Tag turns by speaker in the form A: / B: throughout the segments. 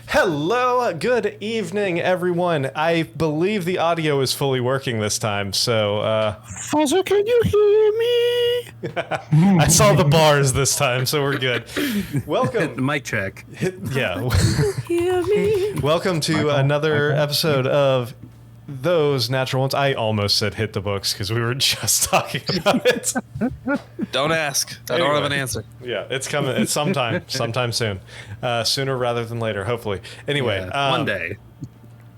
A: Hello, good evening, everyone. I believe the audio is fully working this time, so...
B: Also, can you hear me?
A: I saw the bars this time, so we're good. Welcome.
C: Mic check.
A: Yeah.
B: Hear me?
A: Welcome to another episode of Those Natural Ones. I almost said hit the books because we were just talking about it.
C: Don't ask. I don't have an answer.
A: Yeah, it's coming. It's sometime soon. Sooner rather than later, hopefully. Anyway.
C: Yeah, one day.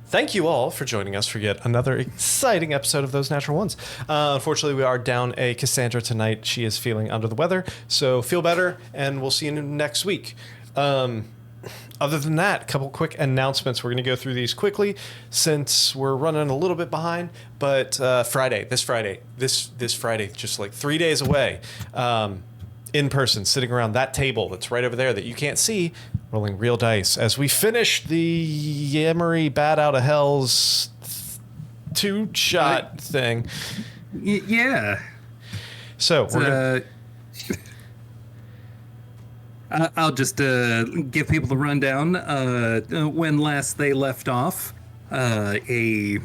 A: Thank you all for joining us for yet another exciting episode of Those Natural Ones. Unfortunately, we are down a Cassandra tonight. She is feeling under the weather, so feel better, and we'll see you next week. Other than that, a couple quick announcements. We're going to go through these quickly since we're running a little bit behind. But this Friday, just like 3 days away, in person, sitting around that table that's right over there that you can't see, rolling real dice as we finish the Emery Bat Out of Hell's 2-shot thing.
C: Yeah.
A: So we're
C: I'll just give people the rundown. When last they left off, a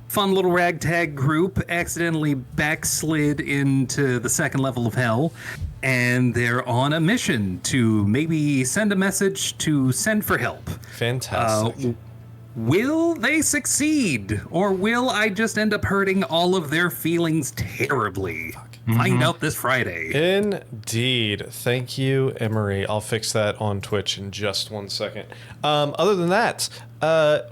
C: fun little ragtag group accidentally backslid into the second level of hell, and they're on a mission to maybe send a message to send for help.
A: Fantastic.
C: Will they succeed, or will I just end up hurting all of their feelings terribly? Find out this Friday.
A: Indeed. Thank you, Emery. I'll fix that on Twitch in just 1 second. Other than that, that's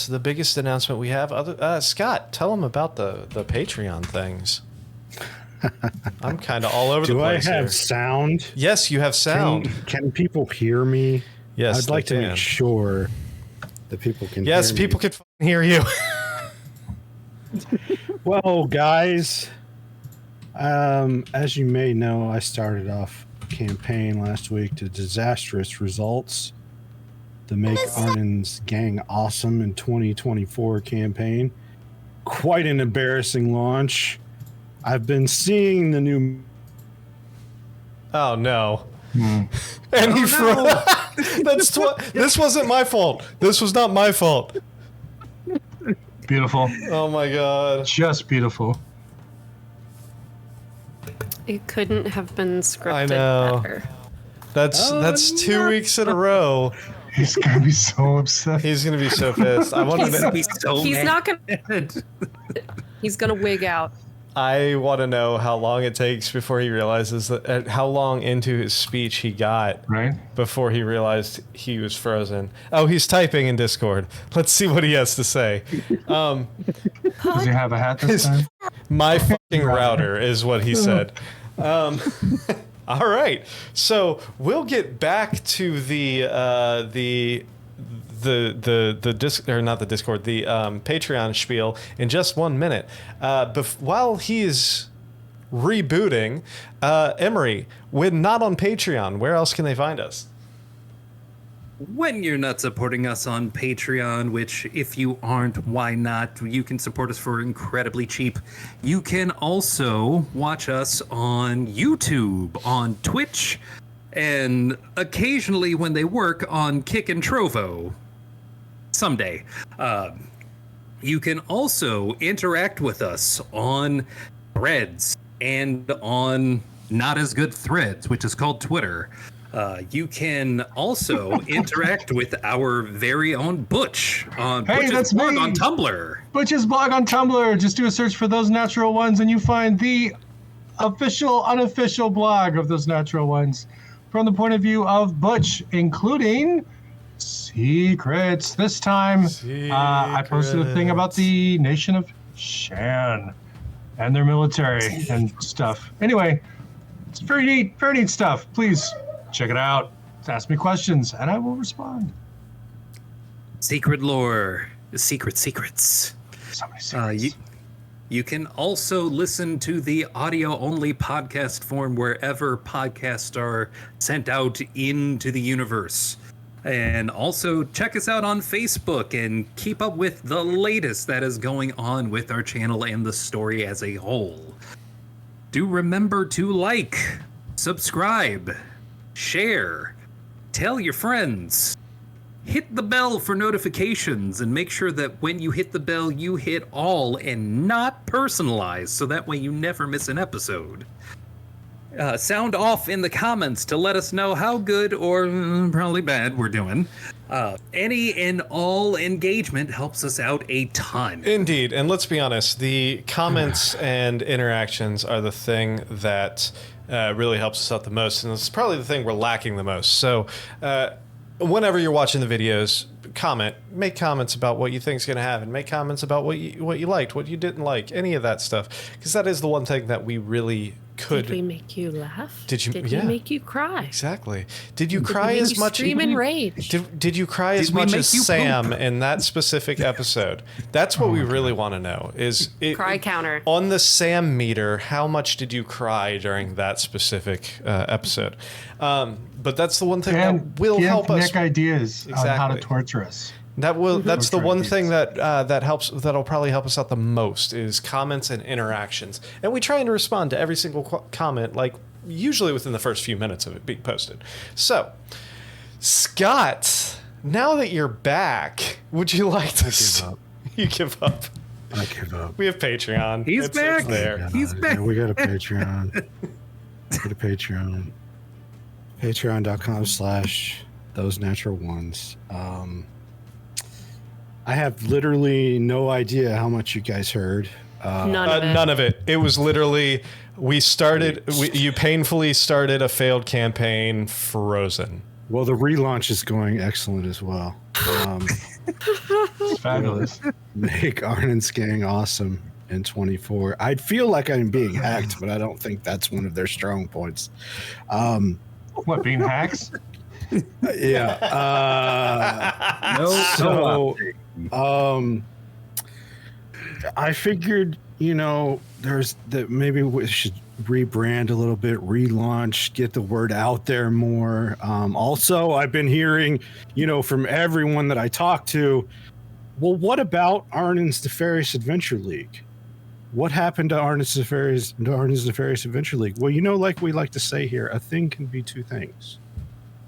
A: the biggest announcement we have. Scott, tell them about the Patreon things. I'm kind of all over the place.
B: Do I have
A: here.
B: sound?
A: Yes, you have sound.
B: Can people hear me?
A: Yes,
B: I'd like to make sure that people can hear me.
A: Yes, people can hear you.
B: Well, guys, as you may know, I started off a campaign last week to disastrous results. The Make Arden's Gang Awesome in 2024 campaign. Quite an embarrassing launch. I've been seeing the new...
A: Oh, no. And he froze. This wasn't my fault. This was not my fault.
D: Beautiful.
A: Oh my god.
D: Just beautiful.
E: It couldn't have been scripted
A: I know.
E: better.
A: That's 2 weeks in a row.
D: He's gonna be so upset.
A: He's gonna be so pissed. I wanted to,
E: He's not gonna. He's gonna wig out.
A: I want to know how long it takes before he realizes that how long into his speech he got
D: Right?
A: before he realized he was frozen. Oh, he's typing in Discord. Let's see what he has to say.
D: Does he have a hat this time?
A: My fucking router is what he said. All right, so we'll get back to the Patreon spiel in just 1 minute. While he's rebooting, Emery, when not on Patreon, where else can they find us?
C: When you're not supporting us on Patreon, which if you aren't, why not? You can support us for incredibly cheap. You can also watch us on YouTube, on Twitch, and occasionally when they work on Kick and Trovo. Someday. You can also interact with us on Threads and on Not As Good Threads, which is called Twitter. You can also interact with our very own Butch on Butch's blog on Tumblr.
D: Butch's blog on Tumblr. Just do a search for Those Natural Ones and you find the official, unofficial blog of Those Natural Ones from the point of view of Butch, including secrets. This time, I posted a thing about the nation of Shan and their military and stuff. Anyway, it's very neat stuff. Please check it out. Ask me questions, and I will respond.
C: Secret lore, secrets.
D: So many secrets.
C: You can also listen to the audio-only podcast form wherever podcasts are sent out into the universe. And also check us out on Facebook and keep up with the latest that is going on with our channel and the story as a whole. Do remember to like, subscribe, share, tell your friends, hit the bell for notifications, and make sure that when you hit the bell, you hit all and not personalize, so that way you never miss an episode. Sound off in the comments to let us know how good or probably bad we're doing. Any and all engagement helps us out a ton.
A: Indeed, and let's be honest, the comments and interactions are the thing that really helps us out the most, and it's probably the thing we're lacking the most. So whenever you're watching the videos, make comments about what you think is going to happen, make comments about what you liked, what you didn't like, any of that stuff, because that is the one thing that we really could.
E: Did we make you laugh?
A: Did you?
E: Did
A: Yeah,
E: we make you cry?
A: exactly. Did you cry as much?
E: Scream in rage.
A: Did you cry as
C: Did we
A: much
C: make
A: as
C: you
A: Sam
C: poop?
A: in that specific episode? That's what we really want to know.
E: Cry counter.
A: On the Sam meter, how much did you cry during that specific episode? But that's the one thing
D: And
A: that will
D: give
A: help us.
D: Nick ideas on how to
A: Exactly.
D: torture us.
A: That's the
D: Torture
A: one
D: ideas.
A: thing that'll probably help us out the most is comments and interactions. And we try and respond to every single comment, like usually within the first few minutes of it being posted. So, Scott, now that you're back, would you like to?
B: give up.
A: You give up.
B: I give up.
A: We have Patreon.
C: He's back.
A: It's there.
B: Yeah,
C: He's back.
B: We got a Patreon. Go to Patreon. Patreon.com/thosenatural1s. I have literally no idea how much you guys heard.
E: None of it.
A: None of it. It was literally you painfully started a failed campaign, Frozen.
B: Well, the relaunch is going excellent as well.
D: It's fabulous.
B: Make Arnin's gang awesome in 24. I feel like I'm being hacked, but I don't think that's one of their strong points.
D: What, being hacks?
B: Yeah. So, I figured, there's that maybe we should rebrand a little bit, relaunch, get the word out there more. Also, I've been hearing, from everyone that I talk to, well, what about Arnin's Nefarious Adventure League? What happened to Arnin's Nefarious Adventure League? Well, like we like to say here, a thing can be two things.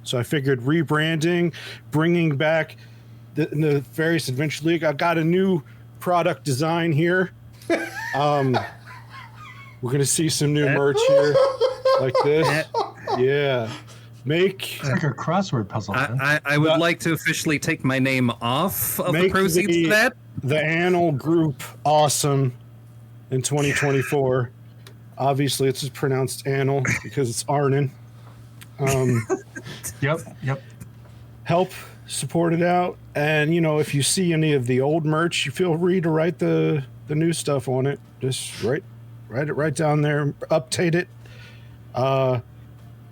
B: So I figured rebranding, bringing back the Nefarious Adventure League. I got a new product design here. We're going to see some new merch here like this. Yeah.
D: It's like a crossword puzzle. man.
C: I would like to officially take my name off of the
B: Make
C: proceeds of that.
B: The Annal Group awesome in 2024. Obviously, it's just pronounced Annal because it's Arnin.
D: Yep.
B: Help support it out. And, if you see any of the old merch, you feel free to write the new stuff on it. Just write it right down there, update it.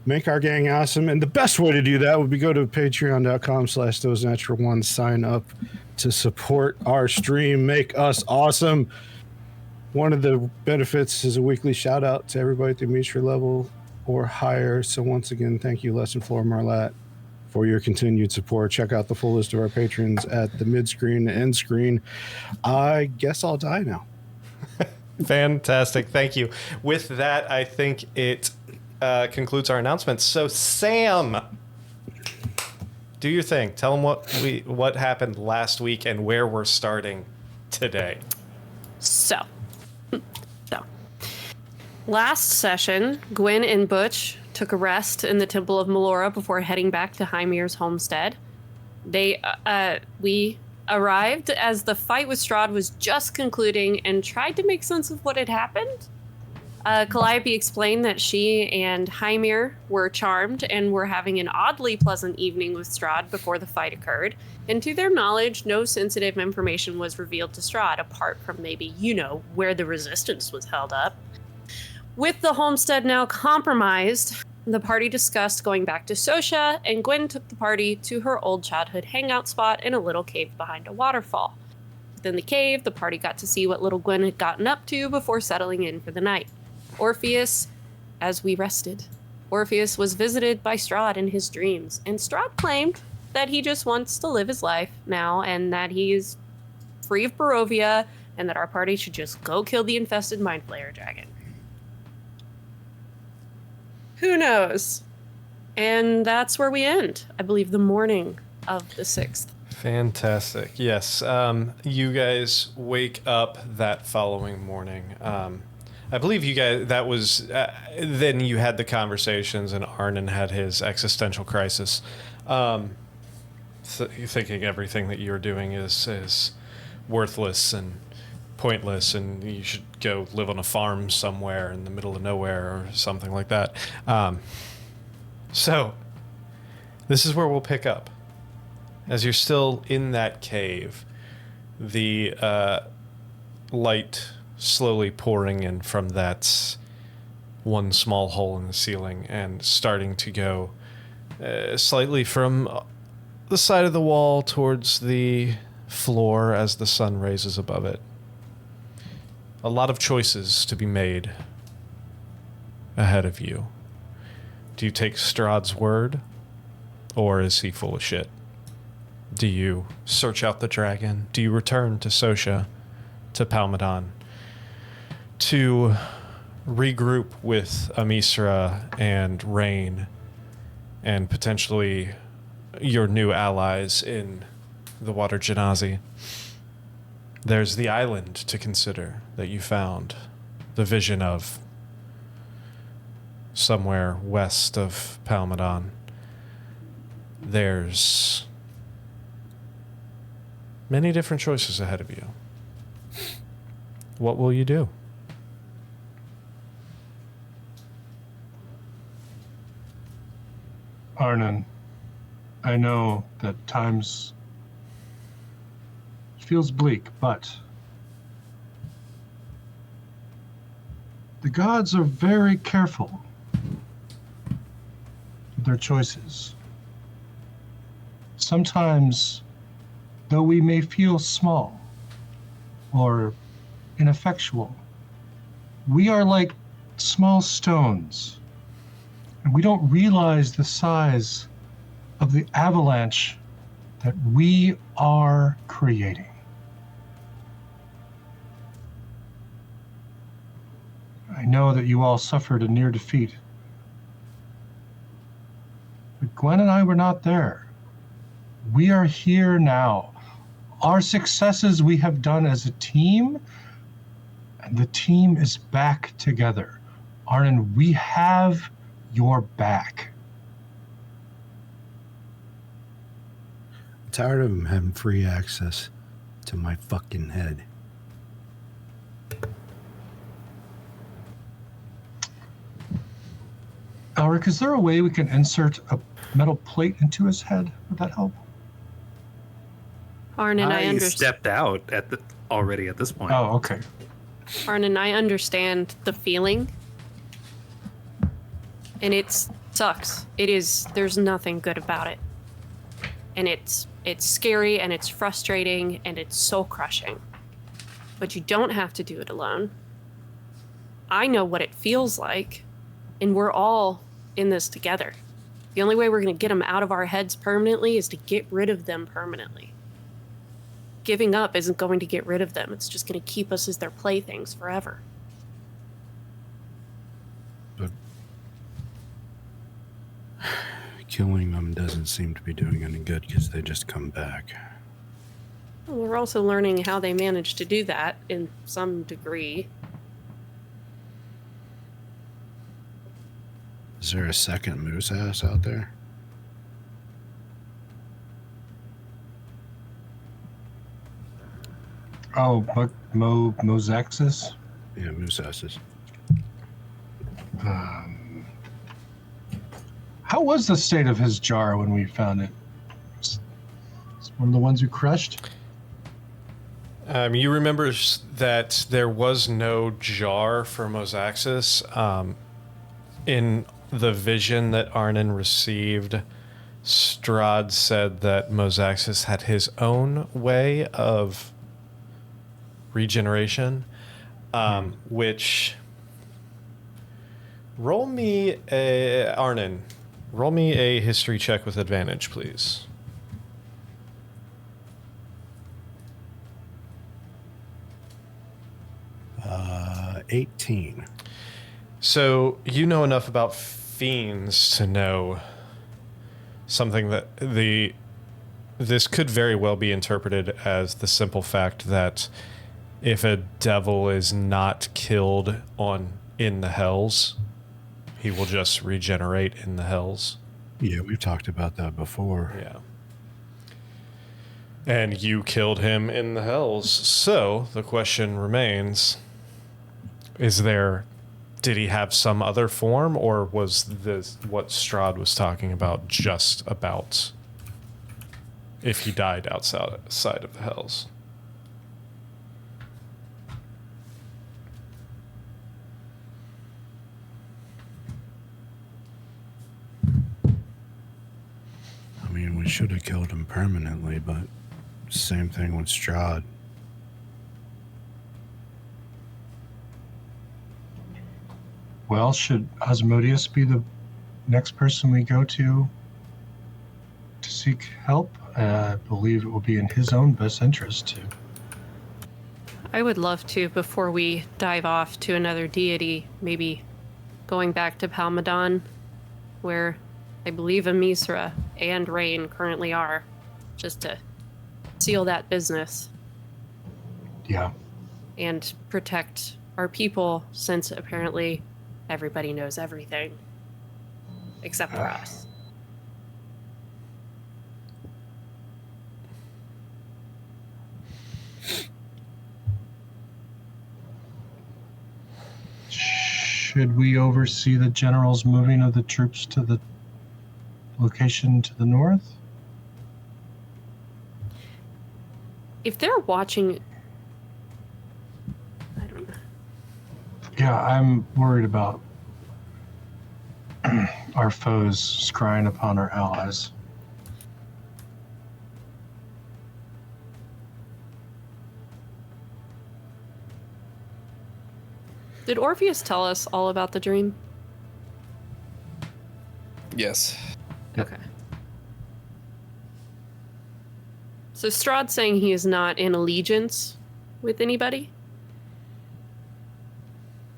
B: Make our gang awesome. And the best way to do that would be go to patreon.com/thosenatural1s, sign up to support our stream, make us awesome. One of the benefits is a weekly shout out to everybody that meets your level or higher. So once again, thank you, Les and Flora Marlatt, for your continued support. Check out the full list of our patrons at the mid-screen and end screen. I guess I'll die now.
A: Fantastic. Thank you. With that, I think it concludes our announcements. So, Sam, do your thing. Tell them what happened last week and where we're starting today.
E: So, last session, Gwyn and Butch took a rest in the Temple of Melora before heading back to Hymir's homestead. We arrived as the fight with Strahd was just concluding and tried to make sense of what had happened. Calliope explained that she and Hymir were charmed and were having an oddly pleasant evening with Strahd before the fight occurred. And to their knowledge, no sensitive information was revealed to Strahd, apart from maybe, where the resistance was held up. With the homestead now compromised, the party discussed going back to Sosha, and Gwyn took the party to her old childhood hangout spot in a little cave behind a waterfall. Within the cave, the party got to see what little Gwyn had gotten up to before settling in for the night. Orpheus, as we rested, Orpheus was visited by Strahd in his dreams, and Strahd claimed that he just wants to live his life now, and that he is free of Barovia, and that our party should just go kill the infested Mind Flayer dragon. Who knows? And that's where we end. I believe the morning of the 6th.
A: Fantastic. Yes. You guys wake up that following morning. I believe you guys, that was, then you had the conversations and Arnon had his existential crisis. Thinking everything that you're doing is worthless and pointless and you should go live on a farm somewhere in the middle of nowhere or something like that. So, this is where we'll pick up. As you're still in that cave, the light slowly pouring in from that one small hole in the ceiling and starting to go slightly from the side of the wall towards the floor as the sun raises above it. A lot of choices to be made ahead of you. Do you take Strahd's word, or is he full of shit? Do you search out the dragon? Do you return to Sosha, to Palmedon, to regroup with Amisra and Rain, and potentially your new allies in the Water Genasi? There's the island to consider that you found the vision of somewhere west of Palmedon. There's many different choices ahead of you. What will you do?
D: Arnon, I know that times feels bleak, but the gods are very careful with their choices. Sometimes, though we may feel small or ineffectual, we are like small stones, and we don't realize the size of the avalanche that we are creating. I know that you all suffered a near defeat, but Gwen and I were not there. We are here now. Our successes we have done as a team, and the team is back together. Arnon, we have your back.
B: I'm tired of him having free access to my fucking head.
D: Alric, is there a way we can insert a metal plate into his head? Would that help?
E: Arnon, I understand.
C: Stepped out already at this point.
D: Oh, okay.
E: Arnon, I understand the feeling. And it sucks. There's nothing good about it. And it's scary and it's frustrating and it's soul crushing. But you don't have to do it alone. I know what it feels like, and we're all in this together. The only way we're going to get them out of our heads permanently is to get rid of them permanently. Giving up isn't going to get rid of them. It's just going to keep us as their playthings forever.
B: But killing them doesn't seem to be doing any good because they just come back.
E: We're also learning how they manage to do that in some degree.
B: Is there a second moose ass out there?
D: Oh, Mozaxis?
B: Yeah, moose asses.
D: How was the state of his jar when we found it? It's one of the ones we crushed?
A: You remember that there was no jar for Mozaxis. In the vision that Arnon received, Strahd said that Mozaxis had his own way of regeneration, which... Arnon, roll me a history check with advantage, please.
B: 18.
A: So you know enough about fiends to know something that this could very well be interpreted as the simple fact that if a devil is not killed in the hells, he will just regenerate in the hells.
B: Yeah, we've talked about that before.
A: Yeah. And you killed him in the hells. So the question remains, did he have some other form, or was this what Strahd was talking about just about if he died outside of the hells?
B: I mean, we should have killed him permanently, but same thing with Strahd.
D: Well, should Asmodeus be the next person we go to seek help? I believe it will be in his own best interest to.
E: I would love to, before we dive off to another deity, maybe going back to Palmedon, where I believe Amisra and Rain currently are, just to seal that business.
D: Yeah.
E: And protect our people, since apparently everybody knows everything. Except for us.
D: Should we oversee the general's moving of the troops to the location to the north?
E: If they're watching... I don't know.
D: Yeah, I'm worried about our foes scrying upon our allies.
E: Did Orpheus tell us all about the dream?
F: Yes.
E: Okay. So Strahd's saying he is not in allegiance with anybody?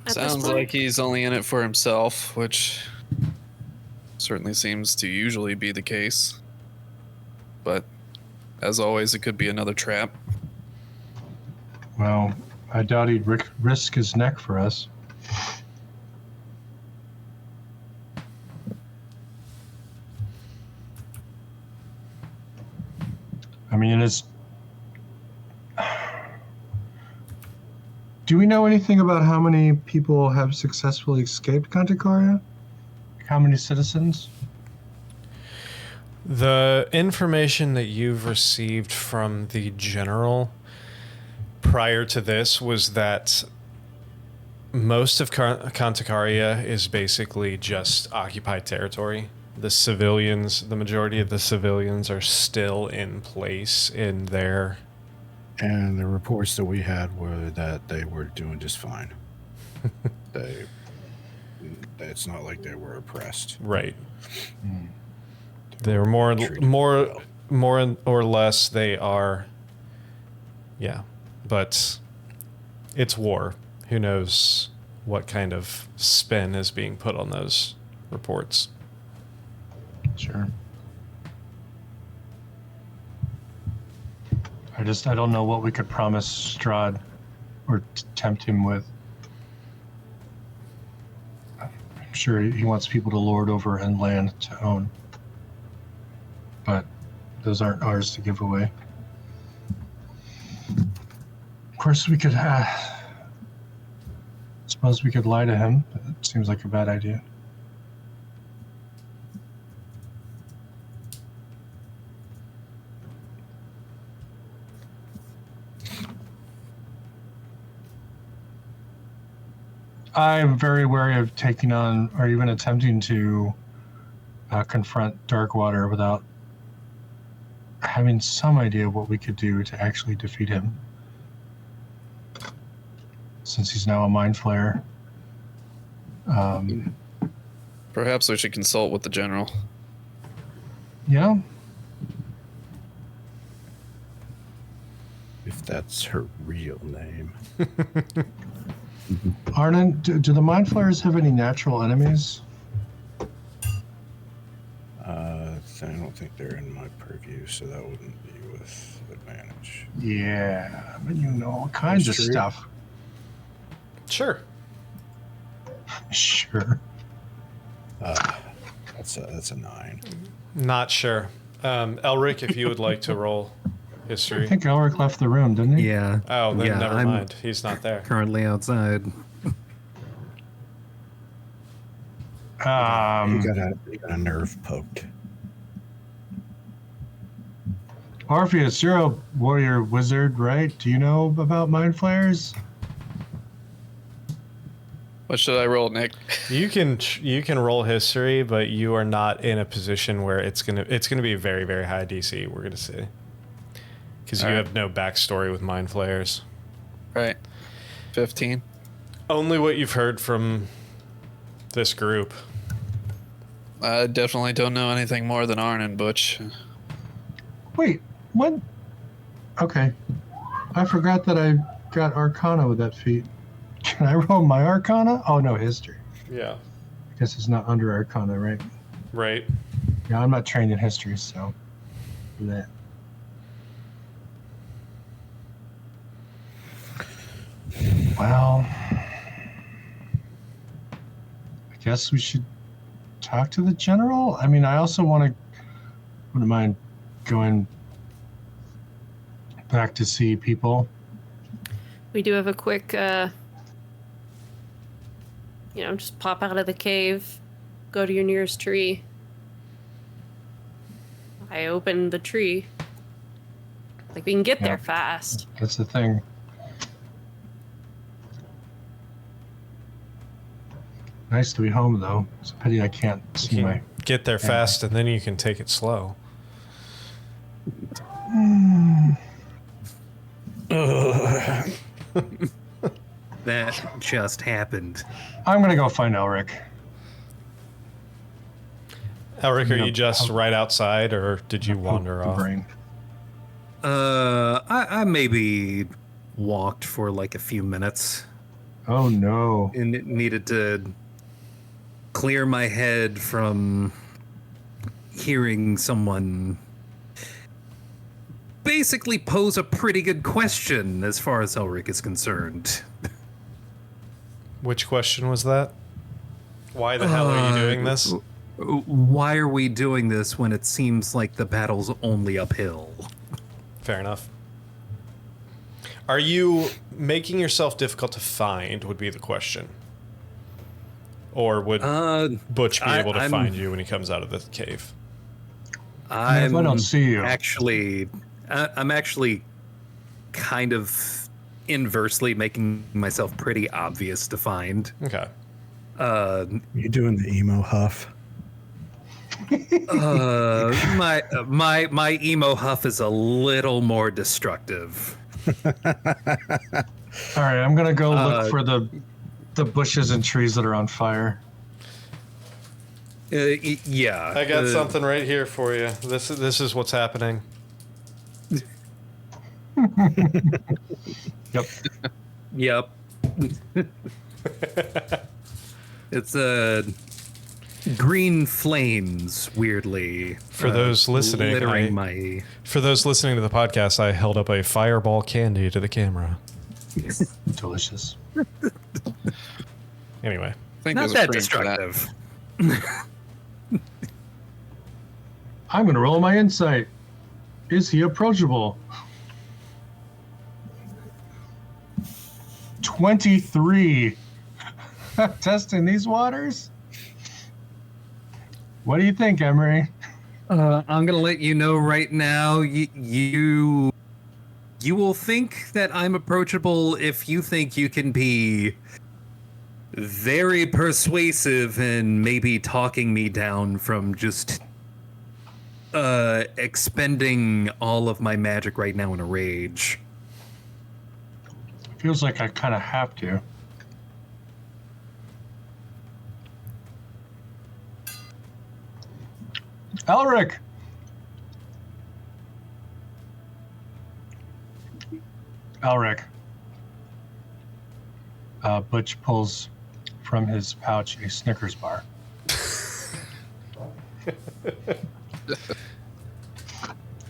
E: At this
F: Sounds
E: point?
F: like he's only in it for himself, which certainly seems to usually be the case. But as always, it could be another trap.
D: Well, I doubt he'd risk his neck for us. I mean, do we know anything about how many people have successfully escaped Cantacarea? How many citizens?
A: The information that you've received from the general prior to this was that most of Cantacarea is basically just occupied territory. The majority of the civilians are still in place in there.
B: And the reports that we had were that they were doing just fine. It's not like they were oppressed.
A: Right. They're more or less they are. Yeah. But it's war. Who knows what kind of spin is being put on those reports?
D: Sure. I don't know what we could promise Strahd or tempt him with. I'm sure he wants people to lord over and land to own. But those aren't ours to give away. Of course, we could suppose we could lie to him. It seems like a bad idea. I'm very wary of taking on or even attempting to confront Darkwater without having some idea what we could do to actually defeat him. Since he's now a mind flayer.
F: Perhaps we should consult with the general.
D: Yeah.
B: If that's her real name.
D: Arnon, do the mind flayers have any natural enemies?
B: I don't think they're in my purview, so that wouldn't be with advantage.
D: Yeah, but you know all kinds of
B: History?
D: stuff.
A: Sure.
D: Sure.
B: That's a 9.
A: Not sure. Elric, if you would like to roll
D: I
A: history.
D: think Elric left the room, didn't he?
C: Yeah.
A: Oh, then
C: yeah,
A: never
C: I'm
A: mind. He's not there.
C: currently outside.
B: You got a nerve poked.
D: Orpheus, you're a warrior wizard, right? Do you know about mind flayers?
F: What should I roll, Nick?
A: You can roll history, but you are not in a position where it's gonna be a very, very high DC. We're gonna see, because you
F: Alright.
A: have no backstory with mind flayers.
F: Right. 15.
A: Only what you've heard from this group.
F: I definitely don't know anything more than Arn and Butch.
D: Wait, what? Okay. I forgot that I got Arcana with that feat. Can I roll my Arcana? Oh, no, history.
A: Yeah.
D: I guess it's not under Arcana, right?
A: Right.
D: Yeah, I'm not trained in history, so. That. Well, I guess we should talk to the general. I mean, I also wouldn't mind going back to see people.
E: We do have a quick, just pop out of the cave, go to your nearest tree. I open the tree. Like, we can get there fast.
D: That's the thing. Nice to be home, though. It's a pity I can't see
A: You
D: my.
A: can get there fast, and then you can take it slow.
C: That just happened.
D: I'm gonna go find Elric.
A: Elric, are
D: No,
A: you just
D: I'll-
A: right outside, or did you wander
D: The
A: off?
D: brain.
C: I maybe walked for like a few minutes
D: Oh no!
C: and it needed to clear my head from hearing someone basically pose a pretty good question as far as Elric is concerned.
A: Which question was that? Why the hell are you doing this?
C: Why are we doing this when it seems like the battle's only uphill?
A: Fair enough. Are you making yourself difficult to find, would be the question. Or would Butch be able to
C: I'm-
A: find you when he comes out of the cave?
D: If I don't see you,
C: I'm actually kind of inversely making myself pretty obvious to find.
A: Okay.
B: You doing the emo huff?
C: My emo huff is a little more destructive.
D: all right. I'm gonna go look for the bushes and trees that are on fire.
C: Yeah,
A: I got something right here for you. This is what's happening.
D: Yep.
C: Yep. It's green flames. Weirdly,
A: For those listening,
C: littering
A: For those listening to the podcast, I held up a fireball candy to the camera.
D: Delicious.
A: Anyway.
F: I think
C: not
F: there's a
C: that
F: cream for that.
C: destructive.
D: I'm gonna roll my insight. Is he approachable? 23. Testing these waters. What do you think, Emery?
C: I'm gonna let you know right now. You will think that I'm approachable if you think you can be very persuasive and maybe talking me down from just expending all of my magic right now in a rage.
D: Feels like I kind of have to. Elric! Elric. Butch pulls from his pouch a Snickers bar.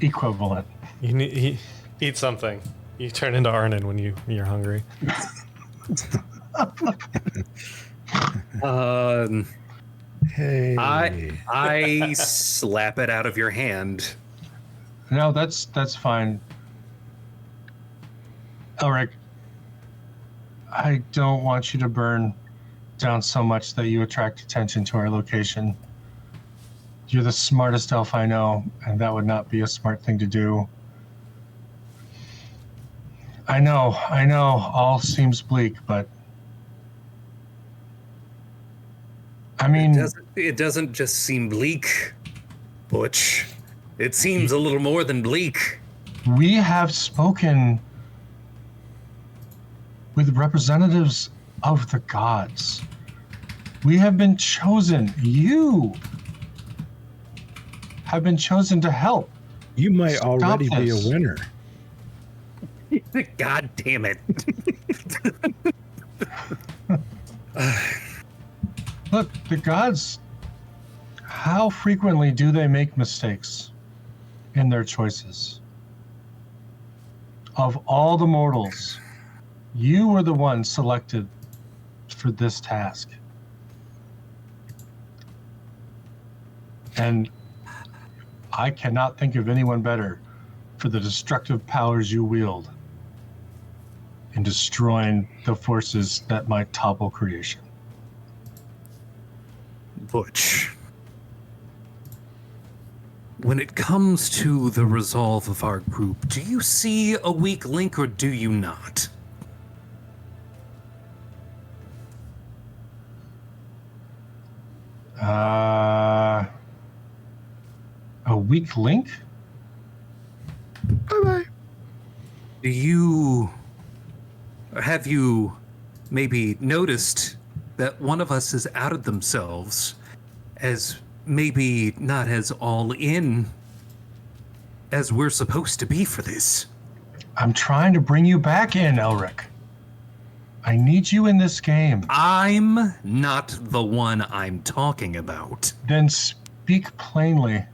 D: Equivalent.
A: Eat something. You turn into Arnon when you're hungry.
B: Hey.
C: I slap it out of your hand.
D: No, that's fine. Elric, I don't want you to burn down so much that you attract attention to our location. You're the smartest elf I know, and that would not be a smart thing to do. I know, all seems bleak, but I mean,
C: It doesn't just seem bleak, Butch. It seems a little more than bleak.
D: we have spoken with representatives of the gods. We have been chosen. You have been chosen to help.
B: You might
D: Stop
B: already be a
D: this.
B: winner.
C: God damn it.
D: Look, the gods, how frequently do they make mistakes in their choices? Of all the mortals, you were the one selected for this task. And I cannot think of anyone better for the destructive powers you wield in destroying the forces that might topple creation.
C: Butch. When it comes to the resolve of our group, do you see a weak link or do you not?
D: A weak link?
B: Bye-bye.
C: Have you maybe noticed that one of us has outed themselves as maybe not as all in as we're supposed to be for this?
D: I'm trying to bring you back in, Elric. I need you in this game.
C: I'm not the one I'm talking about.
D: Then speak plainly.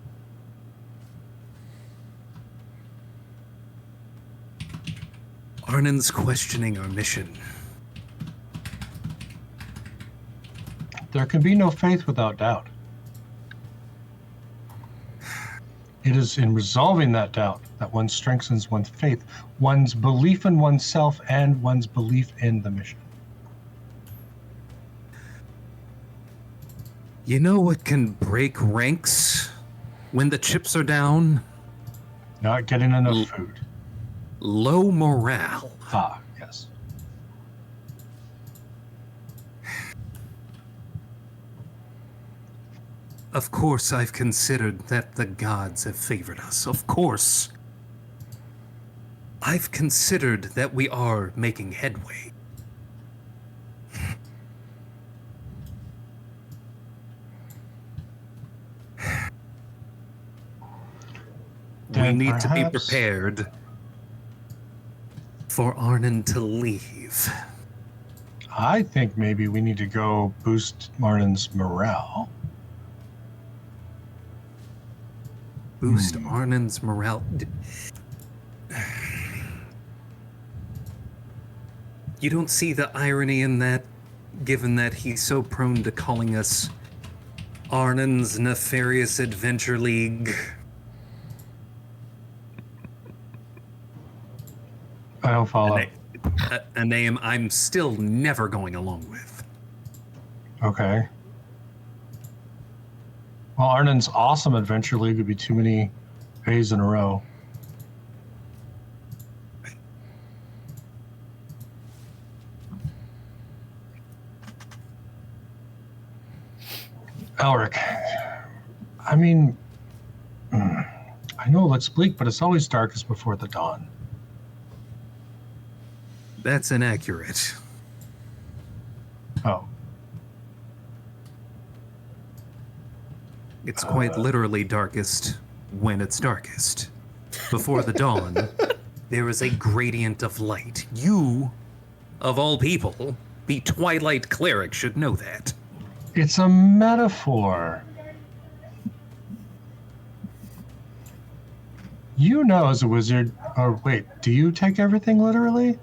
C: Arnon's questioning our mission.
D: There can be no faith without doubt. It is in resolving that doubt that one strengthens one's faith, one's belief in oneself, and one's belief in the mission.
C: You know what can break ranks when the chips are down?
D: Not getting enough food.
C: Low morale.
D: Ah, yes.
C: Of course, I've considered that the gods have favored us. Of course. I've considered that we are making headway. We
D: Then
C: need to be
D: perhaps-
C: prepared for Arnon to leave.
D: I think maybe we need to go boost Martin's morale.
C: Boost Arnon's morale. You don't see the irony in that, given that he's so prone to calling us Arnon's Nefarious Adventure League?
D: I don't follow.
C: A name I'm still never going along with.
D: Okay. Well, Arnon's Awesome Adventure League would be too many A's in a row. Elric, I mean, I know it looks bleak, but it's always darkest before the dawn.
C: That's inaccurate.
D: Oh,
C: It's quite literally darkest when it's darkest. Before the dawn, there is a gradient of light. You, of all people, the Twilight Cleric, should know that.
D: it's a metaphor. You know, as a wizard, or wait, do you take everything literally?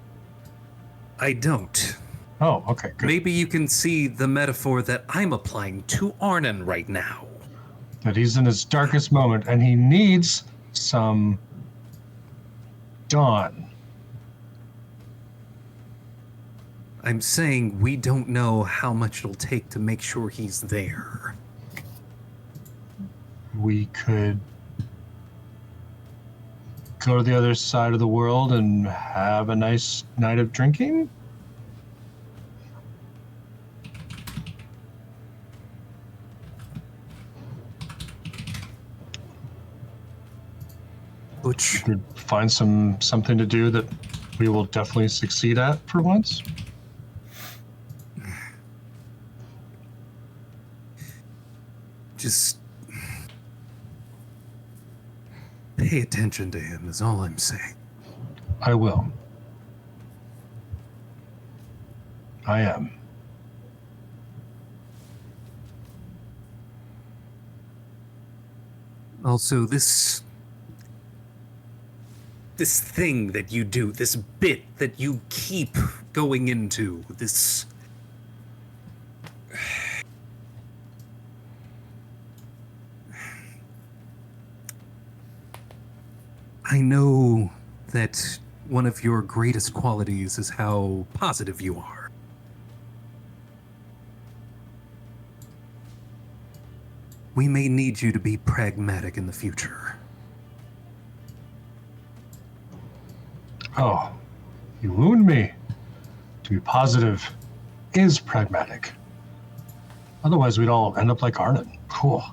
C: I don't.
D: Oh, okay, good.
C: Maybe you can see the metaphor that I'm applying to Arnon right now.
D: That he's in his darkest moment and he needs some dawn.
C: I'm saying we don't know how much it'll take to make sure he's there.
D: We could go to the other side of the world and have a nice night of drinking.
C: Which
D: Could find something to do that we will definitely succeed at for once.
C: just pay attention to him is all I'm saying.
D: I will. I am.
C: Also, this thing that you do, this bit that you keep going into, this... I know that one of your greatest qualities is how positive you are. We may need you to be pragmatic in the future.
D: Oh, you wound me. To be positive is pragmatic. Otherwise, we'd all end up like Arnon. Cool.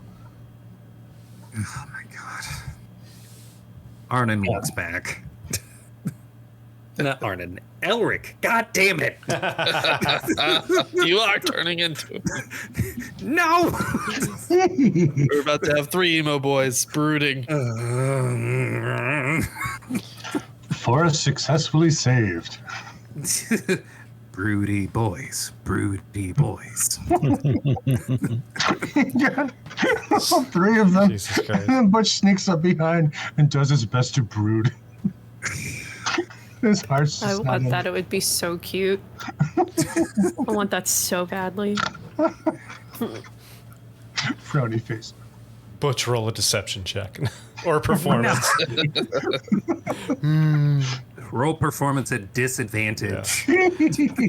C: Oh my god. Arnon walks back. Not Arnon. Elric. God damn it.
F: You are turning into.
C: No!
F: We're about to have 3 emo boys brooding.
D: Forest successfully saved.
C: Broody boys. Broody boys.
D: All 3 of them.
A: Jesus Christ.
D: And Butch sneaks up behind and does his best to brood. His heart's
E: I
D: just
E: want
D: not
E: that. It would be so cute. I want that so badly.
D: frowny face.
A: Butch, roll a deception check or performance.
C: Roll performance at disadvantage.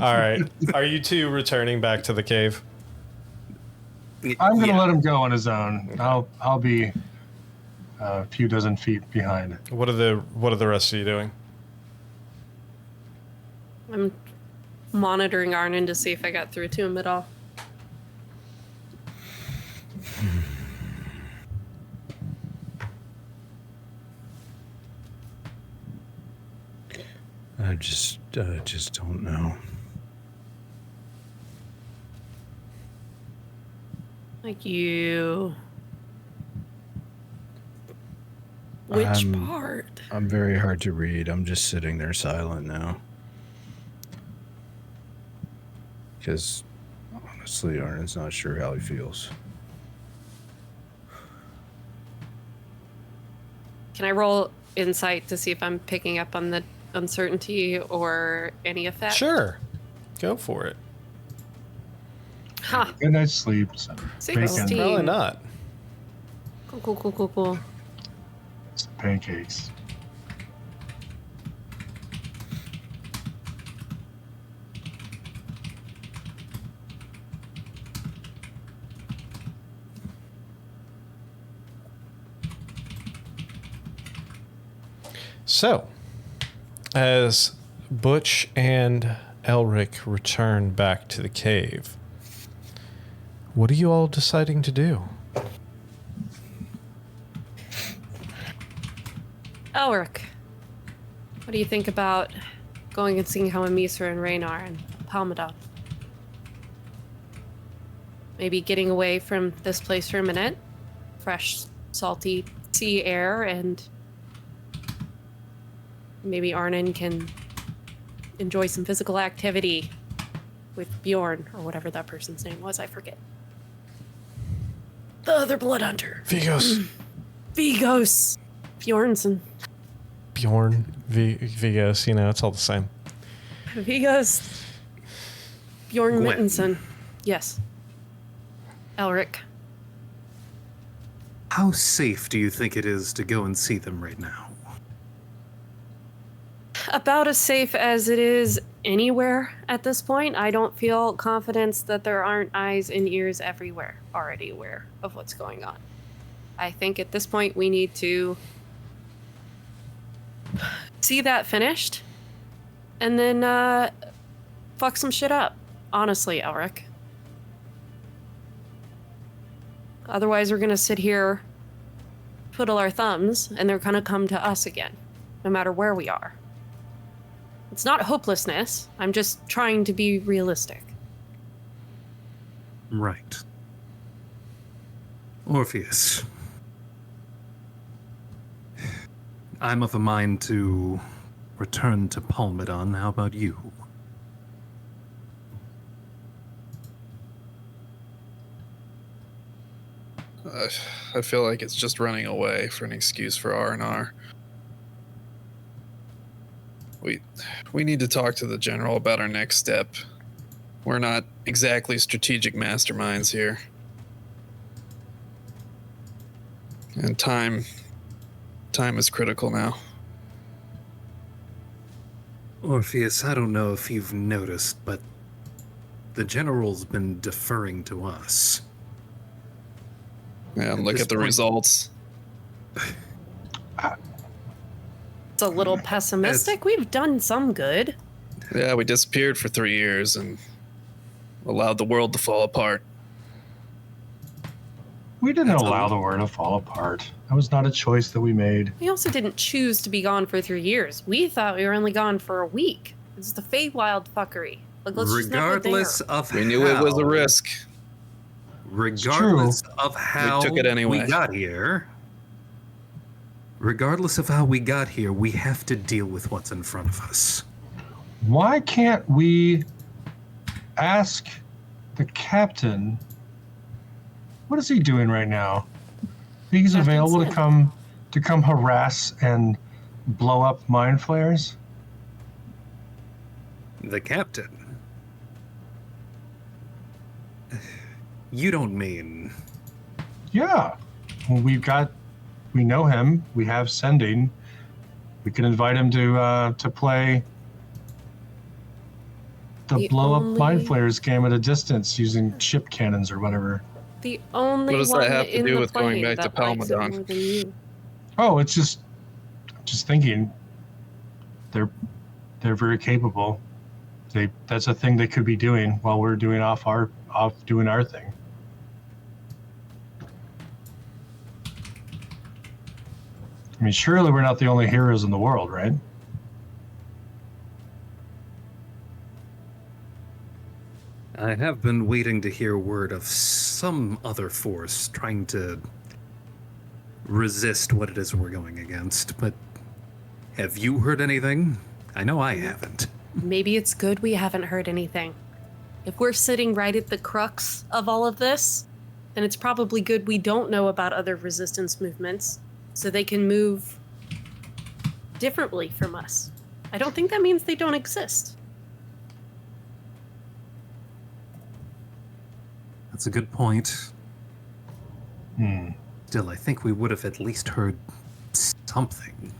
A: All right. Are you two returning back to the cave?
D: I'm gonna
C: Yeah.
D: let him go on his own. I'll be a few dozen feet behind.
A: What are the rest of you doing?
E: I'm monitoring Arnon to see if I got through to him at all.
B: I just don't know.
E: Like you. Which part?
B: I'm very hard to read. I'm just sitting there silent now. Because honestly, Arnold's not sure how he feels.
E: Can I roll insight to see if I'm picking up on the uncertainty or any effect?
A: Sure. Go for it.
E: Ha!
D: Good night's sleep.
E: 16.
A: Probably not.
E: Cool.
D: Some pancakes.
A: So, as Butch and Elric return back to the cave, what are you all deciding to do?
E: Elric, what do you think about going and seeing how Amisra and Rain are in Palmedon? Maybe getting away from this place for a minute, fresh, salty sea air, and maybe Arnon can enjoy some physical activity with Bjorn, or whatever that person's name was, I forget. The other blood hunter.
A: Vigos.
E: Vigos Bjornsson.
A: Bjorn, Vigas, it's all the same.
E: Vigas. Bjorn
C: Gwen.
E: Mittenson. Yes. Elric.
C: How safe do you think it is to go and see them right now?
E: About as safe as it is anywhere at this point. I don't feel confidence that there aren't eyes and ears everywhere already aware of what's going on. I think at this point we need to see that finished and then fuck some shit up. Honestly, Elric. Otherwise, we're gonna sit here, twiddle our thumbs, and they're gonna come to us again, no matter where we are. It's not hopelessness. I'm just trying to be realistic.
C: Right. Orpheus. I'm of a mind to return to Palmedon. How about you?
F: I feel like it's just running away for an excuse for R&R. We need to talk to the general about our next step. We're not exactly strategic masterminds here. And time is critical now.
C: Orpheus, I don't know if you've noticed, but the general's been deferring to us.
F: Yeah,
C: At
F: look
C: this
F: at the
C: point-
F: results.
E: It's a little pessimistic. We've done some good.
F: Yeah, we disappeared for 3 years and allowed the world to fall apart.
D: We didn't
C: That's
D: allow
C: a-
D: the world to fall apart. That was not a choice that we made.
E: We also didn't choose to be gone for 3 years. We thought we were only gone for a week. It's the Feywild fuckery. Like, let's just never
C: Regardless
E: there.
C: of
F: We knew it was a
C: how-
F: risk.
C: Regardless of how
F: took it anyway.
C: we got here, regardless of how we got here, we have to deal with what's in front of us.
D: Why can't we ask the captain? What is he doing right now? He's
E: Captain
D: available
E: Sid.
D: to come harass and blow up mind flares.
C: The captain. You don't mean
D: Yeah, well, we know him. We have sending. We can invite him to play the
E: The
D: blow up
E: only-
D: mind flares game at a distance using ship cannons or whatever.
E: The only
F: What does that
E: one
F: have to
E: in
F: do
E: the
F: with going
E: plane
F: back to
E: that likes it
F: Palmedon?
E: more than you.
D: Oh, it's just thinking. They're very capable. That's a thing they could be doing while we're doing off doing our thing. I mean, surely we're not the only heroes in the world, right?
C: I have been waiting to hear word of some other force trying to resist what it is we're going against, but have you heard anything? I know I haven't.
E: Maybe it's good we haven't heard anything. If we're sitting right at the crux of all of this, then it's probably good we don't know about other resistance movements, so they can move differently from us. I don't think that means they don't exist.
C: That's a good point.
D: Hmm.
C: Still, I think we would have at least heard something.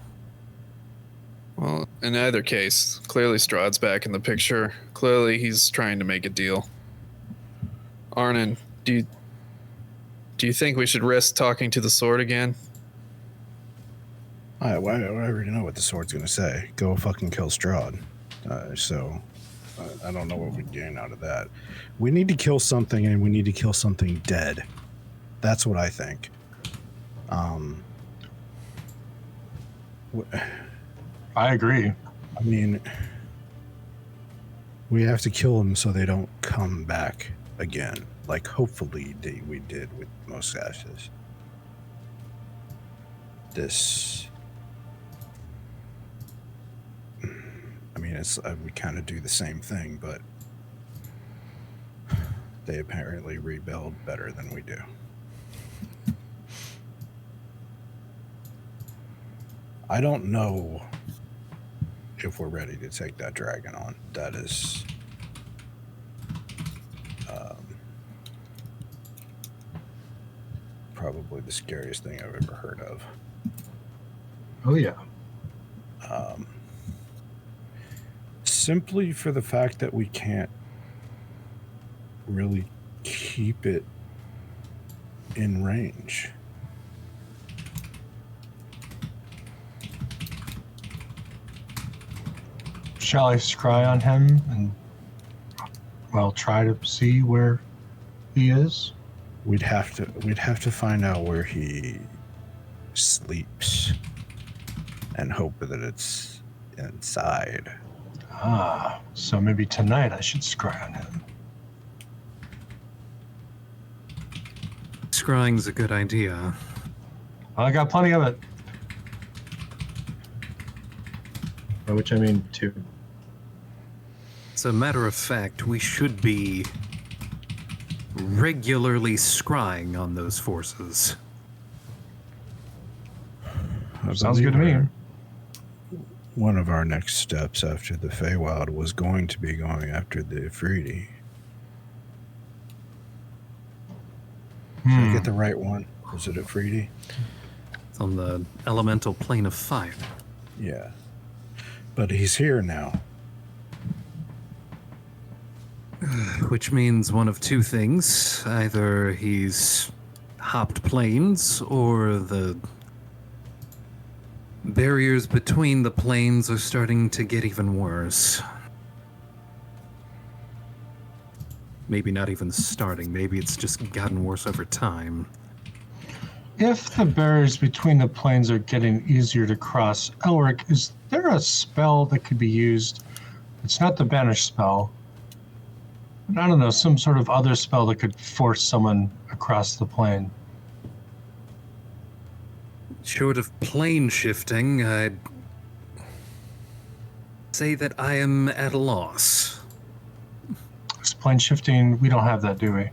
F: Well, in either case, clearly Strahd's back in the picture. Clearly he's trying to make a deal. Arnon, do you think we should risk talking to the sword again?
B: I already know what the sword's going to say. Go fucking kill Strahd. I don't know what we'd gain out of that. We need to kill something, and we need to kill something dead. That's what I think.
D: I agree.
B: I mean, we have to kill them so they don't come back again. Like, hopefully we did with most ashes. This... I mean, we kind of do the same thing, but they apparently rebuild better than we do. I don't know if we're ready to take that dragon on. That is probably the scariest thing I've ever heard of.
D: Oh yeah.
B: Simply for the fact that we can't really keep it in range.
D: Shall I scry on him and, well, try to see where he is?
B: We'd have to find out where he sleeps and hope that it's inside.
D: Ah, so maybe tonight I should scry on him.
C: Scrying's a good idea.
D: I got plenty of it. By which I mean 2.
C: As a matter of fact, we should be regularly scrying on those forces.
B: I
D: Sounds good to me.
B: One of our next steps after the Feywild was going to be going after the Ifriti. Did I get the right one? Was it Ifriti?
C: It's on the elemental plane of fire.
B: Yeah. But he's here now.
C: Which means one of 2 things. Either he's hopped planes, or the barriers between the planes are starting to get even worse. Maybe not even starting. Maybe it's just gotten worse over time.
D: If the barriers between the planes are getting easier to cross, Elric, is there a spell that could be used? It's not the banish spell. But I don't know, some sort of other spell that could force someone across the plane.
C: Short of plane shifting, I'd say that I am at a loss.
D: It's plane shifting, we don't have that, do we?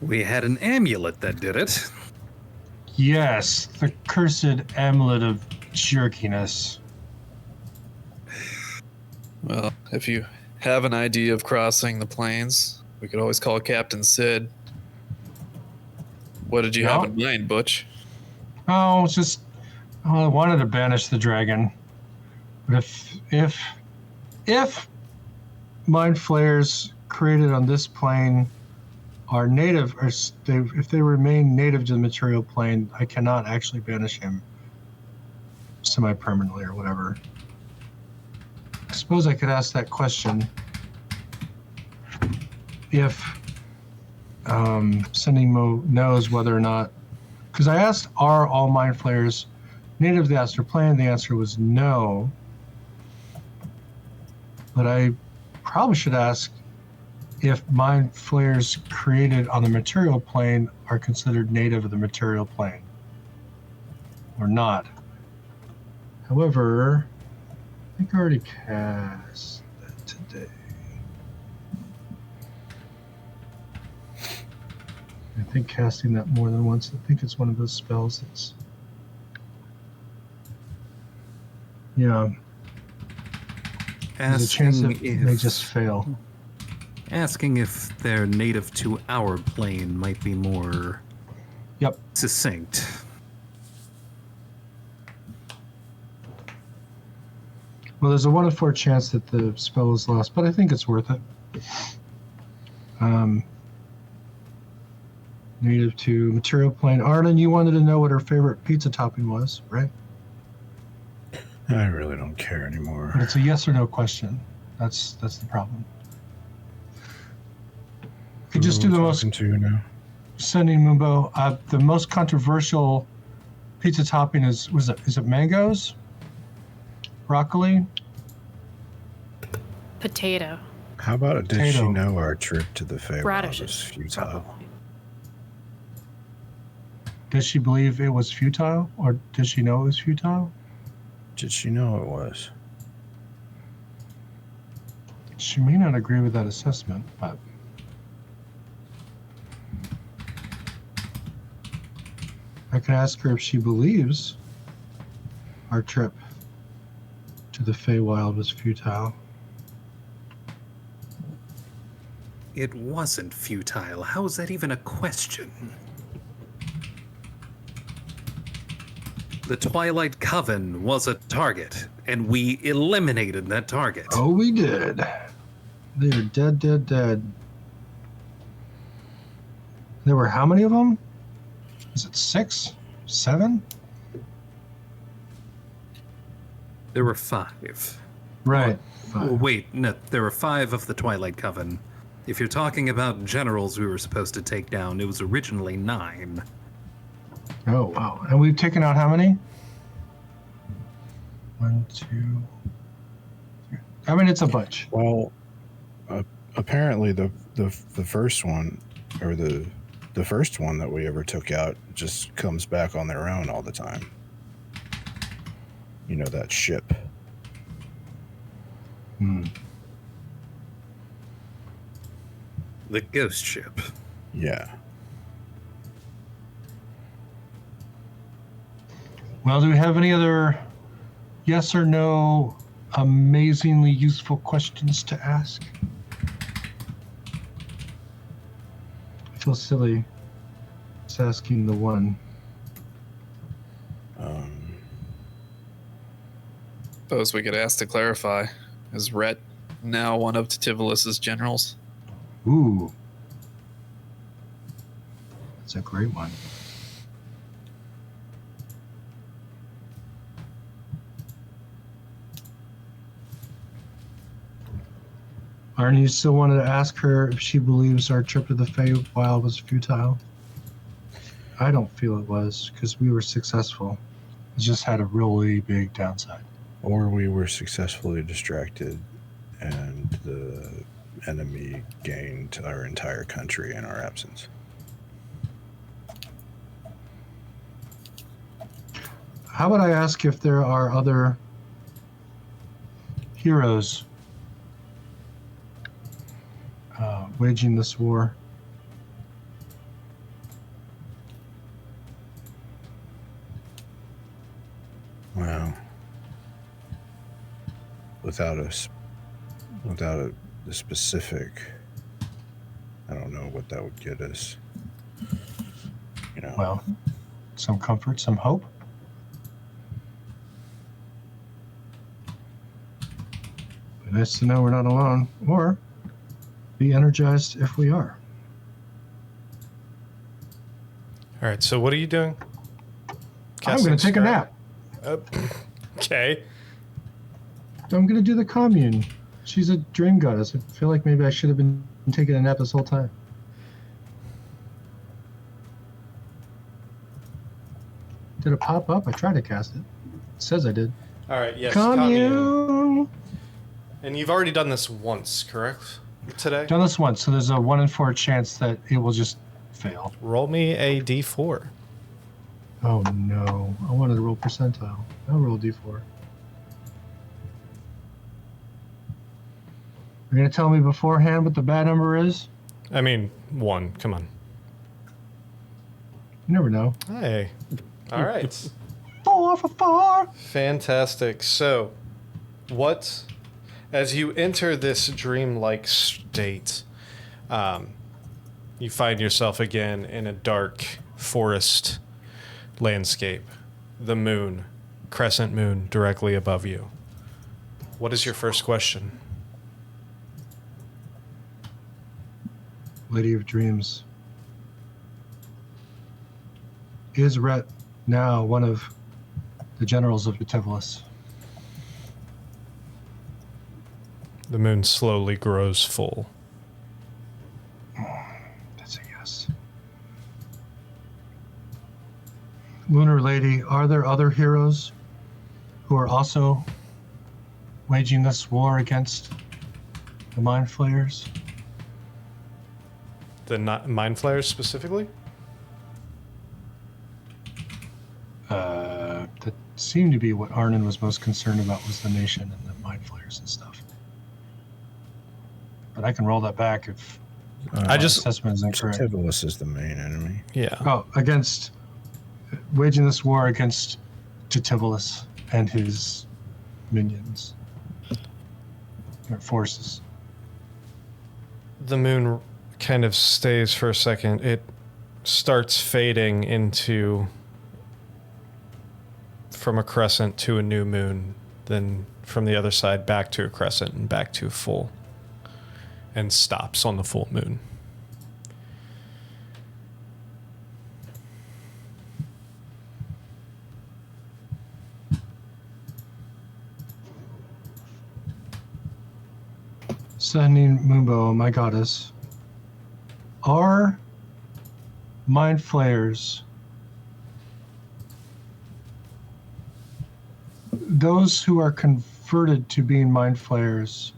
C: We had an amulet that did it.
D: Yes, the cursed amulet of jerkiness.
F: Well, if you have an idea of crossing the plains, we could always call Captain Sid. What did you have in mind, Butch?
D: Oh, it's just I wanted to banish the dragon. But if mind flayers created on this plane are native, or if they remain native to the material plane, I cannot actually banish him semi-permanently or whatever. I suppose I could ask that question if Sending Mo knows whether or not, because I asked, are all mind flayers native to the astral plane? The answer was no. But I probably should ask if mind flayers created on the material plane are considered native of the material plane or not. However, I think I already cast that today. I think casting that more than once, I think it's one of those spells that's... Yeah. There's a chance that it may just fail.
C: Asking if they're native to our plane might be more succinct.
D: Well, there's a 1 in 4 chance that the spell is lost, but I think it's worth it. Native to material plane. Arden, you wanted to know what her favorite pizza topping was, right?
B: I really don't care anymore.
D: But it's a yes or no question. That's the problem. Could just do the most.
B: To you now.
D: Sending Mumbo. The most controversial pizza topping is it mangoes, broccoli,
E: Potato.
B: How about did she
D: Potato.
B: know our trip to the Feywild
E: Radishes.
B: was futile?
D: Does she believe it was futile, or does she know it was futile?
B: Did she know it was?
D: She may not agree with that assessment, but I could ask her if she believes our trip to the Feywild was futile.
C: It wasn't futile. How is that even a question? The Twilight Coven was a target, and we eliminated that target.
D: Oh, we did. They're dead, dead, dead. There were how many of them? Is it 6? 7?
C: There were 5.
D: Right.
C: Oh, wait, no, there were 5 of the Twilight Coven. If you're talking about generals we were supposed to take down, it was originally 9.
D: Oh, wow. And we've taken out how many? 1, 2, 3. I mean, it's a bunch.
B: Well, apparently the first one, or the first one that we ever took out, just comes back on their own all the time. You know, that ship.
C: The ghost ship.
B: Yeah.
D: Well, do we have any other yes or no amazingly useful questions to ask? I feel silly just asking the one.
F: Suppose we could ask to clarify. Is Rhett now one of Titivolus's generals?
D: Ooh. That's a great one. Aren't you still wanted to ask her if she believes our trip to the Feywild was futile? I don't feel it was, because we were successful. It just had a really big downside.
B: Or we were successfully distracted and the enemy gained our entire country in our absence.
D: How about I ask if there are other heroes waging this war?
B: Wow. Without a the specific, I don't know what that would get us. You know.
D: Well, some comfort, some hope. Be nice to know we're not alone, or be energized if we are.
A: All right, so what are you doing?
D: I'm going to take a nap.
A: Okay.
D: I'm going to do the commune. She's a dream goddess. I feel like maybe I should have been taking a nap this whole time. Did it pop up? I tried to cast it. It says I did.
A: All right, yes.
D: Commune.
A: And you've already done this once, correct? Today?
D: Done this once, so there's a 1 in 4 chance that it will just fail.
A: Roll me a d4.
D: Oh no. I wanted to roll percentile. I'll roll d4. You're going to tell me beforehand what the bad number is?
A: I mean, 1. Come on.
D: You never know.
A: Hey. All right.
D: 4 for 4.
A: Fantastic. So, what, as you enter this dreamlike state, you find yourself again in a dark forest landscape. The moon, crescent moon, directly above you. What is your first question?
D: Lady of Dreams. Is Rhett now one of the generals of Titivolus?
A: The moon slowly grows full.
D: That's a yes. Lunar Lady, are there other heroes who are also waging this war against the Mind Flayers?
A: The mind flayers specifically?
D: That seemed to be what Arnon was most concerned about, was the nation and the Mind Flayers and stuff. But I can roll that back if
A: I just
D: assessment is incorrect.
B: Titivolus is the main enemy.
A: yeah.
D: Oh, against waging this war against Titivolus and his minions, or forces.
A: The moon kind of stays for a second. It starts fading into from a crescent to a new moon, then from the other side back to a crescent and back to a full, and stops on the full moon.
D: Sending Mumbo, my goddess, are mind flayers those who are converted to being mind flayers?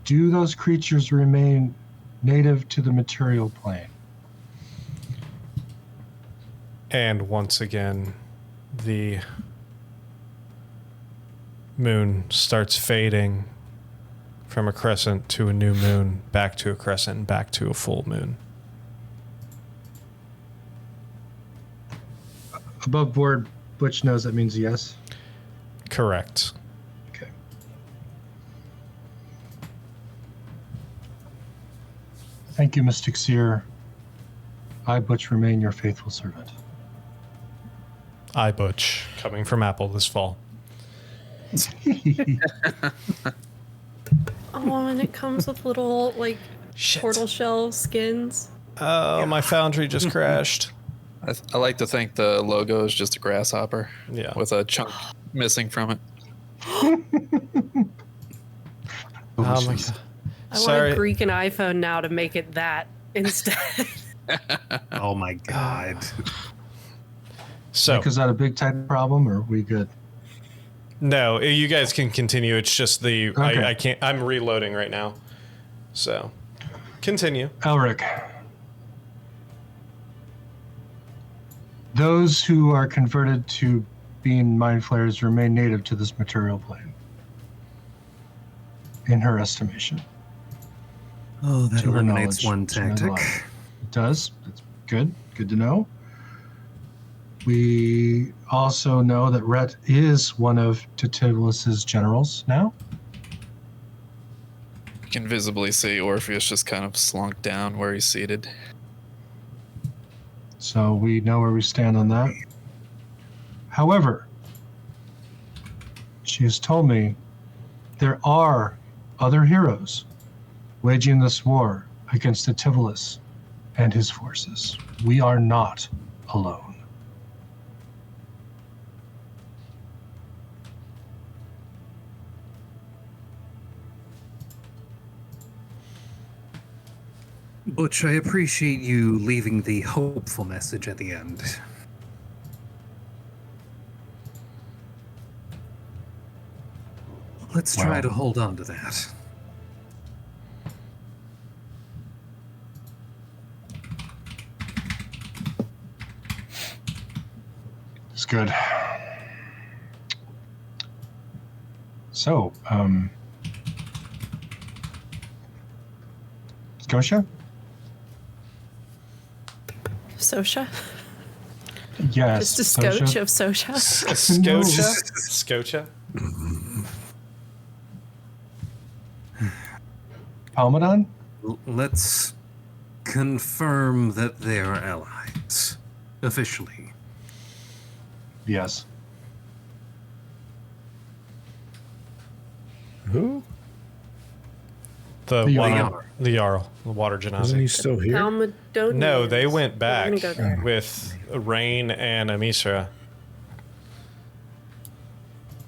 D: Do those creatures remain native to the material plane?
A: And once again, the moon starts fading from a crescent to a new moon, back to a crescent, and back to a full moon.
D: Above board, Butch knows that means yes.
A: Correct.
D: Okay. Thank you, Mystic Seer. I, Butch, remain your faithful servant.
A: I, Butch, coming from Apple this fall.
E: Oh, and it comes with little, like,
A: Shit.
E: portal shell skins.
A: Oh, my foundry just crashed.
F: I like to think the logo is just a grasshopper
A: Yeah.
F: with a chunk missing from it.
A: Oh my god.
E: I
A: Sorry.
E: want to Greek an iPhone now to make it that instead.
C: Oh my god.
A: So,
D: Is that a big type problem, or are we good?
A: no, you guys can continue. It's just the
D: Okay.
A: I can't. I'm reloading right now. So, continue.
D: Elric. Those who are converted to being mind flayers remain native to this material plane, in her estimation.
C: Oh, that
D: To her
C: eliminates
D: knowledge,
C: one
D: to her
C: tactic.
D: knowledge. It does. It's good. Good to know. We also know that Rhett is one of Titivulus's generals now.
F: You can visibly see Orpheus just kind of slunk down where he's seated.
D: So we know where we stand on that. However, she has told me there are other heroes waging this war against Titivilus and his forces. We are not alone.
C: Butch, I appreciate you leaving the hopeful message at the end. Let's try
D: Well.
C: to hold on to that.
D: It's good. So, Scotia?
E: Sosha?
D: Yes.
E: Just a scotch of Sosha?
A: Scotia.
D: Palmedon?
C: Let's confirm that they are allies. Officially.
D: Yes.
B: Who?
A: The
D: The
A: one,
C: Jarl.
A: the Jarl, the water
B: Isn't he
A: genasi.
B: still here?
E: Palmedon.
A: No, they went back
E: We're gonna go there.
A: with Rain and Amisra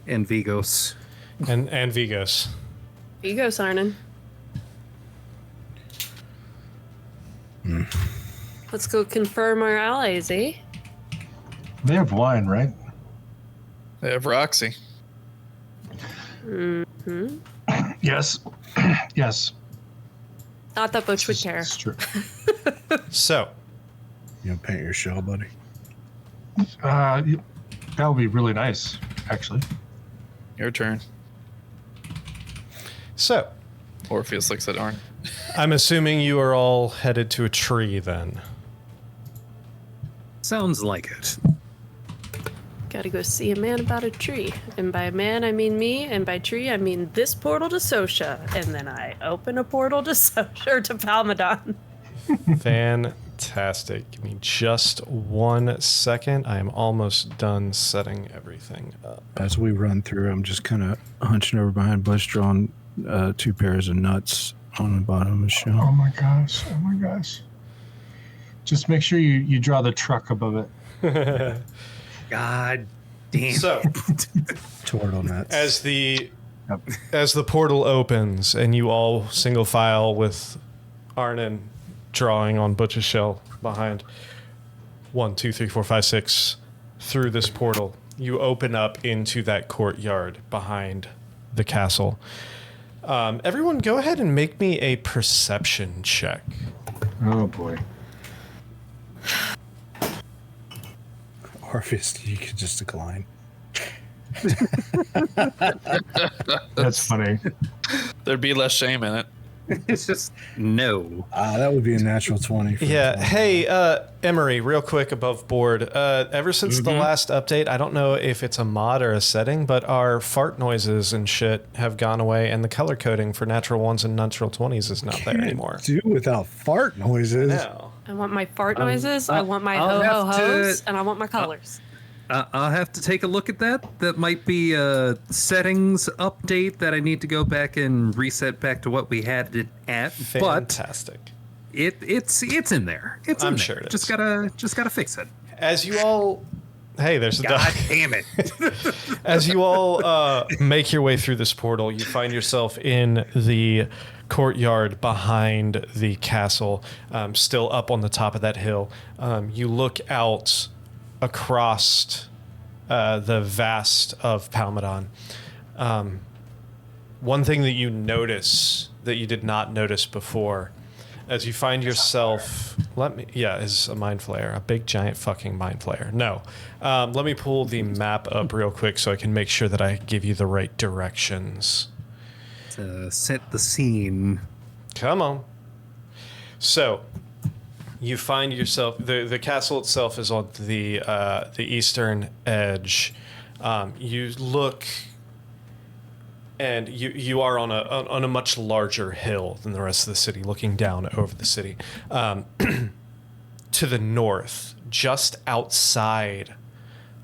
C: And Vigos.
A: and Vigos.
E: You go, Sarnan. Let's go confirm our allies, eh?
D: They have wine, right?
F: They have Roxy.
E: Mm-hmm.
D: Yes. Yes.
E: Not that Butch would care.
D: It's true.
A: So,
B: You know, paint your shell, buddy.
D: That would be really nice, actually.
F: Your turn.
A: so
F: Orpheus looks at Arn.
A: I'm assuming you are all headed to a tree then.
C: Sounds like it.
E: Gotta go see a man about a tree. And by man, I mean me, and by tree, I mean this portal to Sosha. And then I open a portal to Sosha, or to Palmedon.
A: Fantastic. Give me just 1 second. I am almost done setting everything up.
B: As we run through, I'm just kind of hunching over behind Bush, drawing 2 pairs of nuts on the bottom of the
D: Oh
B: shelf.
D: my gosh. Oh my gosh. Just make sure you draw the truck above it.
C: God damn.
A: So,
B: Turtle nuts.
A: as the
D: Yep.
A: as the portal opens and you all single file with Arnon drawing on Butch's shell behind 1, 2, 3, 4, 5, 6 through this portal, you open up into that courtyard behind the castle. Everyone, go ahead and make me a perception check.
D: Oh boy.
B: Orpheus, you could just decline.
D: That's funny.
F: There'd be less shame in it.
C: It's just no.
B: That would be a natural 20. For
A: Yeah.
B: the
A: Hey, Emery, real quick above board. Ever since the last update, I don't know if it's a mod or a setting, but our fart noises and shit have gone away, and the color coding for natural 1s and natural 20s is not there anymore.
B: Do without fart noises.
A: No.
E: I want my fart noises, I want my
C: I'll have
E: ho-ho-hos,
C: to-
E: and I want my colors.
C: I'll have to take a look at that. That might be a settings update that I need to go back and reset back to what we had it at. But
A: Fantastic.
C: it's in there. It's
A: I'm
C: in there.
A: sure it
C: Just
A: is.
C: gotta fix it.
A: As you all... Hey, there's a
C: God
A: dog.
C: damn it.
A: As you all make your way through this portal, you find yourself in the courtyard behind the castle, still up on the top of that hill. You look out across the vast of Palmedon. One thing that you notice that you did not notice before, as you find yourself, is a mind flayer, a big giant fucking mind flayer. No, let me pull the map up real quick so I can make sure that I give you the right directions.
C: To set the scene.
A: Come on. So, you find yourself, the castle itself is on the eastern edge. You look, and you are on a much larger hill than the rest of the city, looking down over the city. To the north, just outside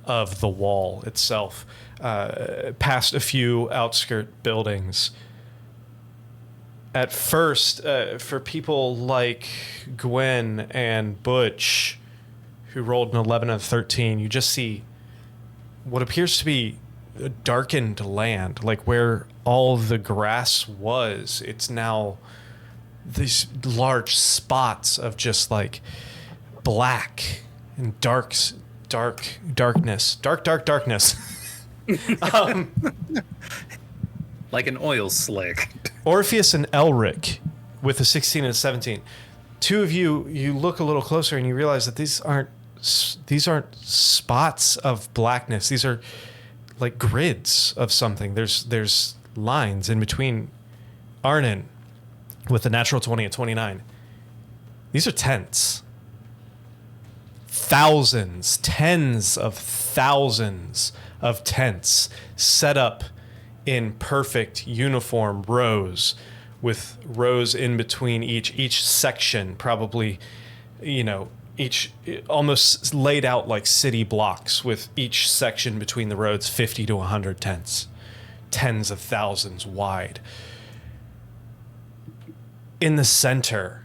A: of the wall itself, past a few outskirt buildings. At first, for people like Gwen and Butch, who rolled an 11 and a 13, you just see what appears to be a darkened land, like where all the grass was. It's now these large spots of just like black and darkness.
C: Like an oil slick.
A: Orpheus and Elric with a 16 and a 17. Two of you look a little closer and you realize that these aren't spots of blackness. These are like grids of something. There's lines in between. Arnon with a natural 20 and 29. These are tents. Thousands, tens of thousands of tents set up in perfect uniform rows, with rows in between each section, probably, each almost laid out like city blocks, with each section between the roads 50 to 100 tents, tens of thousands wide. In the center,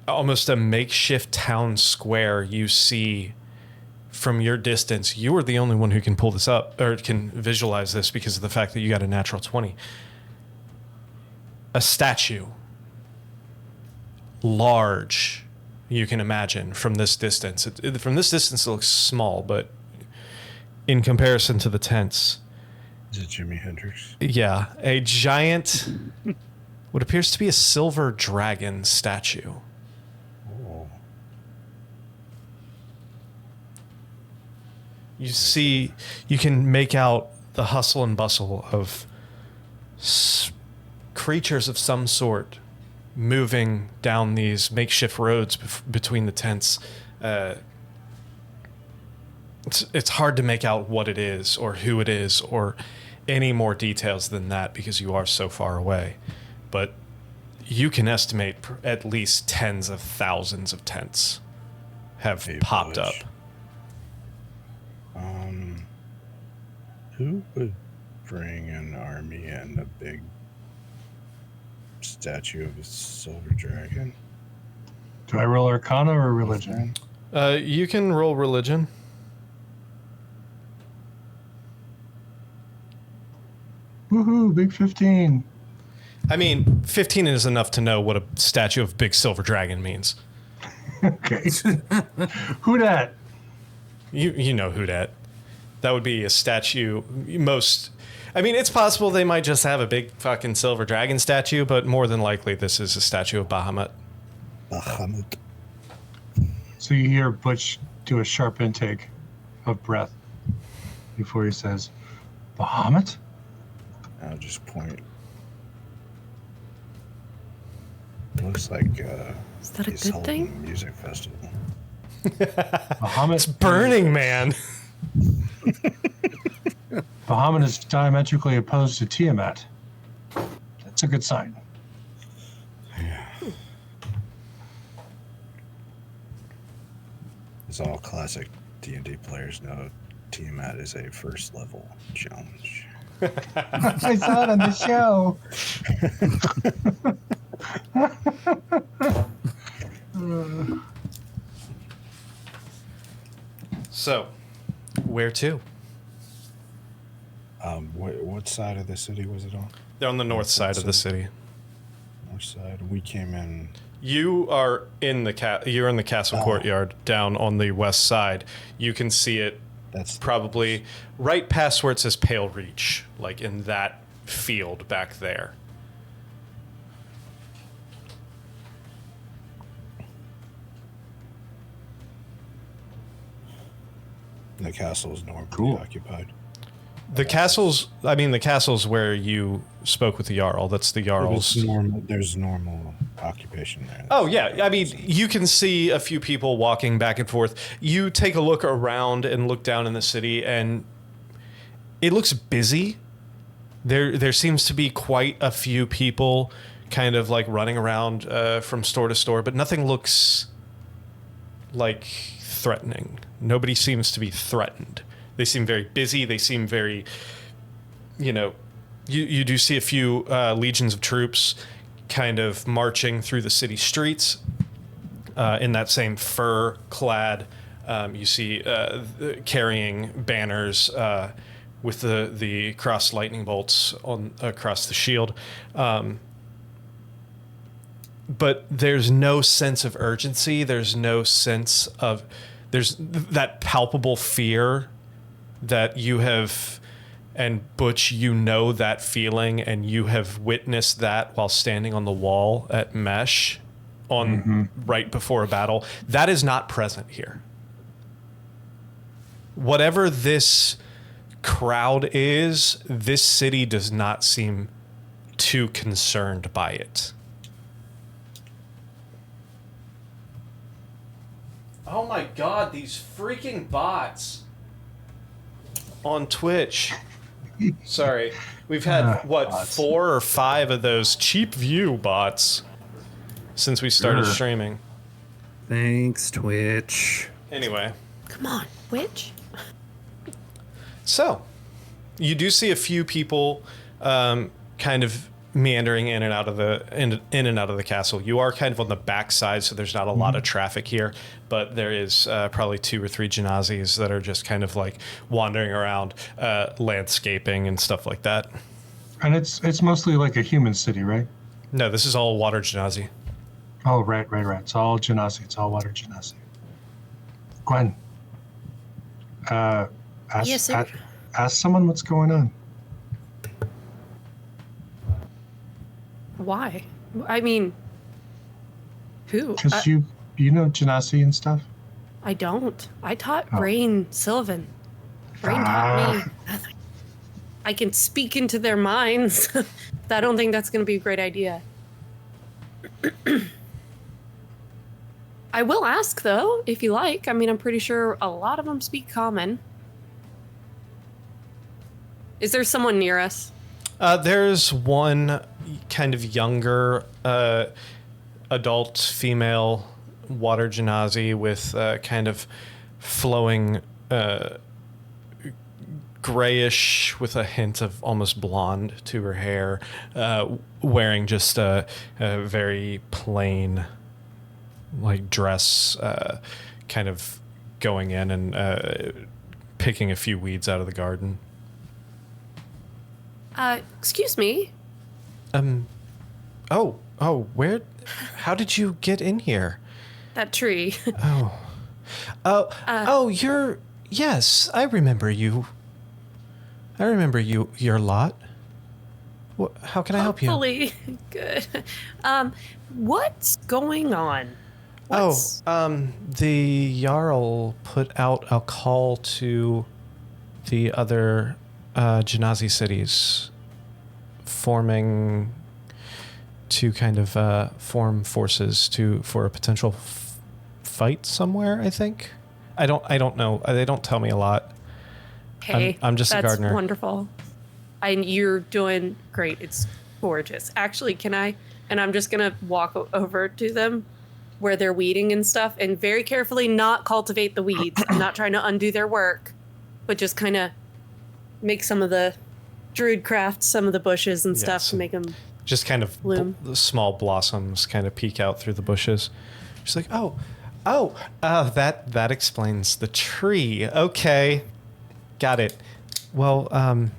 A: almost a makeshift town square, you see from your distance. You are the only one who can pull this up or can visualize this because of the fact that you got a natural 20. A statue, large, you can imagine from this distance. From this distance, it looks small, but in comparison to the tents,
B: Is it Jimi Hendrix?
A: yeah, a giant, what appears to be a silver dragon statue.
B: Oh.
A: You see, you can make out the hustle and bustle of creatures of some sort moving down these makeshift roads between the tents. it's hard to make out what it is or who it is or any more details than that because you are so far away. But you can estimate at least tens of thousands of tents have popped up.
B: Who would bring an army and a big statue of a silver dragon?
D: Do I roll Arcana or Religion?
A: You can roll religion.
D: Woohoo, big 15.
A: I mean, 15 is enough to know what a statue of big silver dragon means.
D: Okay. Who dat?
A: You know who that. That would be a statue. I mean, it's possible they might just have a big fucking silver dragon statue, but more than likely this is a statue of Bahamut.
B: Bahamut.
D: So you hear Butch do a sharp intake of breath before he says, Bahamut?
B: I'll just point. Looks like
E: Is that a
B: he's
E: good
B: holding
E: thing?
B: a music festival.
D: Bahamut,
A: It's Burning Man.
D: Bahamut is diametrically opposed to Tiamat. That's a good sign.
B: As all classic D&D players know, Tiamat is a first level challenge.
D: I saw it on the show.
A: So, where to?
B: What side of the city was it on?
A: They're on the north side of the city.
B: North side. We came in.
A: You are in the you're in the castle courtyard down on the west side. You can see it.
B: That's
A: Probably right past where it says Pale Reach, like in that field back there.
B: the castle is normally occupied.
A: The castle's where you spoke with the Jarl. That's the Jarl's.
B: There's normal occupation there.
A: Oh, yeah. I mean, you can see a few people walking back and forth. You take a look around and look down in the city, and it looks busy. There seems to be quite a few people kind of like running around from store to store, but nothing looks like threatening. Nobody seems to be threatened. They seem very busy. They seem very, you do see a few legions of troops kind of marching through the city streets in that same fur-clad. You see carrying banners with the crossed lightning bolts across the shield. But there's no sense of urgency. There's no sense of... There's that palpable fear that you have, and Butch, that feeling, and you have witnessed that while standing on the wall at Mesh right before a battle. That is not present here. Whatever this crowd is, this city does not seem too concerned by it. Oh my god, these freaking bots on Twitch. Sorry. We've had, bots. 4 or 5 of those cheap view bots since we started streaming.
C: Thanks, Twitch.
A: Anyway.
E: Come on, Twitch.
A: So, you do see a few people kind of meandering in and out of the castle. You are kind of on the backside, so there's not a lot of traffic here, but there is probably 2 or 3 genazis that are just kind of like wandering around, landscaping and stuff like that.
D: And it's mostly like a human city, right?
A: No, this is all water genazi.
D: Oh, right. It's all genasi. It's all water genasi. Gwen.
E: Yes, sir.
D: Ask someone what's going on.
E: Why? I mean, who?
D: Because you know genasi and stuff?
E: I don't. I taught Brain Sylvan. Brain taught me nothing. I can speak into their minds. I don't think that's going to be a great idea. I will ask, though, if you like. I mean, I'm pretty sure a lot of them speak common. Is there someone near us?
A: There's one kind of younger adult female water genasi with kind of flowing grayish with a hint of almost blonde to her hair, wearing just a very plain like dress, kind of going in and picking a few weeds out of the garden.
E: Excuse me.
A: Oh, how did you get in here?
E: That tree.
A: Yes, I remember you. Your lot. How can I help you?
E: Hopefully. Good. What's going on?
A: The Jarl put out a call to the other Genasi cities, forming to kind of form forces for a potential fight somewhere. I think. I don't know. They don't tell me a lot.
E: Hey,
A: I'm just a gardener.
E: That's wonderful. And you're doing great. It's gorgeous. Actually, can I? And I'm just gonna walk over to them where they're weeding and stuff, and very carefully not cultivate the weeds. I'm not trying to undo their work, but just kind of make some of the druid craft, some of the bushes and stuff to make them
A: just kind of small blossoms kind of peek out through the bushes. She's like, that explains the tree. Okay, got it. Well,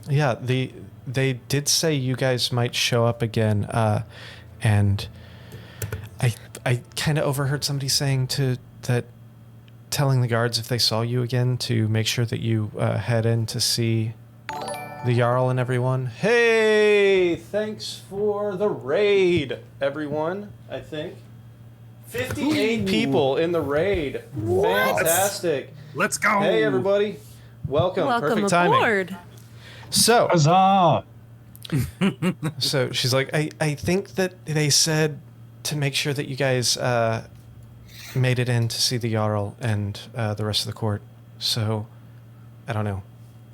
A: yeah, they did say you guys might show up again, and I kind of overheard somebody saying telling the guards if they saw you again to make sure that you head in to see the Jarl and everyone. Hey, thanks for the raid, everyone. I think 58 people in the raid.
E: What?
A: Fantastic.
C: Let's go.
A: Hey, everybody. Welcome. Perfect timing.
E: Aboard.
A: So,
D: Huzzah!
A: so she's like, I think that they said to make sure that you guys made it in to see the Jarl and the rest of the court. So, I don't know.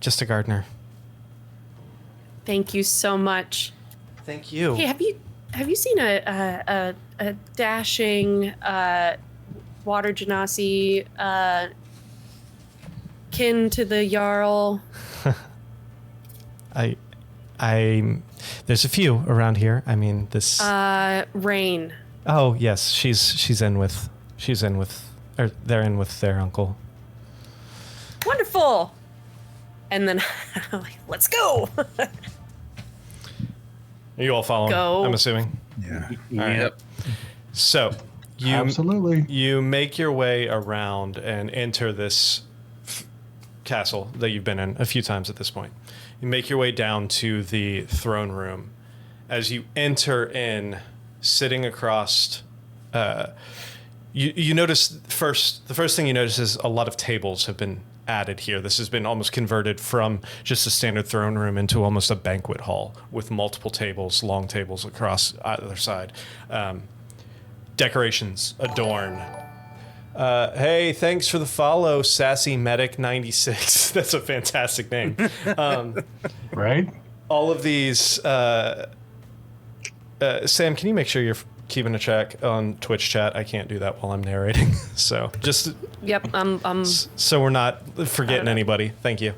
A: Just a gardener.
E: Thank you so much.
A: Thank you.
E: Hey, have you seen a dashing water genasi kin to the Jarl?
A: There's a few around here. I mean, this.
E: Rain.
A: Oh yes, she's in with, or they're in with their uncle.
E: Wonderful. And then, let's go.
A: Are you all following?
E: Go.
A: I'm assuming.
B: Yeah.
A: All right.
F: Yep.
A: So
D: Absolutely.
A: you make your way around and enter this castle that you've been in a few times at this point. You make your way down to the throne room. As you enter in, sitting across, you notice the first thing you notice is a lot of tables have been added here. This has been almost converted from just a standard throne room into almost a banquet hall with multiple tables, long tables across either side. Decorations adorn. Hey, thanks for the follow, Sassy Medic 96. That's a fantastic name.
D: Right?
A: All of these. Sam, can you make sure you're keeping a track on Twitch chat? I can't do that while I'm narrating. So just.
E: Yep.
A: So we're not forgetting anybody. Thank you.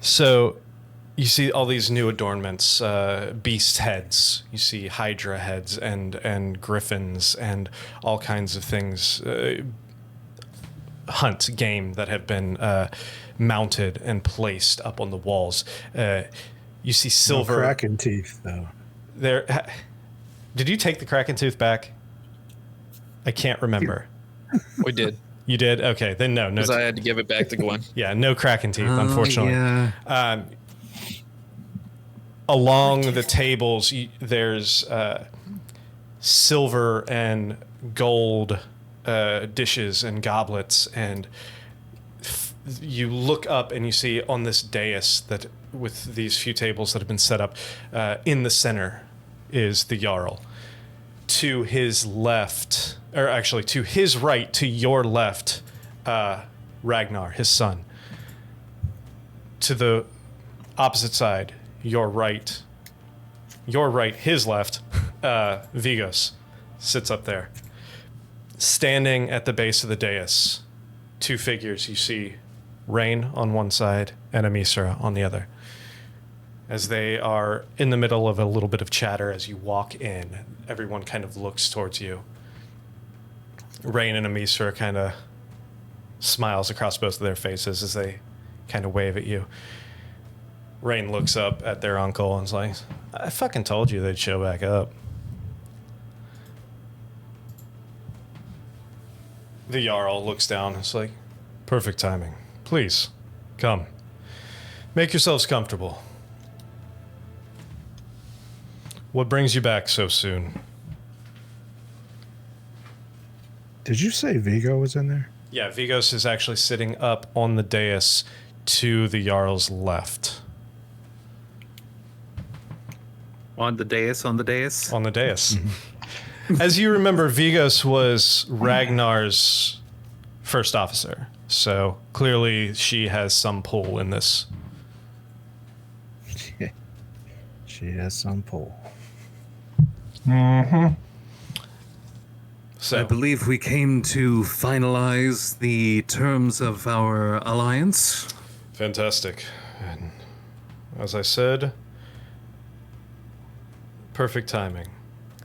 A: So you see all these new adornments, beast heads. You see hydra heads and griffins and all kinds of things. Hunt game that have been mounted and placed up on the walls. You see silver.
B: No kraken teeth, though.
A: There. Did you take the kraken tooth back? I can't remember.
F: We did.
A: You did? Okay, then no.
F: Because I had to give it back to Gwen.
A: Yeah, no kraken teeth, unfortunately.
C: Yeah.
A: Along the tables, there's silver and gold dishes and goblets, and you look up and you see on this dais that with these few tables that have been set up, in the center is the Jarl. to his left, or actually to his right, to your left, Ragnar, his son. To the opposite side, your right, his left, Vigos sits up there. Standing at the base of the dais, two figures you see, Rain on one side and Amisra on the other. As they are in the middle of a little bit of chatter as you walk in, everyone kind of looks towards you. Rain and Amisra kind of smiles across both of their faces as they kind of wave at you. Rain looks up at their uncle and is like, I fucking told you they'd show back up. The Jarl looks down and is like, perfect timing. Please, come. Make yourselves comfortable. What brings you back so soon?
B: Did you say Vigo was in there?
A: Yeah, Vigos is actually sitting up on the dais to the Jarl's left.
C: On the dais.
A: On the dais. As you remember, Vigos was Ragnar's first officer, so clearly she has some pull in this.
B: She has some pull.
D: Mm-hmm.
A: So
C: I believe we came to finalize the terms of our alliance.
A: fantastic. And as I said, perfect timing,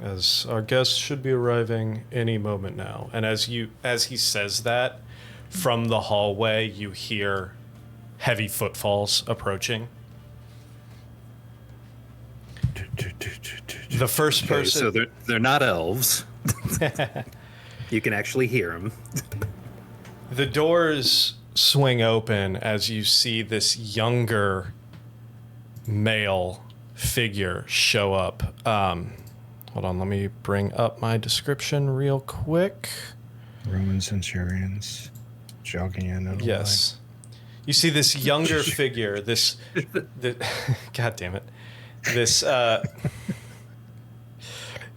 A: as our guest should be arriving any moment now. And as he says that, from the hallway you hear heavy footfalls approaching. The first
C: Okay,
A: person.
C: so they're not elves. You can actually hear them.
A: The doors swing open as you see this younger male figure show up. Hold on, let me bring up my description real quick.
B: Roman centurions jogging in. And
A: Yes. You see this younger figure, this God damn it. This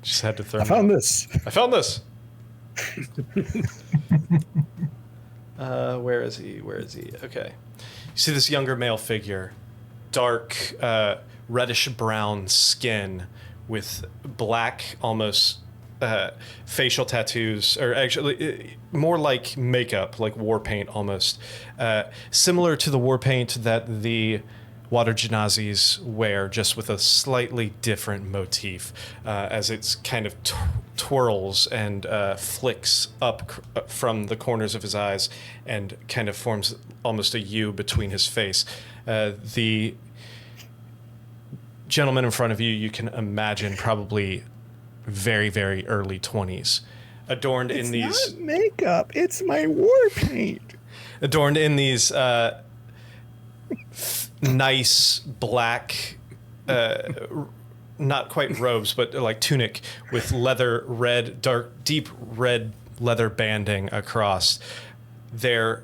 A: just had to throw
B: I found this.
A: I found this. Where is he? Okay. You see this younger male figure, dark, reddish brown skin with black, almost facial tattoos, or actually more like makeup, like war paint almost. Similar to the war paint that the Water Genazis wear, just with a slightly different motif, as it's kind of twirls and flicks up from the corners of his eyes and kind of forms almost a U between his face. The gentleman in front of you, you can imagine probably very, very early 20s, adorned in these...
B: It's not makeup, it's my war paint.
A: Adorned in these... nice black, not quite robes, but like tunic with leather red, deep red leather banding across. Their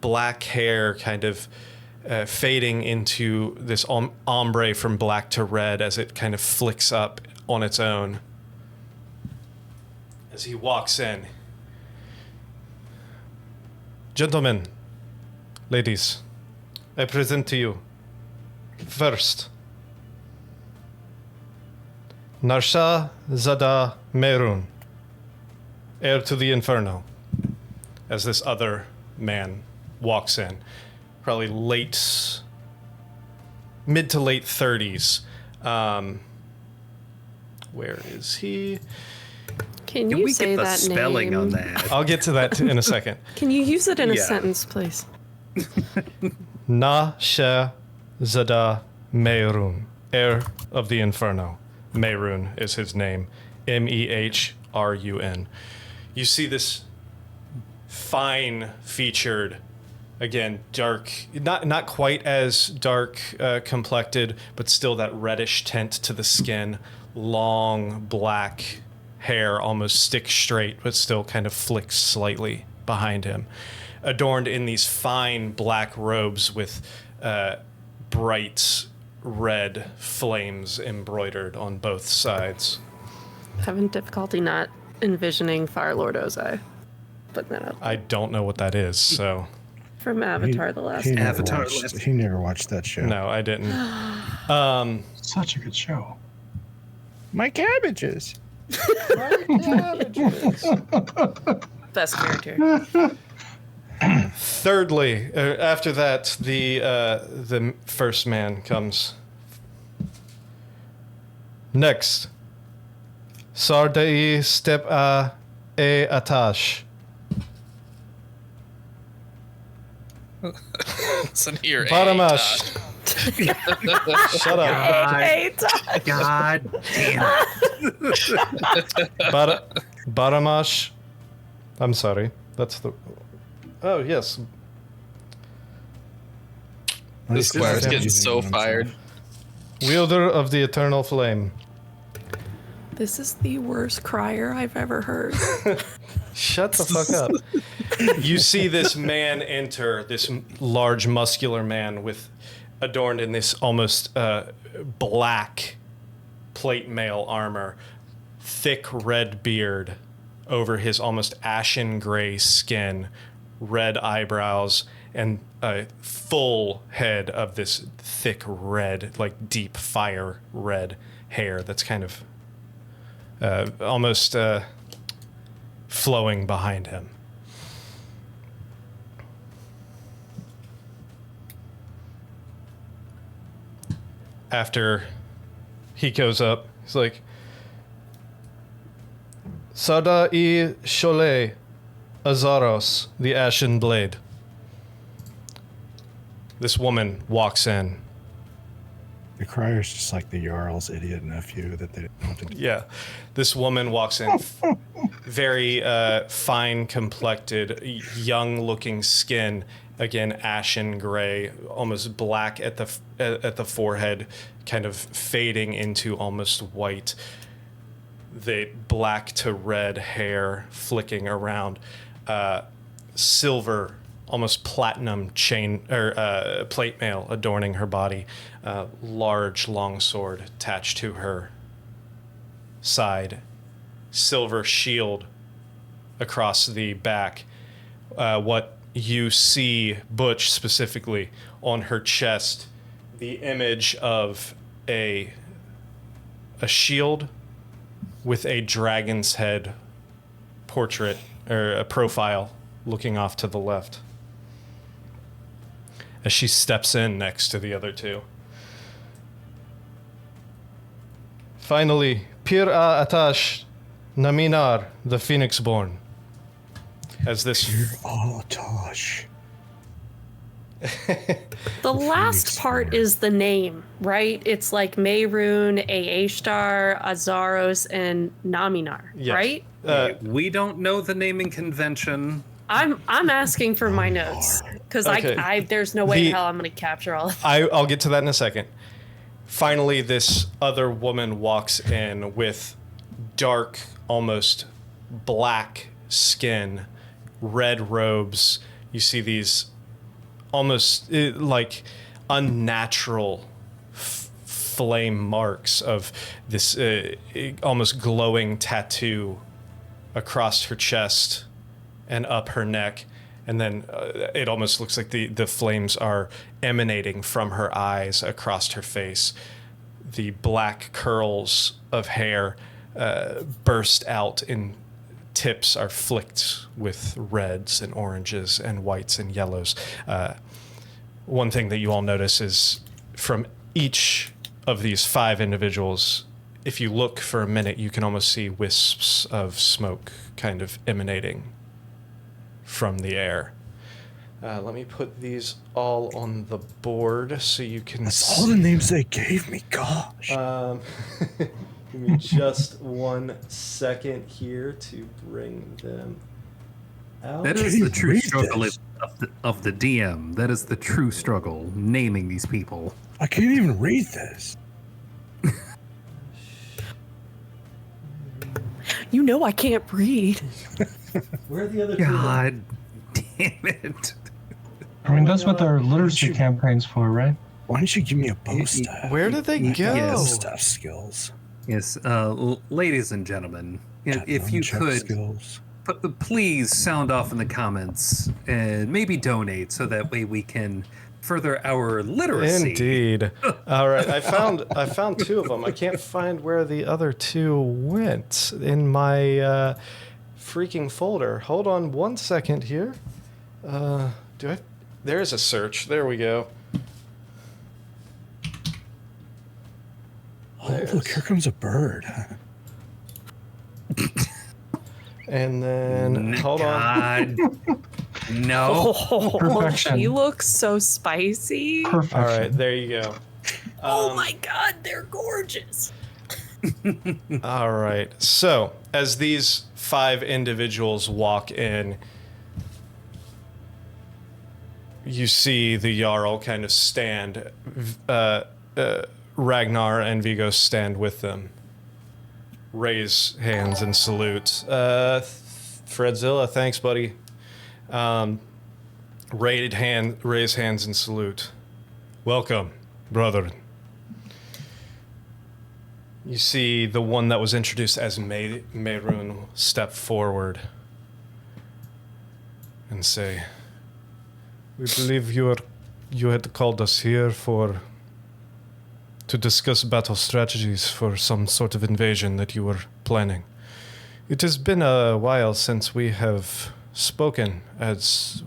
A: black hair kind of fading into this ombre from black to red as it kind of flicks up on its own. As he walks in. Gentlemen, ladies, I present to you, first, Narsha Zada Merun, heir to the Inferno, as this other man walks in, probably mid to late 30s. Where is he?
E: Can
C: Can
E: you
C: we
E: say
C: get the
E: that
C: spelling
E: name?
C: on that?
A: I'll get to that in a second.
E: Can you use it in a
C: Yeah.
E: sentence, please?
A: Narsha Zada Merun, heir of the Inferno. Mehrun is his name. Mehrun. You see this fine-featured, again, dark, not quite as dark complected, but still that reddish tint to the skin. Long black hair, almost stick straight, but still kind of flicks slightly behind him. Adorned in these fine black robes with bright red flames embroidered on both sides.
E: Having difficulty not envisioning Fire Lord Ozai. But no,
A: I don't know what that is, so
E: from Avatar: The Last
B: He
E: Airbender.
B: never
C: Avatar
B: watched-
C: Last-
B: He never watched that show.
A: no, I didn't.
D: Such a good show.
B: My cabbages.
E: Best character.
A: Thirdly, after that, the first man comes. Next, Sardai step a atash.
F: Listen here,
A: Baramash. Shut up.
E: Hey,
C: God damn it.
A: Baramash. I'm sorry. That's the. Oh yes.
F: This squire's getting so fired.
A: Wielder of the eternal flame.
E: This is the worst crier I've ever heard.
A: Shut the fuck up. You see this man enter, this large muscular man with adorned in this almost black plate mail armor, thick red beard over his almost ashen gray skin, red eyebrows, and a full head of this thick red, like deep fire red hair that's kind of almost flowing behind him. After he goes up, he's like, Sada I Shole Azaros, the Ashen Blade. This woman walks in.
B: The crier's just like the Jarl's idiot nephew that they didn't want to do.
A: Yeah. This woman walks in, very fine complected, young looking skin, again ashen gray, almost black at the forehead, kind of fading into almost white. The black to red hair flicking around, silver, almost platinum chain or plate mail adorning her body, large long sword attached to her side, silver shield across the back. What you see, Butch specifically, on her chest, the image of a shield with a dragon's head portrait or a profile looking off to the left as she steps in next to the other two. Finally, Pir a Atash Naminar, the Phoenix-born. As this
B: Oh, Tosh.
E: The last part is the name, right? It's like Meirun, Aashtar, Azaros, and Naminar,
A: Yes.
E: right?
C: We don't know the naming convention.
E: I'm asking for my notes because
A: Okay.
E: I there's no way
A: The-
E: in hell I'm gonna capture all of it.
A: I'll get to that in a second. Finally, this other woman walks in with dark, almost black skin, red robes. You see these almost like unnatural flame marks of this almost glowing tattoo across her chest and up her neck. And then it almost looks like the flames are emanating from her eyes across her face. The black curls of hair burst out in tips are flicked with reds and oranges and whites and yellows. One thing that you all notice is from each of these 5 individuals, if you look for a minute, you can almost see wisps of smoke kind of emanating from the air. Let me put these all on the board so you can
B: That's all the names they gave me. Gosh.
A: Give me just 1 second here to bring them out.
C: That
B: Can
C: is
B: you
C: the true
B: read
C: struggle
B: this?
C: of the DM. That is the true struggle, naming these people.
B: I can't even read this.
E: You know I can't read.
A: Where are the other two?
C: God damn it.
D: I mean, that's what their literacy campaign's for, right?
B: Why don't you give me a bow staff?
A: Where did they go?
C: Yes.
B: Staff skills.
C: Yes, ladies and gentlemen, if you
B: Nunchuck
C: could,
B: skills.
C: please sound off in the comments and maybe donate so that way we can further our literacy.
A: Indeed. All right, I found two of them. I can't find where the other two went in my freaking folder. Hold on one second here. There's a search. There we go.
B: Oh, look, here comes a bird.
A: And then hold on.
C: No.
D: Perfection.
E: She looks so spicy.
D: Perfection.
A: All right, there you go.
E: Oh my god, they're gorgeous.
A: All right. So, as these 5 individuals walk in, you see the Jarl kind of stand. Ragnar and Vigo stand with them. Raise hands and salute. Fredzilla, thanks, buddy. Raise hands and salute. Welcome, brother. You see the one that was introduced as Meirun step forward and say, "We believe you had called us here to discuss battle strategies for some sort of invasion that you were planning. It has been a while since we have spoken as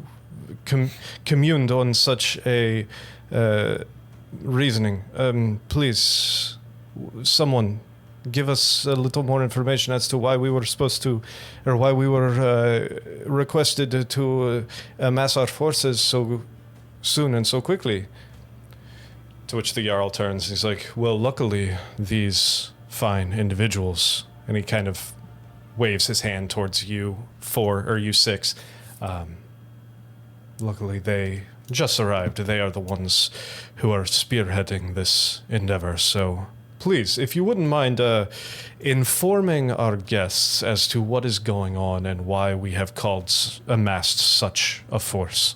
A: communed on such a reasoning. Please, someone give us a little more information as to why we were supposed to, or why we were requested to amass our forces so soon and so quickly." To which the Jarl turns. He's like, "Well, luckily, these fine individuals," and he kind of waves his hand towards U4 or U6. Luckily, they just arrived. They are the ones who are spearheading this endeavor. So, please, if you wouldn't mind informing our guests as to what is going on and why we have amassed such a force."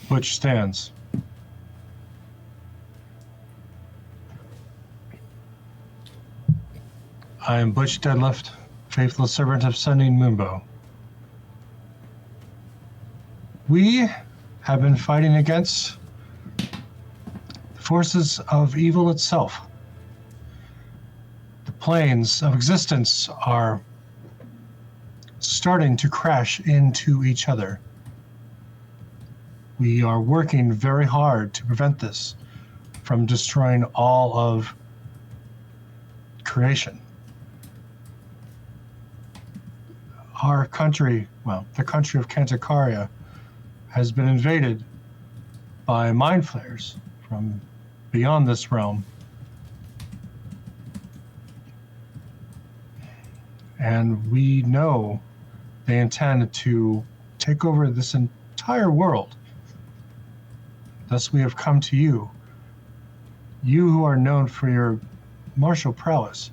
D: Which stands. I am Butch Deadlift, faithful servant of Sunny Moonbow. We have been fighting against the forces of evil itself. The planes of existence are starting to crash into each other. We are working very hard to prevent this from destroying all of creation. Our country, well, the country of Cantacaria, has been invaded by mind flayers from beyond this realm. And we know they intend to take over this entire world. Thus we have come to you, you who are known for your martial prowess,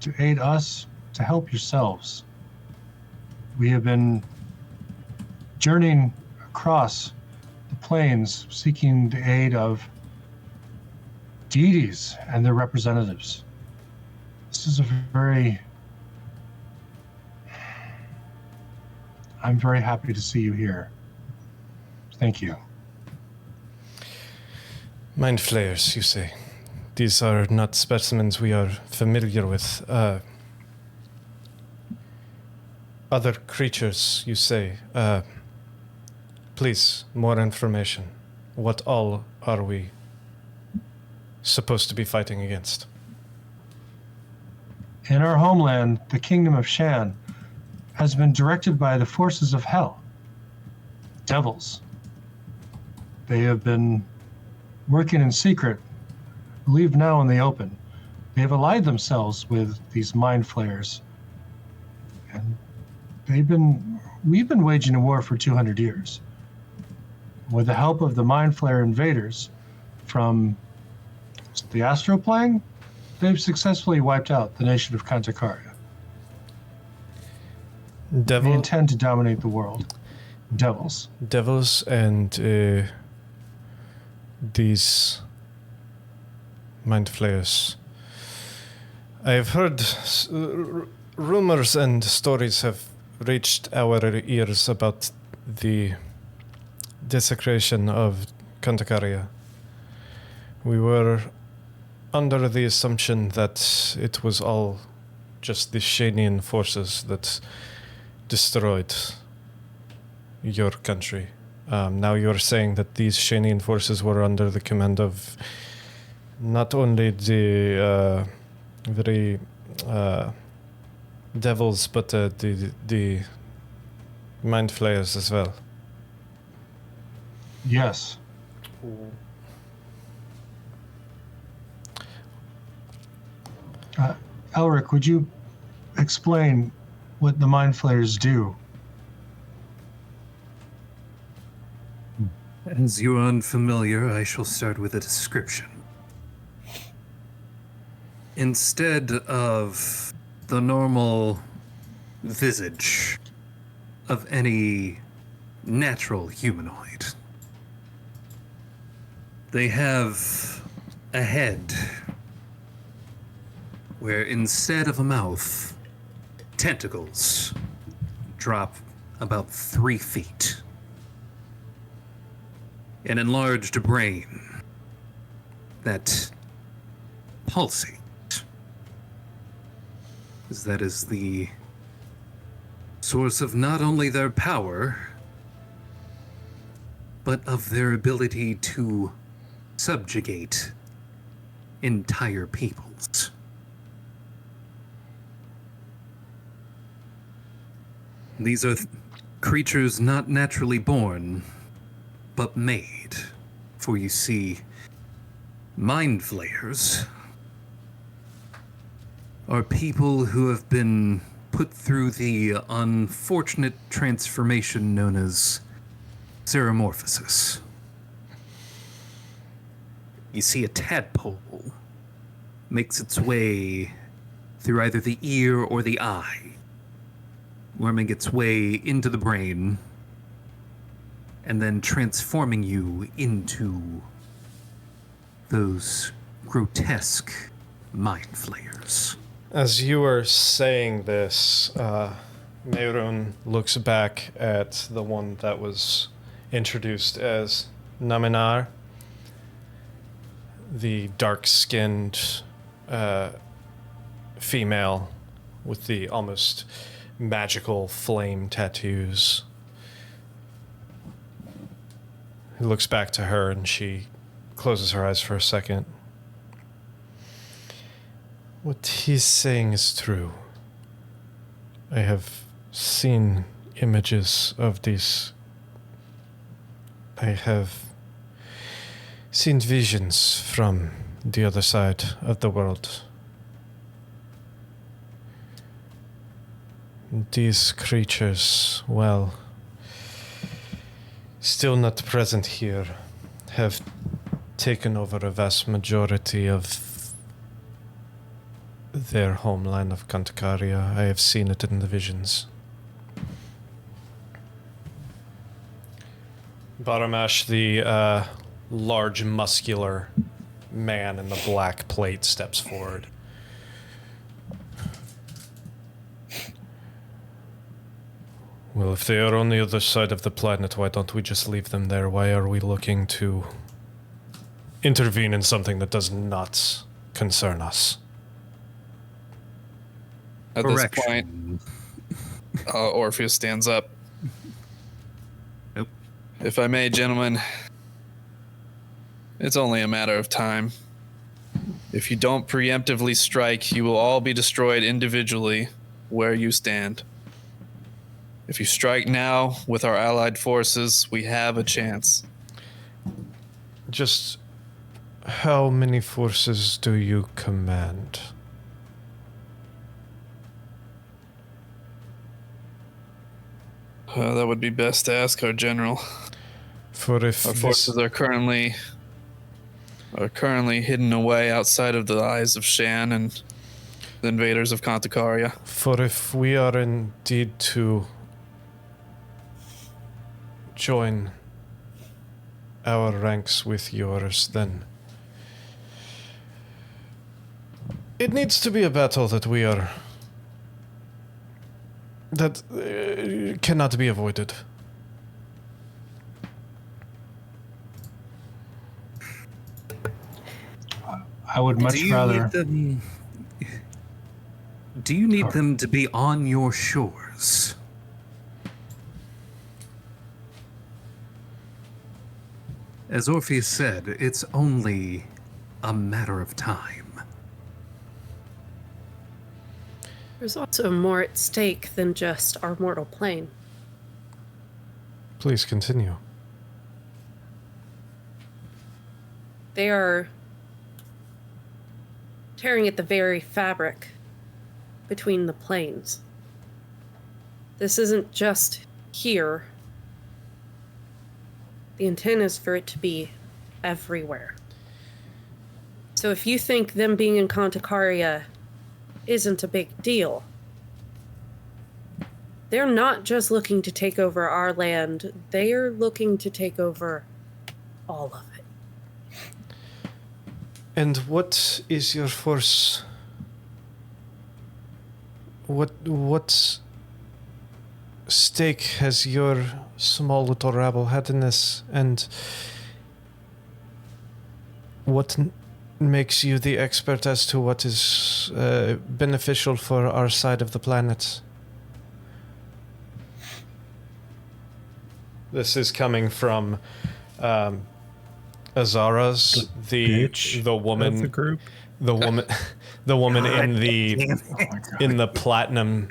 D: to aid us, to help yourselves. We have been journeying across the plains, seeking the aid of deities and their representatives. This is I'm very happy to see you here. Thank you.
A: Mind flayers, you say? These are not specimens we are familiar with. Other creatures, you say? Please, more information. What all are we supposed to be fighting against?
D: In our homeland, the kingdom of Shan has been directed by the forces of hell, devils. They have been working in secret, I believe now in the open. They have allied themselves with these mind flayers. And we've been waging a war for 200 years. With the help of the mind flayer invaders from the astral plane, they've successfully wiped out the nation of Cantacaria. They intend to dominate the world. Devils.
A: Devils and these mind flayers. I've heard rumors and stories have reached our ears about the desecration of Kantakaria. We were under the assumption that it was all just the Shanian forces that destroyed your country. Now you're saying that these Shanian forces were under the command of not only the very devils, but the mind flayers as well.
D: Yes. Elric, would you explain what the mind flayers do?
C: As you're unfamiliar, I shall start with a description. Instead of the normal visage of any natural humanoid, they have a head where instead of a mouth, tentacles drop about 3 feet. An enlarged brain that pulsates. That is the source of not only their power, but of their ability to subjugate entire peoples. These are creatures not naturally born, but made. For you see, mind flayers are people who have been put through the unfortunate transformation known as ceremorphosis. You see a tadpole makes its way through either the ear or the eye, worming its way into the brain, and then transforming you into those grotesque mind flayers.
A: As you were saying this, Meirun looks back at the one that was introduced as Naminar, the dark-skinned female with the almost magical flame tattoos. He looks back to her and she closes her eyes for a second. What he's saying is true. I have seen images of these. I have seen visions from the other side of the world. These creatures, well, still not present here, have taken over a vast majority of their homeland of Kantakaria. I have seen it in the visions. Baramash, the large, muscular man in the black plate, steps forward. Well, if they are on the other side of the planet, why don't we just leave them there? Why are we looking to intervene in something that does not concern us?
F: At this point, Orpheus stands up.
C: Nope.
F: If I may, gentlemen, it's only a matter of time. If you don't preemptively strike, you will all be destroyed individually where you stand. If you strike now with our allied forces, we have a chance.
A: Just how many forces do you command?
F: That would be best to ask our general.
A: For if
F: Our forces are currently hidden away outside of the eyes of Shan and the invaders of Kantakaria.
A: For if we are indeed to join our ranks with yours, then It needs to be a battle that cannot be avoided.
D: I would much rather.
C: Do you need them to be on your shores? As Orpheus said, it's only a matter of time.
E: There's also more at stake than just our mortal plane.
A: Please continue.
E: They are tearing at the very fabric between the planes. This isn't just here. The intent is for it to be everywhere. So if you think them being in Contacaria isn't a big deal, they're not just looking to take over our land, they are looking to take over all of it.
A: And what is your force? What stake has your small little rabble had in this? And what makes you the expert as to what is beneficial for our side of the planet? This is coming from Azara's, the woman
B: of the group.
A: the woman in the platinum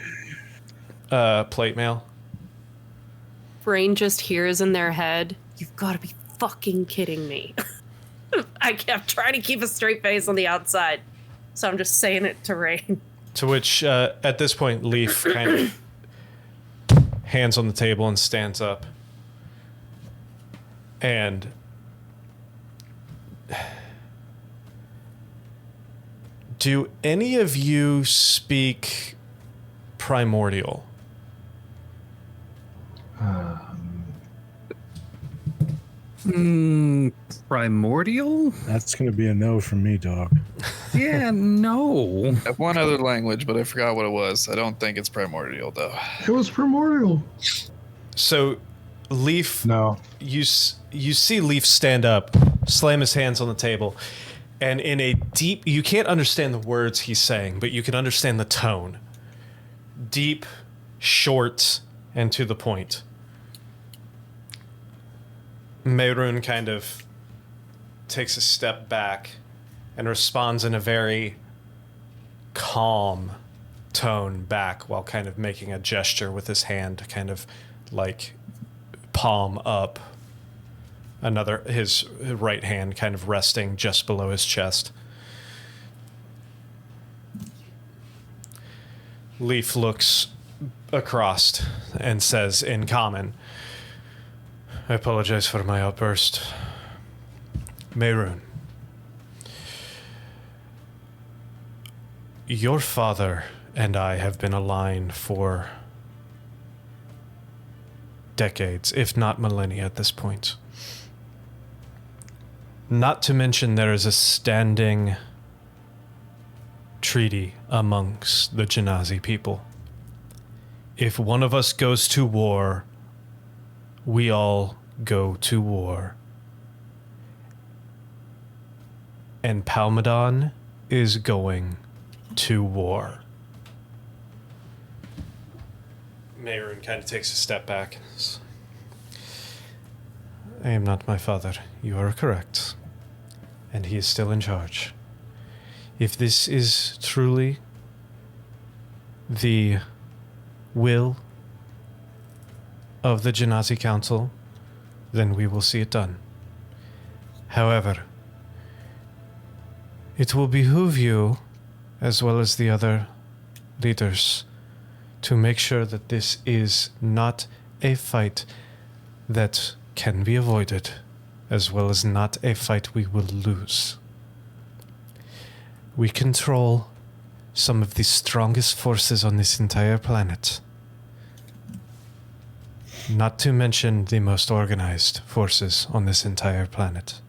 A: plate mail.
E: Brain just hears in their head, "You've got to be fucking kidding me." I kept trying to keep a straight face on the outside, so I'm just saying it to Rain.
A: To which, at this point, Leaf kind of hands on the table and stands up. And do any of you speak Primordial?
C: Primordial?
B: That's going to be a no from me, dog.
C: Yeah, no.
F: I have one other language, but I forgot what it was. I don't think it's primordial, though.
D: It was primordial.
A: So, Leaf,
D: No.
A: you see Leaf stand up, slam his hands on the table, and in a deep, you can't understand the words he's saying, but you can understand the tone. Deep, short, and to the point. Meirun kind of takes a step back and responds in a very calm tone back while kind of making a gesture with his hand, kind of like palm up. His right hand kind of resting just below his chest. Leaf looks across and says in common, "I apologize for my outburst. Meirun, your father and I have been aligned for decades, if not millennia at this point. Not to mention there is a standing treaty amongst the Genazi people. If one of us goes to war, we all go to war. And Palmedon is going to war." Meirun kind of takes a step back. "I am not my father. You are correct. And he is still in charge. If this is truly the will of the Genazi Council, then we will see it done. However, it will behoove you, as well as the other leaders, to make sure that this is not a fight that can be avoided, as well as not a fight we will lose. We control some of the strongest forces on this entire planet. Not to mention the most organized forces on this entire planet.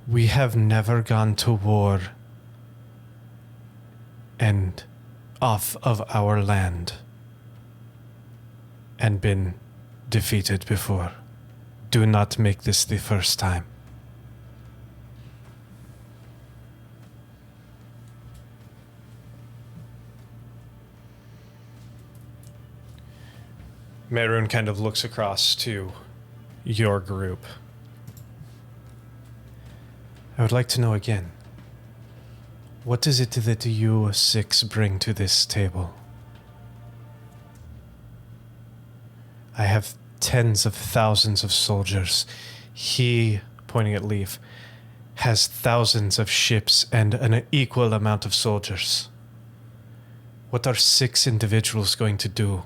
A: We have never gone to war and off of our land and been defeated before. Do not make this the first time. Merun kind of looks across to your group. I would like to know again, what is it that you six bring to this table? I have tens of thousands of soldiers. He, pointing at Leaf, has thousands of ships and an equal amount of soldiers. What are 6 individuals going to do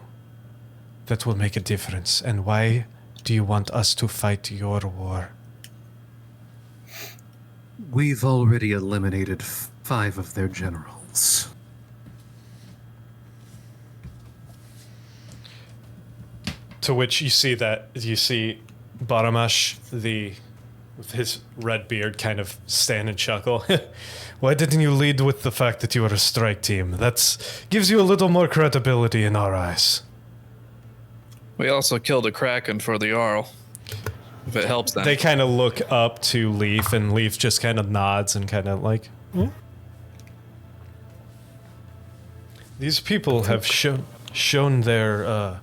A: that will make a difference? And why do you want us to fight your war?
C: We've already eliminated 5 of their generals.
A: To which you see Baramash, with his red beard, kind of stand and chuckle. Why didn't you lead with the fact that you were a strike team? That gives you a little more credibility in our eyes.
F: We also killed a Kraken for the Jarl. If it helps them.
A: They kind of look up to Leaf, and Leaf just kind of nods and kind of like, These people have shown their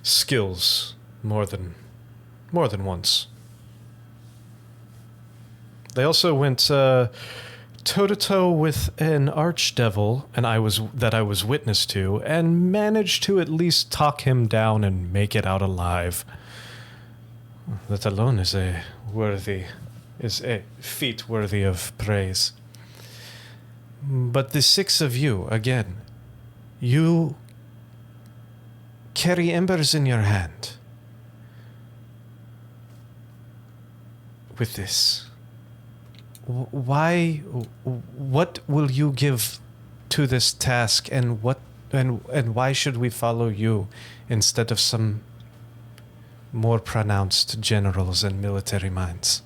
A: skills more than once. They also went toe-to-toe with an archdevil, and I was witness to, and managed to at least talk him down and make it out alive. That alone is a feat worthy of praise. But the 6 of you, again, you carry embers in your hand. With this, why? What will you give to this task, and why should we follow you instead of some more pronounced generals and military minds?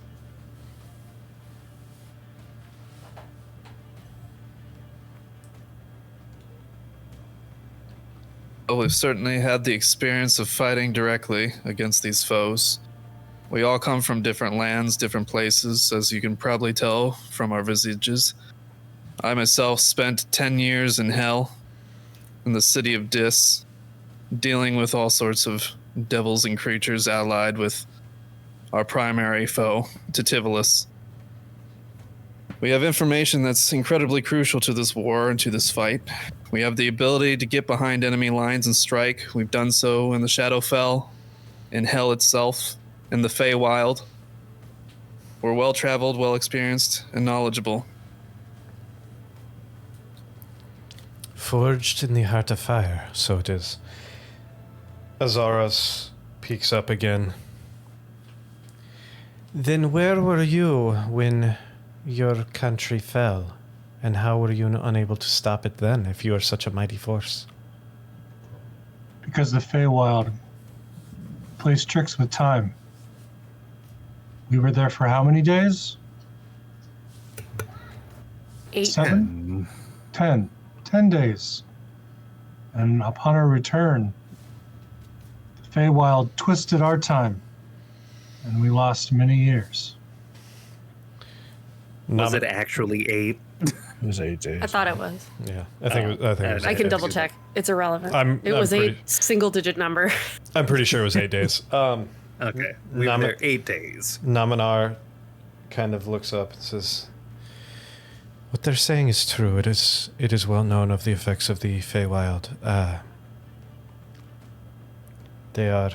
F: Well, we've certainly had the experience of fighting directly against these foes. We all come from different lands, different places, as you can probably tell from our visages. I myself spent 10 years in Hell, in the city of Dis, dealing with all sorts of devils and creatures allied with our primary foe, Titivolus. We have information that's incredibly crucial to this war and to this fight. We have the ability to get behind enemy lines and strike. We've done so in the Shadowfell, in Hell itself, in the Feywild. We're well-traveled, well-experienced, and knowledgeable.
A: Forged in the heart of fire, so it is. Azaras peeks up again. Then where were you when your country fell? And how were you unable to stop it then, if you are such a mighty force?
D: Because the Feywild plays tricks with time. We were there for how many days?
E: 8.
D: 7? 10. 10 days. And upon our return, the Feywild twisted our time, and we lost many years.
C: Was it actually 8?
B: It was 8 days.
E: I thought it was.
A: Yeah, I think it was.
E: I can double check. It's irrelevant. It
A: I'm
E: was
A: pretty-
E: a single-digit number.
A: I'm pretty sure it was 8 days.
C: Okay, we were there 8 days.
A: Naminar kind of looks up and says, "What they're saying is true. It is well known of the effects of the Feywild. They are.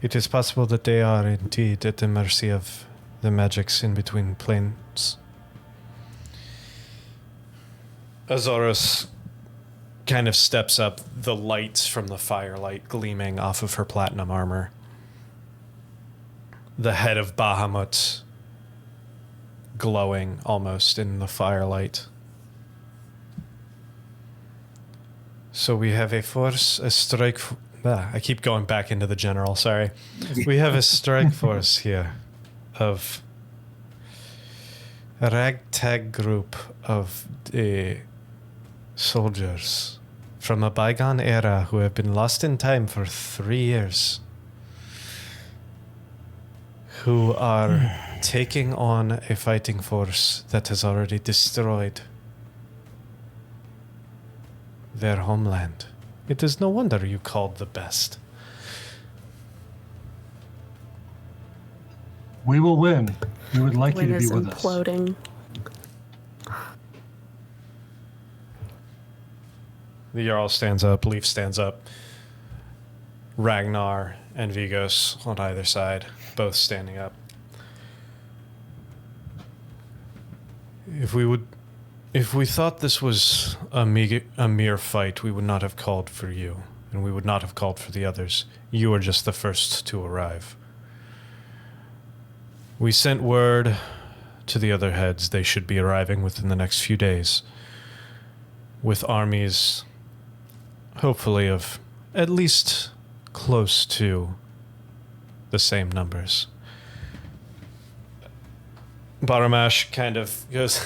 A: It is possible that they are indeed at the mercy of the magics in between planes." Azaras kind of steps up, the lights from the firelight gleaming off of her platinum armor. The head of Bahamut glowing almost in the firelight. So we have a strike. I keep going back into the general, sorry. We have a strike force here of ragtag group of soldiers from a bygone era who have been lost in time for 3 years, who are taking on a fighting force that has already destroyed their homeland. It is no wonder you called the best.
D: We will win. We would like you
E: Win
D: to be
E: is
D: with us.
E: imploding.
A: The Jarl stands up, Leaf stands up, Ragnar and Vigos on either side, both standing up. If we thought this was a mere fight, we would not have called for you, and we would not have called for the others. You are just the first to arrive. We sent word to the other heads they should be arriving within the next few days, with armies, hopefully of at least close to the same numbers. Baramash kind of goes,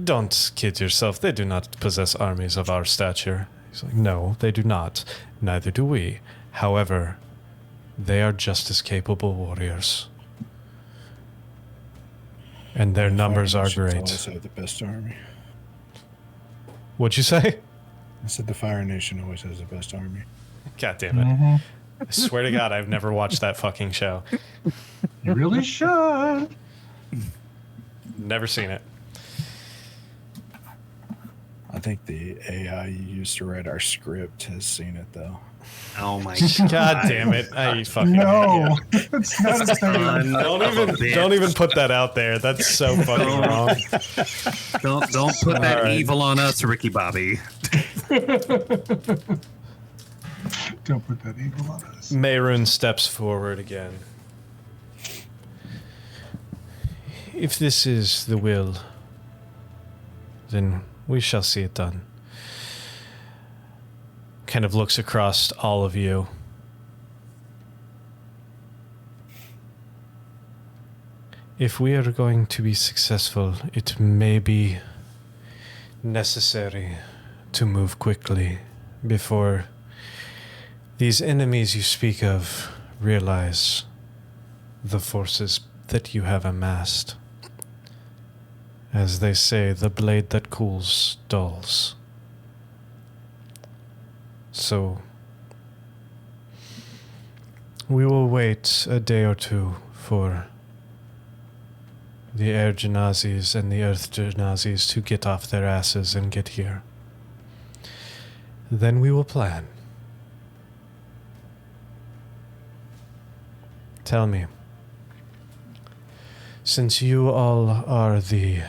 A: don't kid yourself, they do not possess armies of our stature. He's like, no, they do not. Neither do we. However, they are just as capable warriors. And their numbers are great.
B: Always have the best army.
A: What'd you say?
B: I said the Fire Nation always has the best army.
A: God damn it. I swear to God, I've never watched that fucking show.
D: You really should.
A: Never seen it.
B: I think the AI you used to write our script has seen it, though.
C: Oh my god.
A: God damn it. I fucking
D: No, it's not a thing.
A: Don't even put that out there. That's so fucking wrong.
C: Don't put that
A: All right.
C: evil on us, Ricky Bobby.
D: Don't put that evil on us.
A: Mayroon steps forward again. If this is the will, then we shall see it done. Kind of looks across all of you. If we are going to be successful, it may be necessary to move quickly before these enemies you speak of realize the forces that you have amassed. As they say, the blade that cools dulls. So, we will wait a day or two for the air genazis and the earth genazis to get off their asses and get here. Then we will plan. Tell me, since you all are the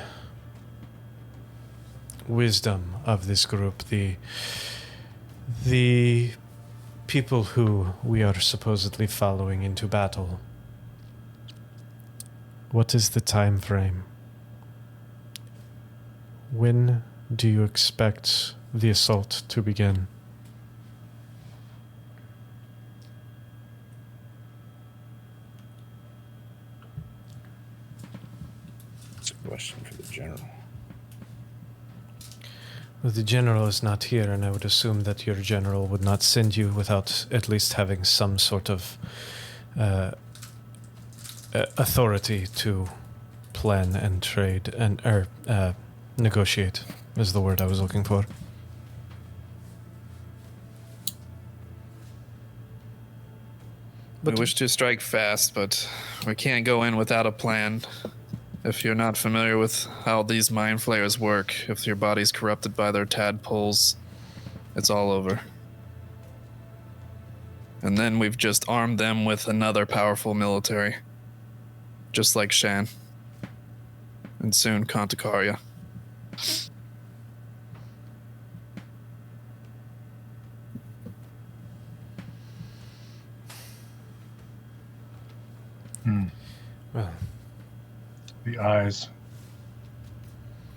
A: wisdom of this group, the people who we are supposedly following into battle, what is the time frame? When do you expect the assault to begin?
B: That's a question for the general.
A: Well, the general is not here, and I would assume that your general would not send you without at least having some sort of authority to plan and trade and negotiate is the word I was looking for.
F: We wish to strike fast, but we can't go in without a plan. If you're not familiar with how these mind flayers work, if your body's corrupted by their tadpoles, it's all over. And then we've just armed them with another powerful military. Just like Shan. And soon Kantakaria.
A: Well,
D: The eyes.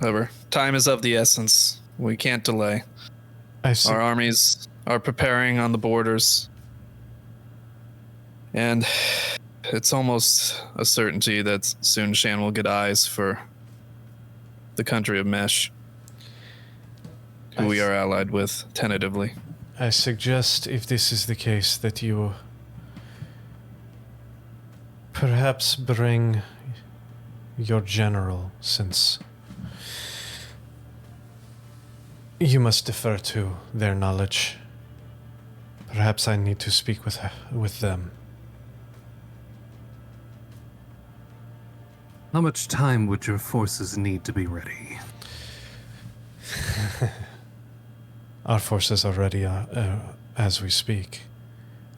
F: However, time is of the essence. We can't delay.
A: I see.
F: Our armies are preparing on the borders. And it's almost a certainty that soon Shan will get eyes for the country of Mesh, who we are allied with tentatively.
A: I suggest, if this is the case, that you perhaps bring your general, since you must defer to their knowledge. Perhaps I need to speak with them.
C: How much time would your forces need to be ready?
A: Our forces are ready as we speak.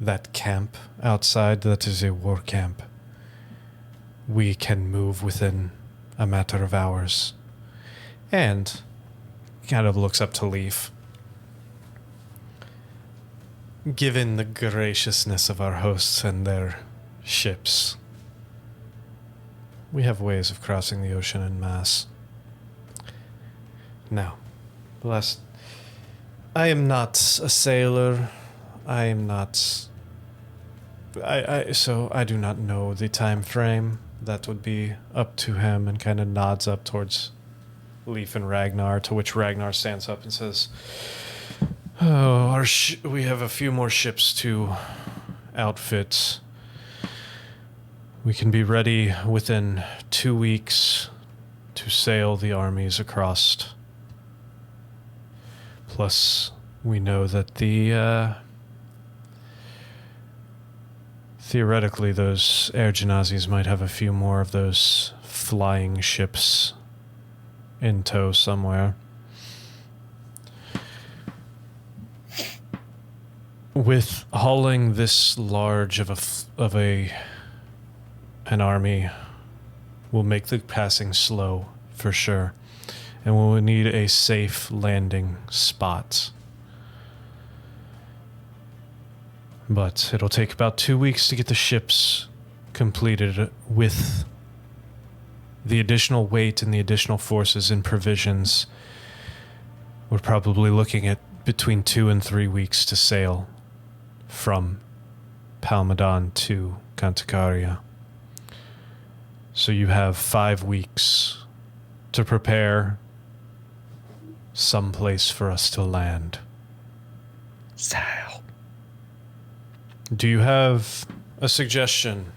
A: That camp outside, that is a war camp. We can move within a matter of hours. And kind of looks up to Leaf. Given the graciousness of our hosts and their ships, we have ways of crossing the ocean en masse. Now, I am not a sailor. I am not. So I do not know the time frame. That would be up to him, and kind of nods up towards Leaf and Ragnar, to which Ragnar stands up and says, "Oh, we have a few more ships to outfit. We can be ready within 2 weeks to sail the armies across. Plus, we know that theoretically, those air genazis might have a few more of those flying ships in tow somewhere. With hauling this large of an army will make the passing slow for sure, and we will need a safe landing spot. But it'll take about 2 weeks to get the ships completed. With the additional weight and the additional forces and provisions, we're probably looking at between 2 and 3 weeks to sail from Palmedon to Cantacarea. So you have 5 weeks to prepare some place for us to land.
B: Sail.
A: Do you have a suggestion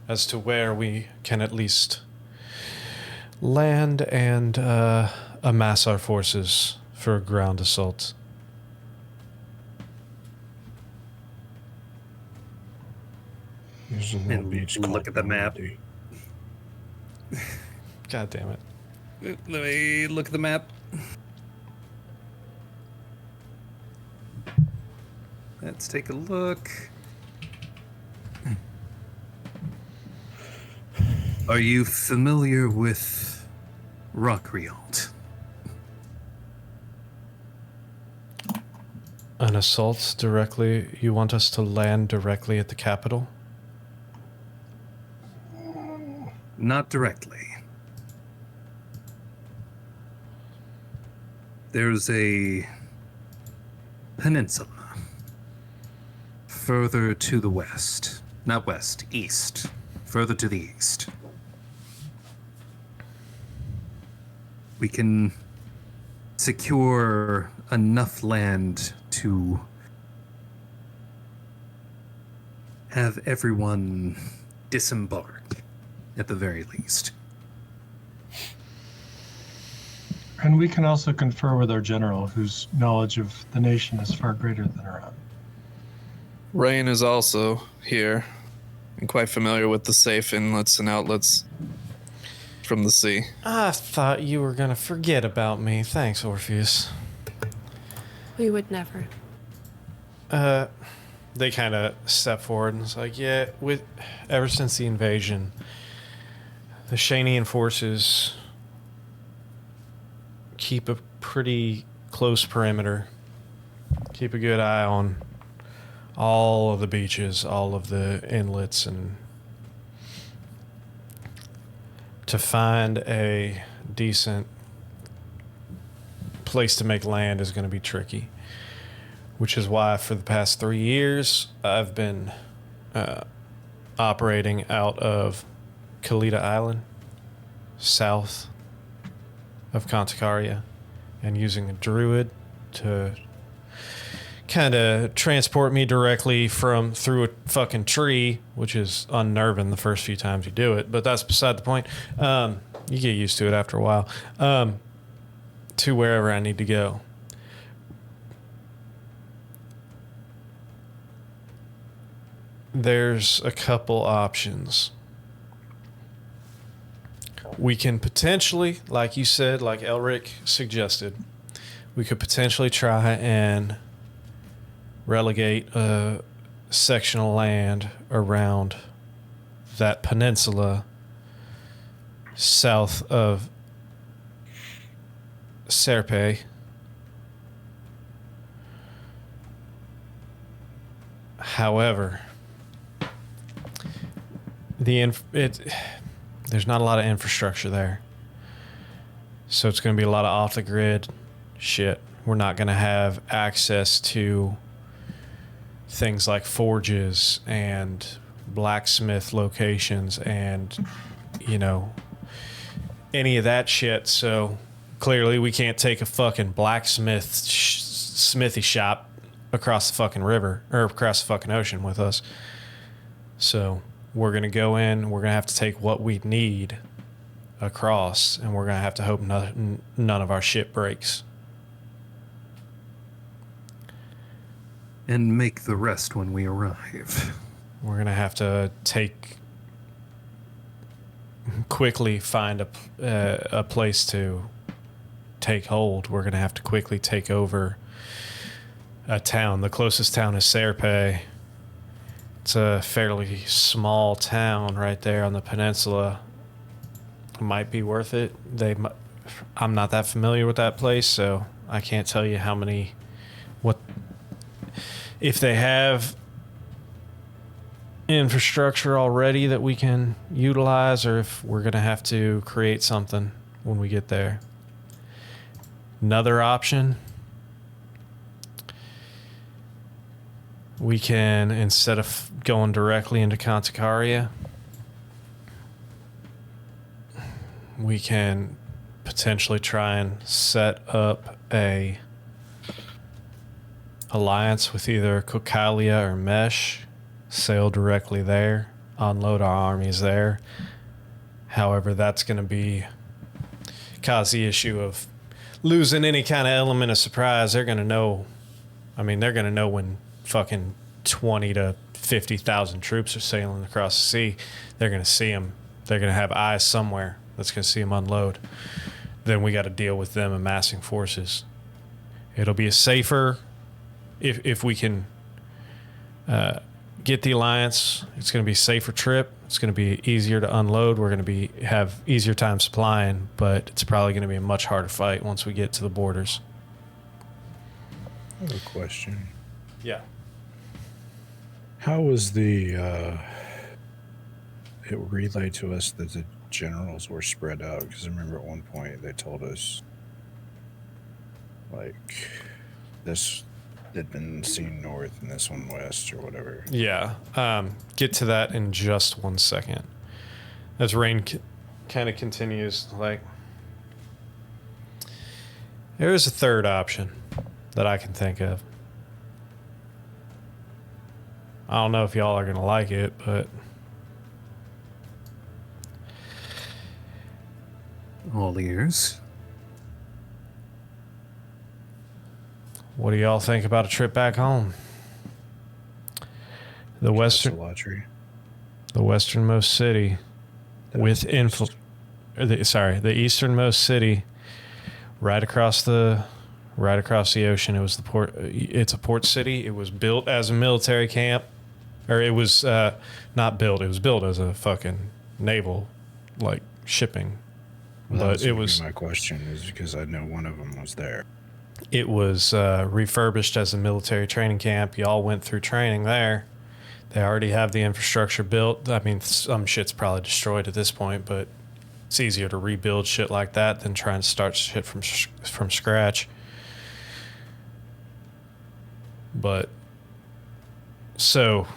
A: as to where we can at least land and amass our forces for a ground assault?
B: There's a little
C: And
B: beach
C: look
B: called
C: at the map.
B: Normandy.
A: God damn it.
C: Let me look at the map. Let's take a look. Are you familiar with Rockrialt?
A: An assault directly? You want us to land directly at the capital?
C: Not directly. There's a peninsula further to the west. Not west, east. Further to the east. We can secure enough land to have everyone disembark, at the very least.
D: And we can also confer with our general, whose knowledge of the nation is far greater than our own.
F: Rain is also here and quite familiar with the safe inlets and outlets from the sea.
A: I thought you were gonna forget about me. Thanks, Orpheus.
E: We would never.
A: They kind of step forward and it's like, yeah, ever since the invasion, the Shanian forces keep a pretty close perimeter. Keep a good eye on all of the beaches, all of the inlets, and to find a decent place to make land is going to be tricky. Which is why for the past 3 years, I've been operating out of Kalita Island, south of Contacaria, and using a druid to kind of transport me directly through a fucking tree, which is unnerving the first few times you do it, but that's beside the point. You get used to it after a while. To wherever I need to go. There's a couple options. We can potentially, like you said, like Elric suggested, we could potentially try and relegate a section of land around that peninsula south of Serpe. However, there's not a lot of infrastructure there. So it's going to be a lot of off the grid shit. We're not going to have access to things like forges and blacksmith locations and, you know, any of that shit. So clearly we can't take a fucking blacksmith smithy shop across the fucking river or across the fucking ocean with us. So we're going to go in, we're going to have to take what we need across, and we're going to have to hope none of our shit breaks.
C: And make the rest when we arrive.
A: We're going to have to quickly find a place to take hold. We're going to have to quickly take over a town. The closest town is Serpe. It's a fairly small town right there on the peninsula. Might be worth it. I'm not that familiar with that place, so I can't tell you if they have infrastructure already that we can utilize, or if we're going to have to create something when we get there. Another option, we can, instead of going directly into Contacaria, we can potentially try and set up a alliance with either Kokalia or Mesh, sail directly there, unload our armies there. However, that's going to cause the issue of losing any kind of element of surprise. They're going to know. I mean, they're going to know when fucking 20 to 50,000 troops are sailing across the sea. They're going to see them. They're going to have eyes somewhere that's going to see them unload. Then we got to deal with them amassing forces. It'll be a safer, if we can get the alliance, it's going to be a safer trip. It's going to be easier to unload. We're going to have easier time supplying, but it's probably going to be a much harder fight once we get to the borders.
B: I have a question.
A: Yeah.
B: How was it relayed to us that the generals were spread out? Because I remember at one point they told us, like, this had been seen north and this one west or whatever.
A: Yeah. Get to that in just 1 second. As Rain kind of continues, like, there is a third option that I can think of. I don't know if y'all are going to like it, but
C: All ears.
A: what do y'all think about a trip back home? The
B: Lottery.
A: the westernmost city with the easternmost city right across the ocean. It was the port. It's a port city. It was built as a military camp, or it was not built. It was built as a fucking naval, like, shipping.
B: Well,
A: But it was
B: my question is because I know one of them was there.
A: It was refurbished as a military training camp. Y'all went through training there. They already have the infrastructure built. I mean, some shit's probably destroyed at this point, but it's easier to rebuild shit like that than trying to start shit from scratch. But so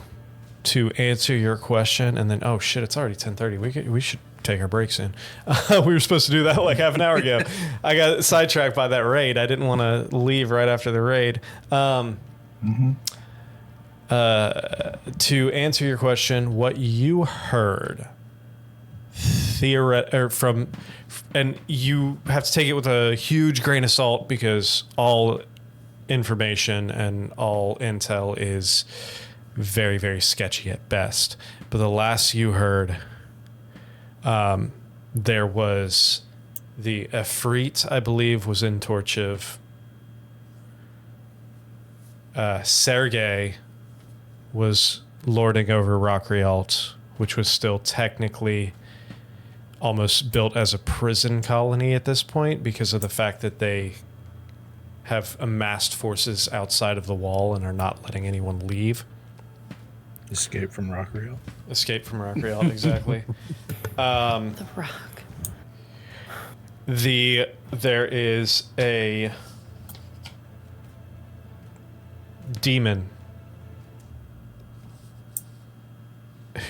A: to answer your question, and then oh shit, it's already 10:30. We should take our break soon. We were supposed to do that like half an hour ago. I got sidetracked by that raid. I didn't want to leave right after the raid. To answer your question, what you heard, and you have to take it with a huge grain of salt because all information and all intel is very, very sketchy at best. But the last you heard, there was the Efreet, I believe, was in Torchiv. Sergei was lording over Rockrialt, which was still technically almost built as a prison colony at this point because of the fact that they have amassed forces outside of the wall and are not letting anyone leave.
B: Escape from Rockrialt.
A: Escape from Rockrialt, exactly.
E: The Rock.
A: There is a demon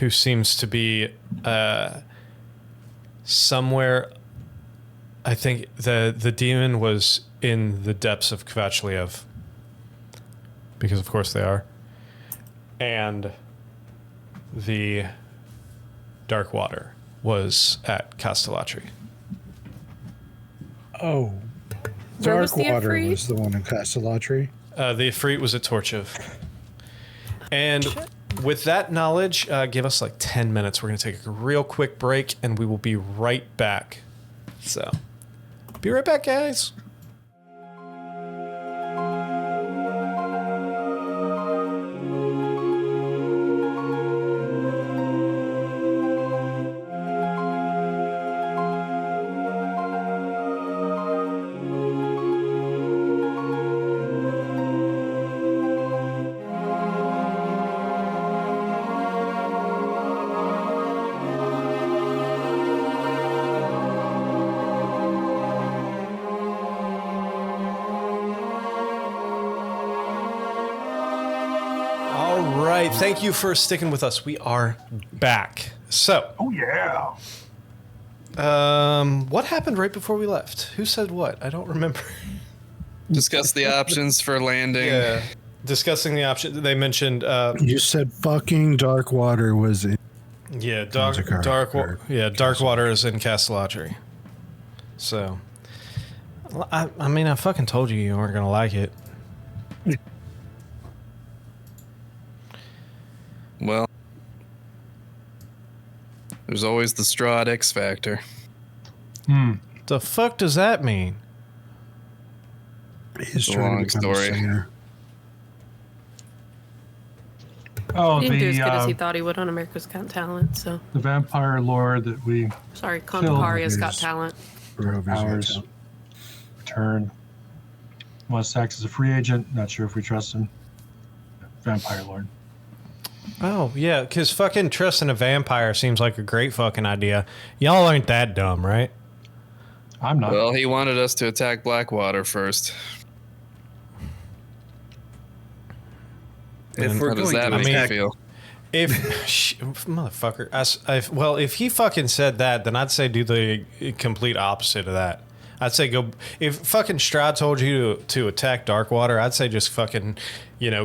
A: who seems to be somewhere. I think the demon was in the depths of Kvachliev, because of course they are, and the Dark Water was at Castellatri.
B: Oh,
E: Where was
B: Dark
E: the
B: Water
E: Efreet?
B: was the one in Castellatri.
A: The Efreet was at Torchiv. And with that knowledge, give us like 10 minutes. We're going to take a real quick break, and we will be right back. So, be right back, guys. Thank you for sticking with us. We are back. So,
D: Oh yeah.
A: what happened right before we left? Who said what? I don't remember.
F: Discuss the options for landing.
A: Yeah, discussing the option. They mentioned.
B: You said fucking Dark Water was in.
A: Yeah,
B: Dark
A: Darkwater is in Castellatri. So, I mean, I fucking told you weren't gonna like it.
F: Well, there's always the Strahd X factor.
A: The fuck does that mean?
B: He's
F: It's a
B: trying
F: long
B: to become
F: story.
B: a singer.
D: Oh,
E: He didn't do as good as
D: the
E: he thought he would on America's Got Talent. So
D: vampire lord that we
E: sorry, Contemparia's Got
B: his-
E: Talent.
B: Grover's
D: Hours.
B: account.
D: returned. West acts as a free agent. Not sure if we trust him. Vampire lord.
A: Oh yeah, because fucking trusting a vampire seems like a great fucking idea. Y'all aren't that dumb, right?
D: I'm not.
F: Well, he wanted us to attack Blackwater first.
C: If we're
F: How does
C: going
F: that
C: to
F: make you
C: attack,
F: feel?
A: If motherfucker, well, if he fucking said that, then I'd say do the complete opposite of that. I'd say go. If fucking Strahd told you to attack Darkwater, I'd say just fucking,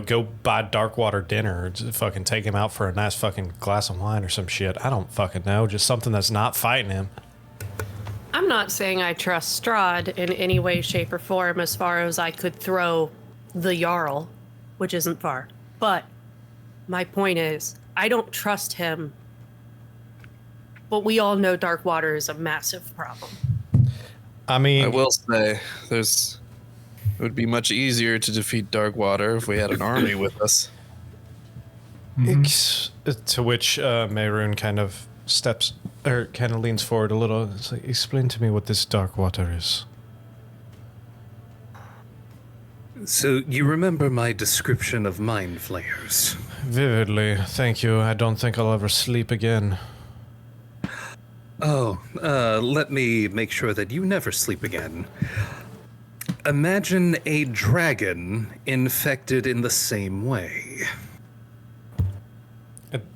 A: go buy Darkwater dinner or just fucking take him out for a nice fucking glass of wine or some shit. I don't fucking know. Just something that's not fighting him.
E: I'm not saying I trust Strahd in any way, shape, or form as far as I could throw the Jarl, which isn't far. But my point is, I don't trust him. But we all know Darkwater is a massive problem.
A: I mean,
F: I will say, it would be much easier to defeat Darkwater if we had an army with us.
A: To which Mehrunes kind of leans forward a little. It's like, explain to me what this Darkwater is.
C: so you remember my description of mind flayers?
A: Vividly, thank you. I don't think I'll ever sleep again.
C: Oh, let me make sure that you never sleep again. Imagine a dragon infected in the same way.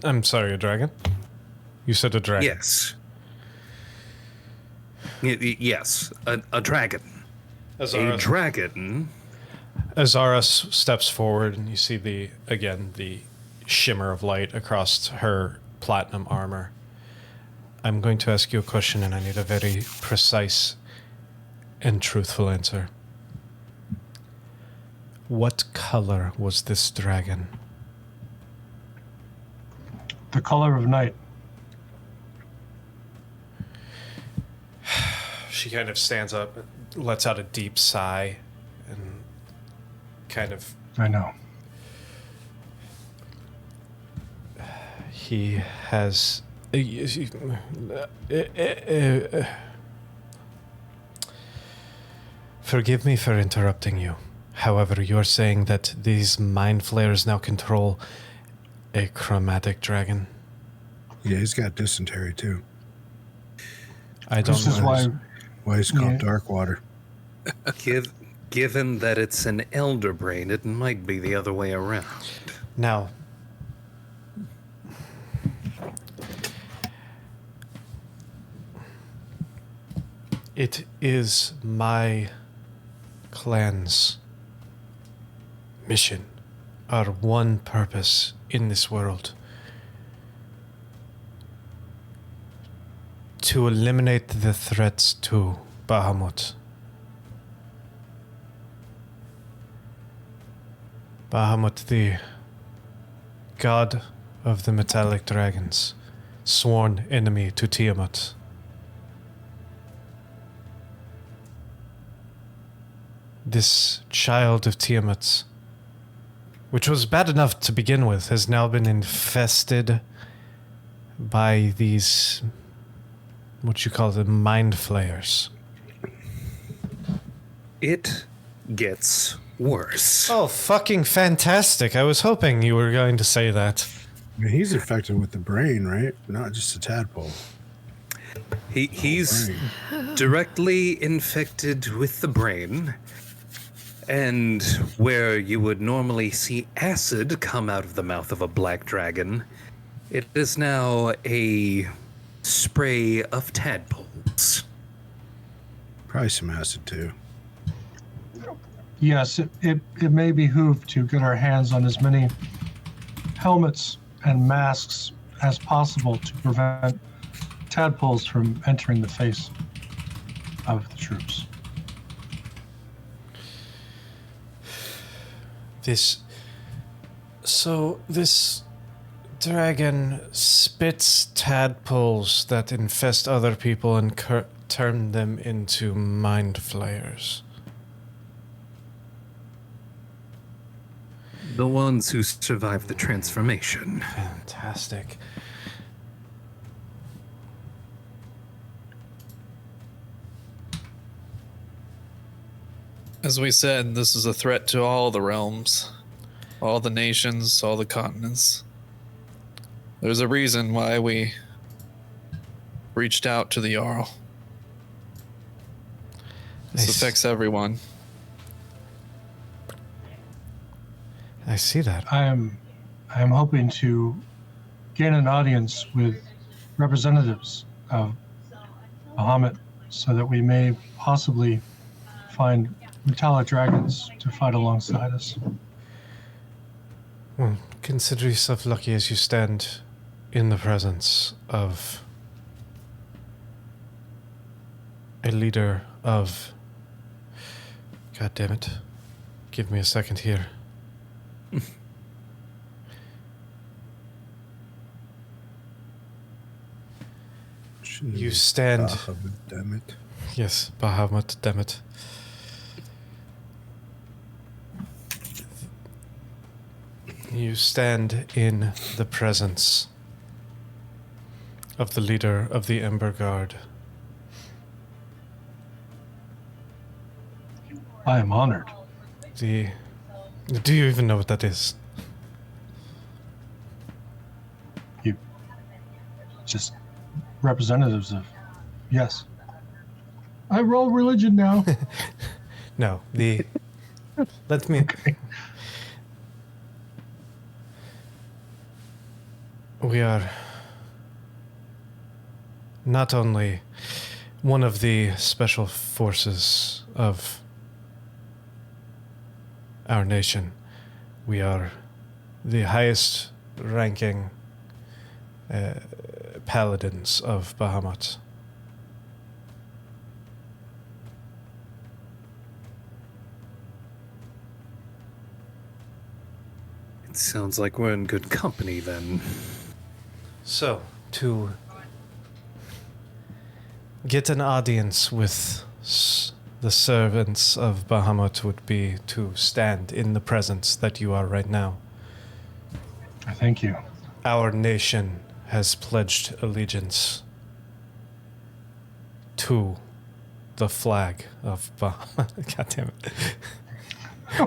A: I'm sorry, a dragon? You said a dragon.
C: Yes. Yes, a dragon. A dragon.
A: Azara steps forward, and you see the shimmer of light across her platinum armor. I'm going to ask you a question, and I need a very precise and truthful answer. What color was this dragon?
D: The color of night.
A: She kind of stands up, lets out a deep sigh, and kind of...
D: I know.
A: He has... Forgive me for interrupting you. However, you're saying that these mind flayers now control a chromatic dragon?
B: Yeah, he's got dysentery too.
A: I don't
D: This is
A: know.
B: Why he's called
D: Yeah.
B: Darkwater.
C: Given that it's an elder brain, it might be the other way around.
A: Now, it is my clan's mission, our one purpose in this world, to eliminate the threats to Bahamut. Bahamut, the god of the metallic dragons, sworn enemy to Tiamat. This child of Tiamat, which was bad enough to begin with, has now been infested by these, what you call them, mind flayers.
C: It gets worse.
A: Oh, fucking fantastic. I was hoping you were going to say that.
B: I mean, he's infected with the brain, right? Not just a tadpole.
C: He's
B: Brain.
C: directly infected with the brain, and where you would normally see acid come out of the mouth of a black dragon, it is now a spray of tadpoles.
B: Probably some acid too.
D: Yes, it may behoove to get our hands on as many helmets and masks as possible to prevent tadpoles from entering the face of the troops.
A: This dragon spits tadpoles that infest other people and turn them into mind flayers.
C: The ones who survived the transformation.
A: Fantastic.
F: As we said, this is a threat to all the realms, all the nations, all the continents. There's a reason why we reached out to the Jarl. This affects everyone.
A: I see that.
D: I am hoping to gain an audience with representatives of Bahamut so that we may possibly find metallic dragons to fight alongside us.
A: Well, consider yourself lucky as you stand in the presence of a leader of... God damn it. Give me a second here. You stand...
B: Damn it.
A: Yes, Bahamut, damn it. You stand in the presence of the leader of the Ember Guard.
D: I am honored.
A: Do you even know what that is?
D: You just representatives of... Yes. I roll religion now.
A: No, let me... We are not only one of the special forces of our nation, we are the highest ranking paladins of Bahamut.
C: It sounds like we're in good company then.
A: So, to get an audience with the servants of Bahamut would be to stand in the presence that you are right now.
D: Thank you.
A: Our nation has pledged allegiance to the flag of Bahamut. God damn it.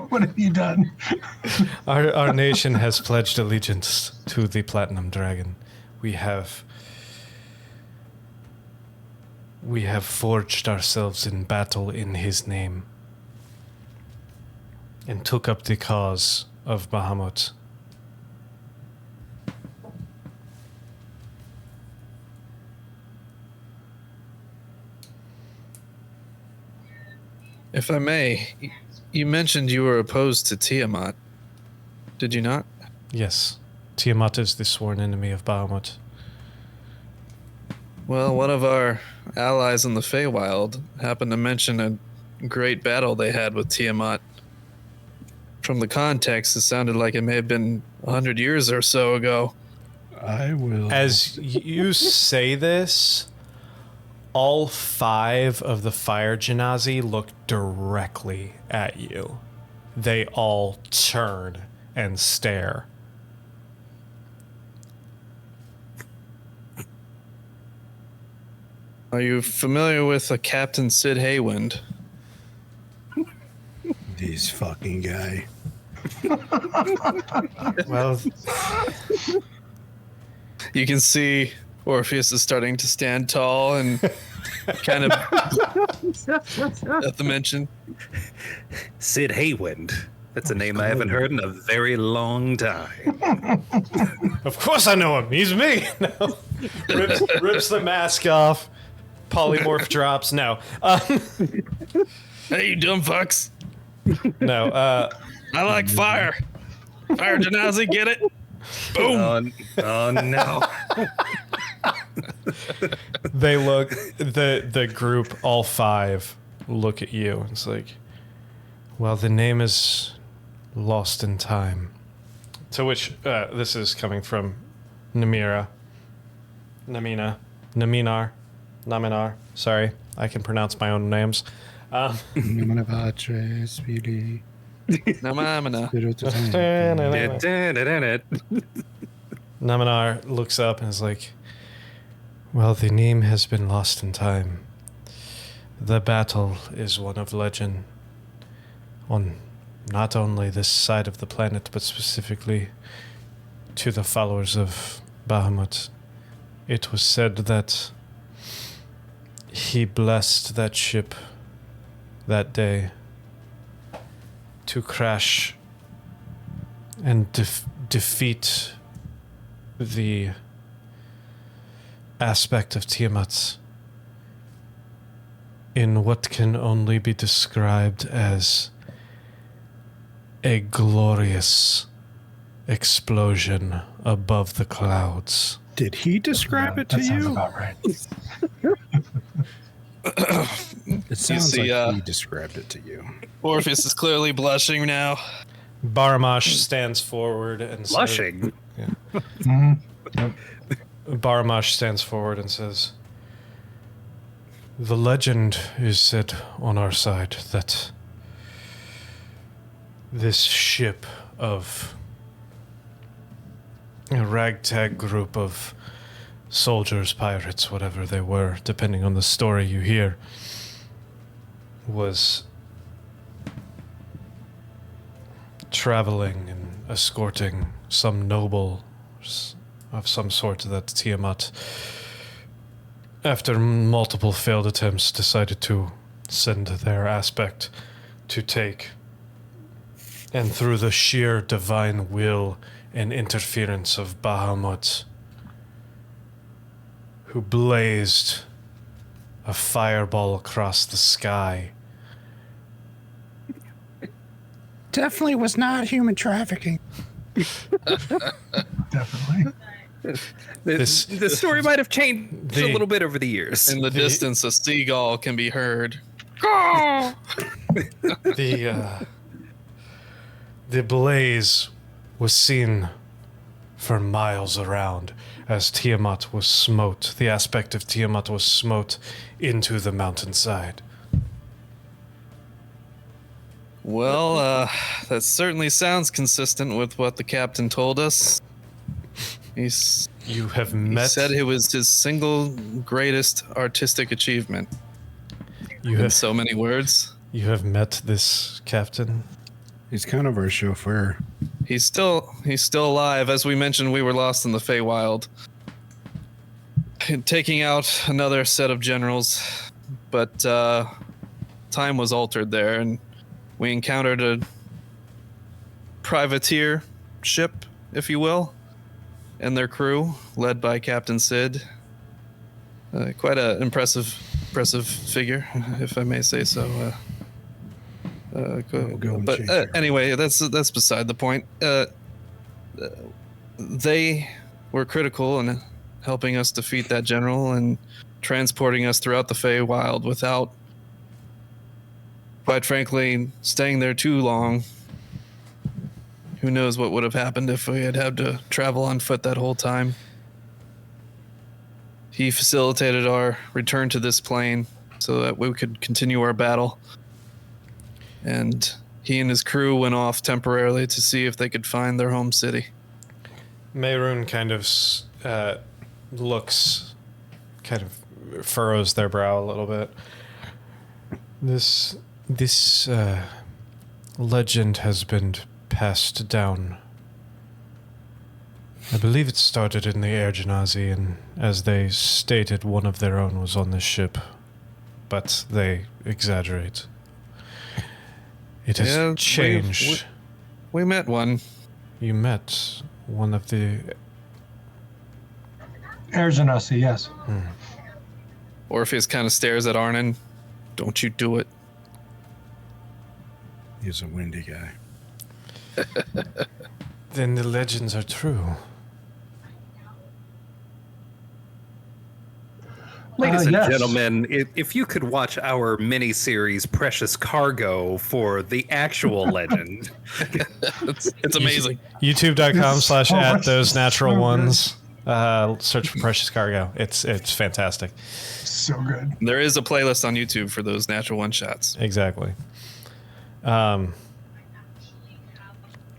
D: What have you done?
A: Our nation has pledged allegiance to the Platinum Dragon. We have forged ourselves in battle in his name and took up the cause of Bahamut.
F: If I may, you mentioned you were opposed to Tiamat. Did you not?
A: Yes, Tiamat is the sworn enemy of Bahamut.
F: Well, one of our allies in the Feywild happened to mention a great battle they had with Tiamat. From the context, it sounded like it may have been 100 years or so ago.
B: I will.
A: As you say this, all 5 of the fire genasi look directly at you. They all turn and stare.
F: Are you familiar with a Captain Sid Haywind?
B: This fucking guy.
A: Well,
F: You can see Orpheus is starting to stand tall and kind of at the mention.
C: Sid Haywind. That's a name I haven't heard in a very long time.
A: of course I know him. He's me. No. Rips the mask off. Polymorph drops. No.
F: Hey, you dumb fucks.
A: No.
F: I like fire. Fire Genasi, get it? Boom.
C: Oh no.
A: They look, the group, all 5, look at you. It's like, well, the name is lost in time. To which, this is coming from Naminar. Sorry, I can pronounce my own names. Naminar looks up and is like, well, the name has been lost in time. The battle is one of legend on not only this side of the planet, but specifically to the followers of Bahamut. It was said that he blessed that ship that day to crash and defeat the aspect of Tiamat in what can only be described as a glorious explosion above the clouds.
B: Did he describe it to
D: That sounds
B: you?
D: about right.
B: It sounds
F: see,
B: like he described it to you.
F: Orpheus is clearly blushing now.
A: Baramash stands forward and
C: Blushing.
A: Baramash stands forward and says, the legend is said on our side that this ship of a ragtag group of soldiers, pirates, whatever they were, depending on the story you hear, was traveling and escorting some noble of some sort that Tiamat, after multiple failed attempts, decided to send their aspect to take. And through the sheer divine will and interference of Bahamut, who blazed a fireball across the sky.
B: Definitely was not human trafficking.
D: Definitely.
C: The story might have changed a
A: the-
C: little bit over the years.
F: In the distance, a seagull can be heard.
A: The blaze was seen for miles around as Tiamat was smote. The aspect of Tiamat was smote into the mountainside.
F: Well, that certainly sounds consistent with what the captain told us. He
A: You have met.
F: said it was his single greatest artistic achievement.
A: You
F: In
A: have.
F: so many words.
A: You have met this captain.
B: He's kind of our chauffeur.
F: He's still alive. As we mentioned, we were lost in the Feywild, taking out another set of generals, but time was altered there, and we encountered a privateer ship, if you will, and their crew, led by Captain Sid. Quite an impressive figure, if I may say so.
B: Go and
F: But
B: change your-
F: anyway, that's beside the point. They were critical in helping us defeat that general and transporting us throughout the Feywild without, quite frankly, staying there too long. Who knows what would have happened if we had to travel on foot that whole time. He facilitated our return to this plane so that we could continue our battle. And he and his crew went off temporarily to see if they could find their home city.
A: Mayroon kind of looks, kind of furrows their brow a little bit. This legend has been passed down. I believe it started in the Air Genasi, and as they stated, one of their own was on this ship. But they exaggerate. It has
F: Yeah,
A: changed.
F: We met one.
A: You met one of the...
D: Erjanasi, yes.
F: Orpheus kind of stares at Arnon. Don't you do it.
B: He's a windy guy.
A: Then the legends are true.
C: Ladies and
D: yes.
C: gentlemen, if you could watch our mini-series Precious Cargo for the actual legend.
F: It's amazing.
A: YouTube.com/@
D: much
A: those natural
D: so
A: ones. Search for Precious Cargo. It's fantastic.
D: So good.
F: There is a playlist on YouTube for those natural one shots.
A: Exactly.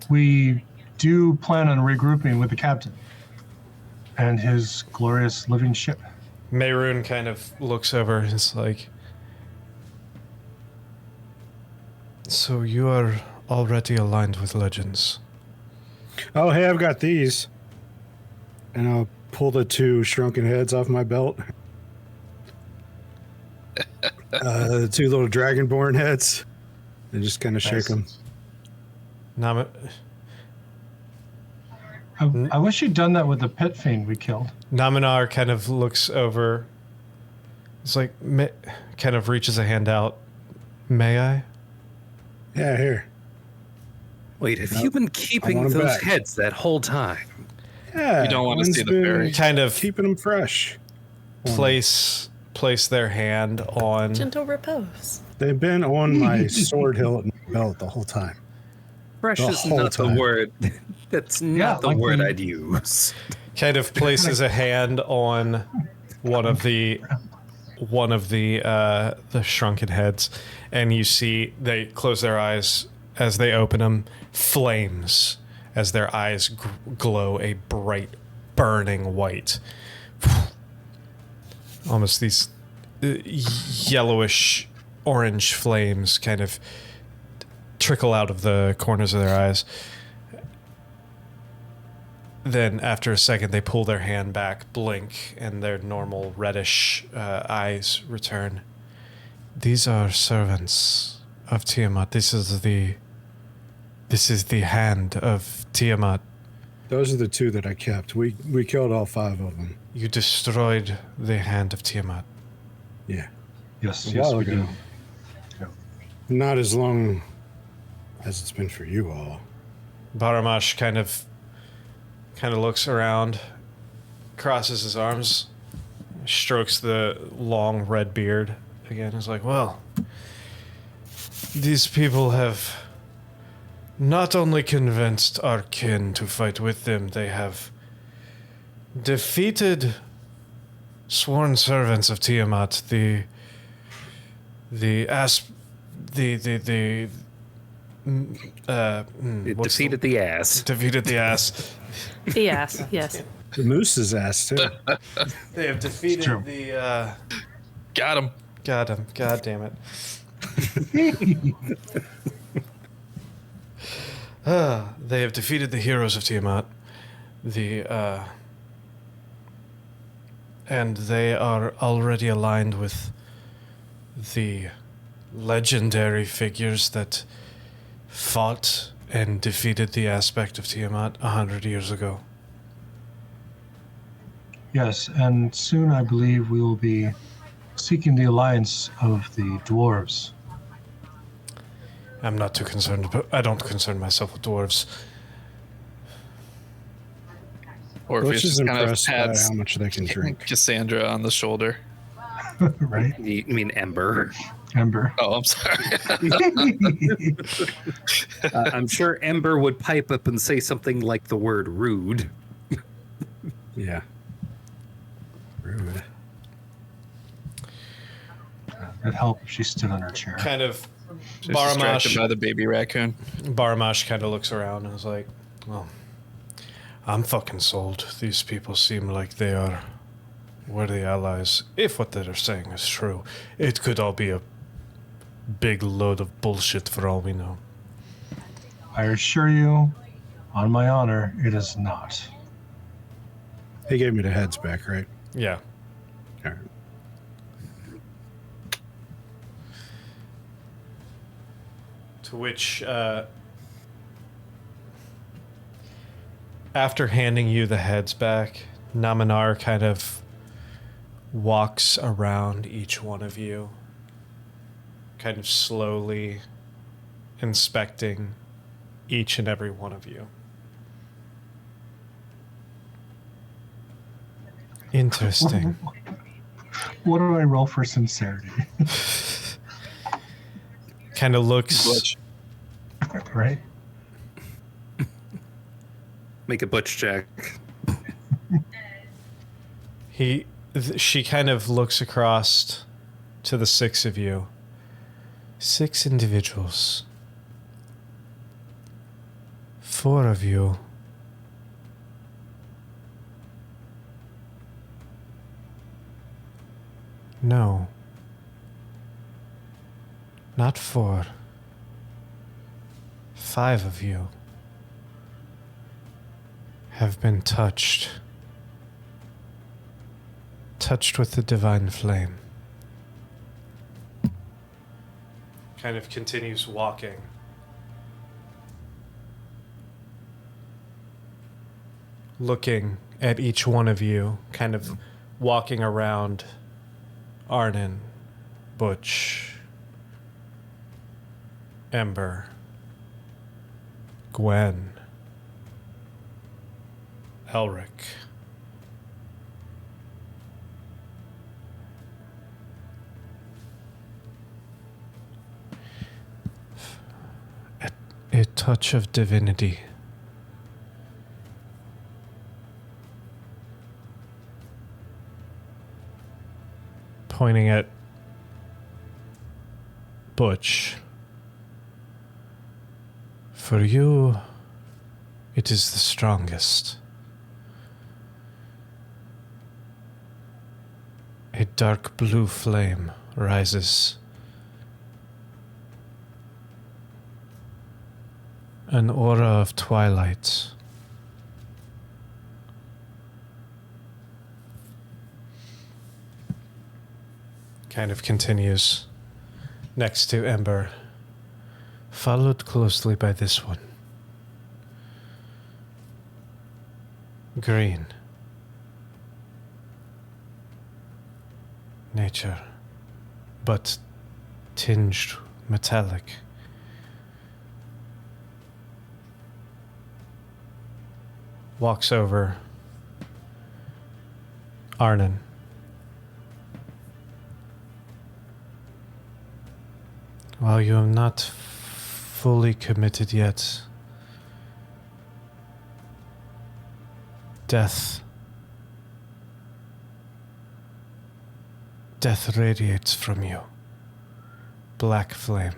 D: We do plan on regrouping with the captain and his glorious living ship.
A: Mayroon kind of looks over and is like, so you are already aligned with legends.
B: Oh, hey, I've got these. And I'll pull the 2 shrunken heads off my belt. The 2 little dragonborn heads. And just kind of shake them.
D: I wish you'd done that with the pit fiend we killed.
A: Naminar kind of looks over. It's like, kind of reaches a hand out. May I?
B: Yeah, here.
C: Wait, have you been
B: I
C: keeping
B: want 'em
C: those
B: back.
C: heads that whole time?
B: Yeah.
F: You don't want to
B: one's
F: see the
B: been
F: fairy.
A: Kind of
B: Keeping them fresh.
A: place their hand on.
E: Gentle repose.
B: They've been on my sword hilt and belt the whole time.
C: Fresh
B: The
C: is
B: whole
C: not
B: time.
C: the word. That's
D: Yeah,
C: not the
D: like
C: word
D: when-
C: I'd use.
A: Kind of places a hand on one of the shrunken heads, and you see they close their eyes. As they open them, flames as their eyes glow a bright, burning white. Almost these yellowish orange flames kind of trickle out of the corners of their eyes. Then, after a second, they pull their hand back, blink, and their normal reddish eyes return. These are servants of Tiamat. This is the hand of Tiamat.
B: Those are the 2 that I kept. We killed all 5 of them.
A: You destroyed the hand of Tiamat.
B: Yeah.
D: Yes,
B: A
D: yes,
B: while
D: we
B: ago.
D: do.
B: Not as long as it's been for you all.
A: Baramash kind of looks around, crosses his arms, strokes the long red beard again. He's like, well, these people have not only convinced our kin to fight with them, they have defeated sworn servants of Tiamat,
C: It defeated the ass.
A: defeated the ass.
E: The ass, yes.
B: The moose's ass, too.
A: They have
D: true.
A: defeated the
F: Got him.
A: got him. God damn it. They have defeated the heroes of Tiamat. And they are already aligned with the legendary figures that fought and defeated the aspect of Tiamat 100 years ago.
D: Yes, and soon I believe we will be seeking the alliance of the dwarves.
A: I'm not too concerned, but I don't concern myself with dwarves.
F: Or if
B: Bush
F: it's
B: is
F: just kind of
B: impressed by
F: pats
B: how much they can drink.
F: Cassandra on the shoulder.
D: Right?
C: You mean Ember?
D: Ember.
F: Oh, I'm sorry.
C: I'm sure Ember would pipe up and say something like the word rude.
B: Yeah. Rude.
D: It'd help if she stood on her chair.
A: Kind of
F: She's distracted by
A: Baramash
F: the baby raccoon.
A: kind of looks around and is like, well, I'm fucking sold. These people seem like they are worthy allies. If what they're saying is true, it could all be a big load of bullshit for all we know.
D: I assure you, on my honor, it is not.
B: He gave me the heads back, right?
A: Yeah.
B: All right.
A: To which, after handing you the heads back, Naminar kind of walks around each one of you, kind of slowly inspecting each and every one of you. Interesting.
D: What do I roll for sincerity?
A: Kind of looks.
D: Right?
C: Make a butch check.
A: She kind of looks across to the 6 of you. 6 individuals. 4 of you. No. Not 4. 5 of you have been touched with the divine flame. Kind of continues walking. Looking at each one of you, kind of walking around Arnon, Butch, Ember, Gwen, Elric. A touch of divinity. Pointing at Butch. For you, it is the strongest. A dark blue flame rises. An aura of twilight. Kind of continues next to Ember, followed closely by this one. green. Nature, but tinged metallic. Walks over. Arnon. While you have not fully committed yet, death radiates from you. Black flame.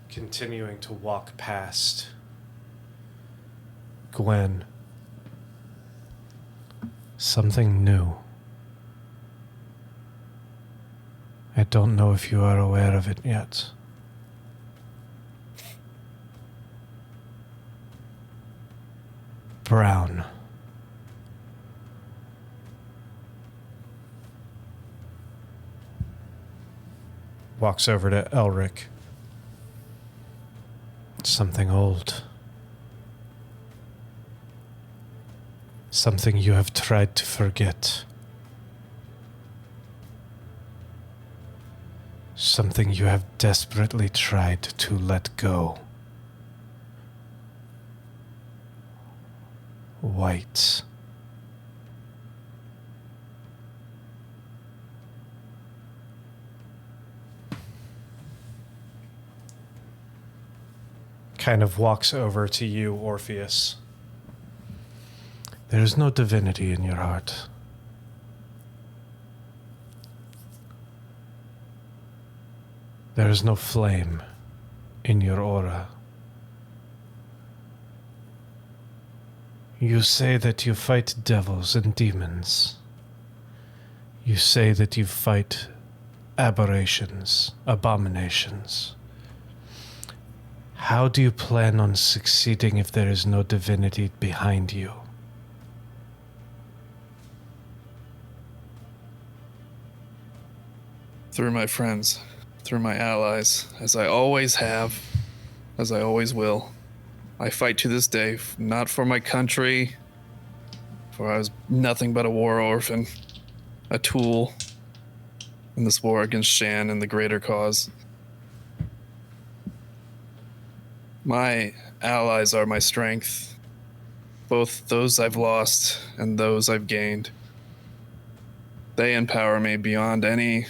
A: Continuing to walk past Gwen. Something new. I don't know if you are aware of it yet. Brown. Walks over to Elric. Something old. Something you have tried to forget. Something you have desperately tried to let go. White. Kind of walks over to you, Orpheus. There is no divinity in your heart. There is no flame in your aura. You say that you fight devils and demons. You say that you fight aberrations, abominations. How do you plan on succeeding if there is no divinity behind you?
F: Through my friends, through my allies, as I always have, as I always will. I fight to this day, not for my country, for I was nothing but a war orphan, a tool in this war against Shan and the greater cause. My allies are my strength, both those I've lost and those I've gained. They empower me beyond any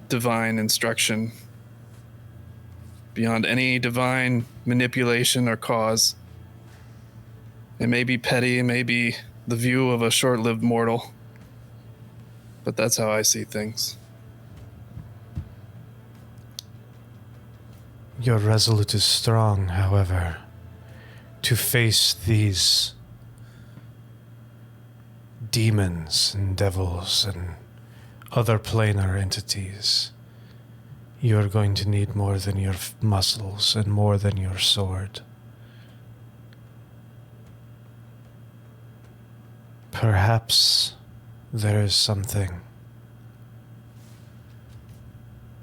F: divine instruction, beyond any divine manipulation or cause. It may be petty, it may be the view of a short-lived mortal, but that's how I see things.
A: Your resolute is strong, however, to face these demons and devils and other planar entities. You are going to need more than your muscles and more than your sword. Perhaps there is something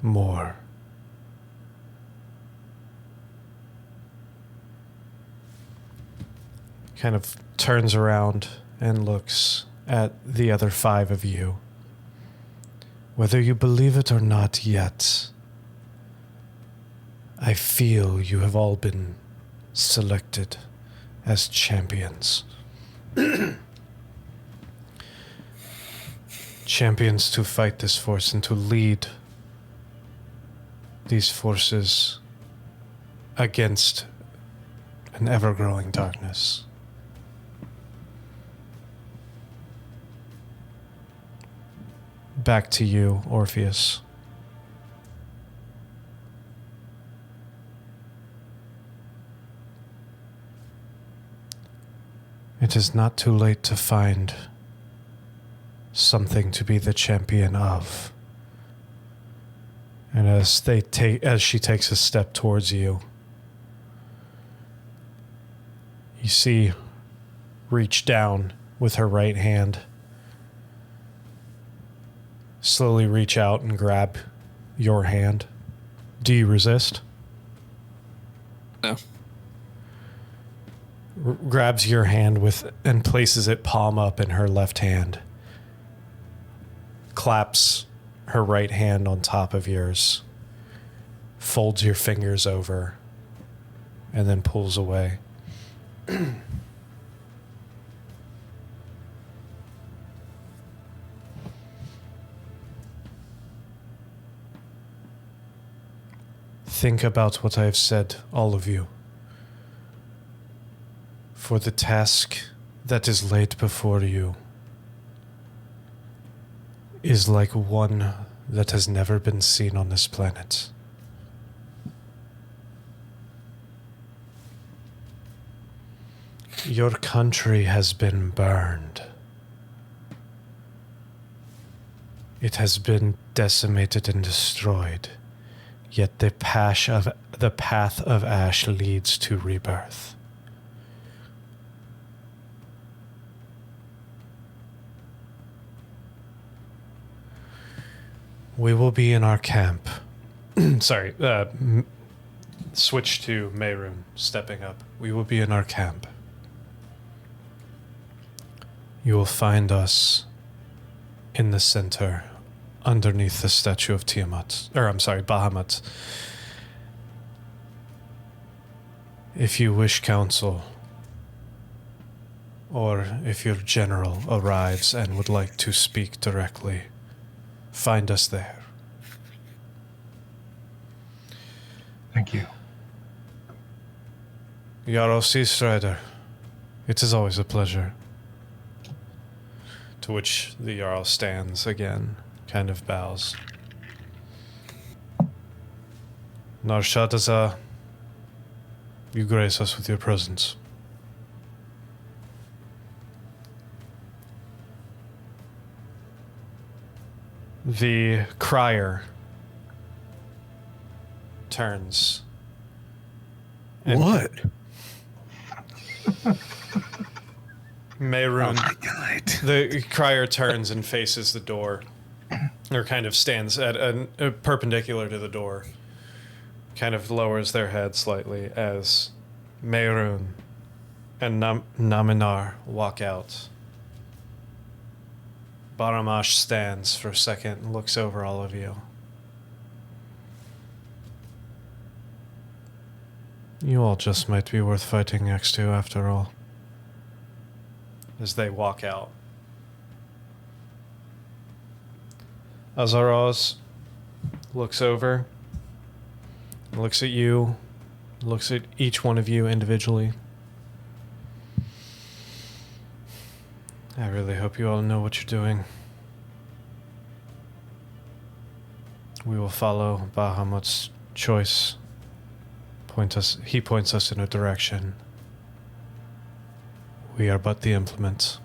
A: more. Kind of turns around and looks at the other 5 of you. Whether you believe it or not yet, I feel you have all been selected as champions. Champions to fight this force and to lead these forces against an ever-growing darkness. Back to you, Orpheus. It is not too late to find something to be the champion of. And as she takes a step towards you, you see reach down with her right hand, slowly reach out and grab your hand. Do you resist?
F: No.
A: grabs your hand and places it palm up in her left hand. Claps her right hand on top of yours. Folds your fingers over. And then pulls away. Think about what I have said, all of you. For the task that is laid before you is like one that has never been seen on this planet. Your country has been burned. It has been decimated and destroyed. Yet the path of ash leads to rebirth. We will be in our camp. Sorry, switch to Mayroon, stepping up. We will be in our camp. You will find us in the center, underneath the statue of Bahamut. If you wish counsel, or if your general arrives and would like to speak directly, find us there.
D: Thank you.
A: Jarl Strider, it is always a pleasure. To which the Jarl stands again, kind of bows. Narshadaza, you grace us with your presence. The crier turns.
B: What?
A: Mayroon,
C: Oh my God.
A: the crier turns and faces the door, or kind of stands at a perpendicular to the door, kind of lowers their head slightly as Mayroon and Naminar walk out. Baramash stands for a second and looks over all of you. You all just might be worth fighting next to, after all. As they walk out. Azaraz looks over, looks at you, looks at each one of you individually. I really hope you all know what you're doing. We will follow Bahamut's choice. He points us in a direction. We are but the implement.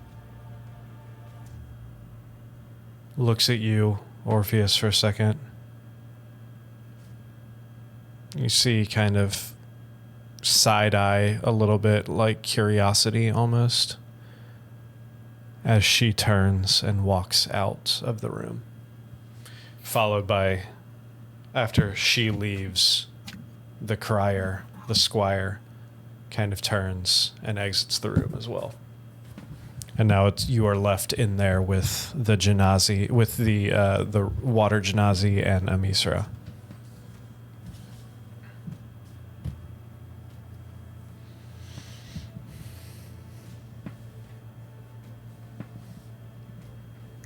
A: Looks at you, Orpheus, for a second. You see kind of side-eye a little bit, like curiosity almost, as she turns and walks out of the room. Followed by, after she leaves, the crier, the squire, kind of turns and exits the room as well. And now you are left in there with the Janazi, with the water Janazi and Amisra.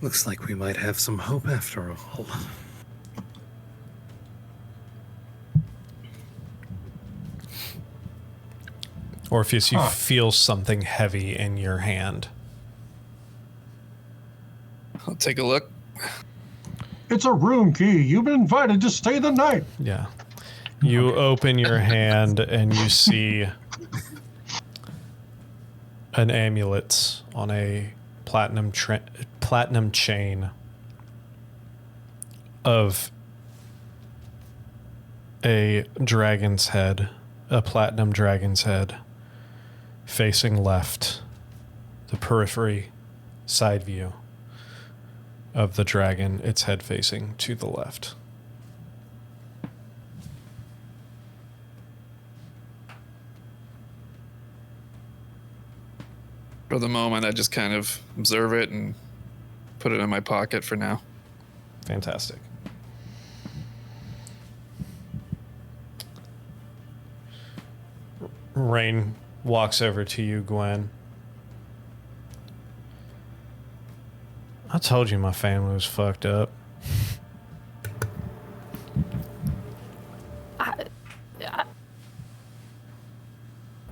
C: Looks like we might have some hope after all.
A: Orpheus, you feel something heavy in your hand.
F: I'll take a look.
D: It's a room key. You've been invited to stay the night.
A: Yeah. You open your hand and you see an amulet on a platinum chain of a dragon's head, a platinum dragon's head, facing left, the periphery side view of the dragon, its head facing to the left.
F: For the moment, I just kind of observe it and put it in my pocket for now.
A: Fantastic. Rain walks over to you, Gwen. I told you my family was fucked up.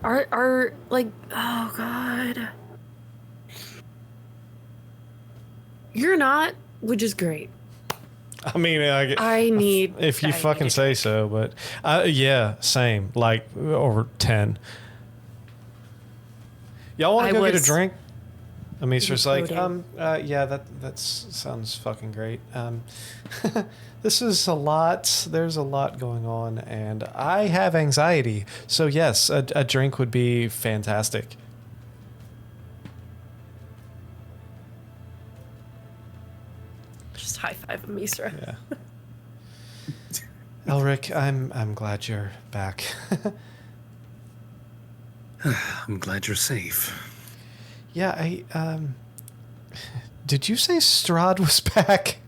E: Are like, oh God. You're not, which is great.
A: I mean,
E: I need.
A: if you
E: I
A: fucking
E: need a
A: say
E: drink.
A: so, but yeah, same. Like over 10. Y'all want
E: I
A: to go get a
E: was
A: drink? Amistra's like,
E: decoding.
A: yeah, that sounds fucking great. This is a lot. There's a lot going on, and I have anxiety. So yes, a drink would be fantastic.
E: Just high five Amisra.
A: Yeah. Elric, I'm glad you're back.
C: I'm glad you're safe.
A: Yeah, did you say Strahd was back?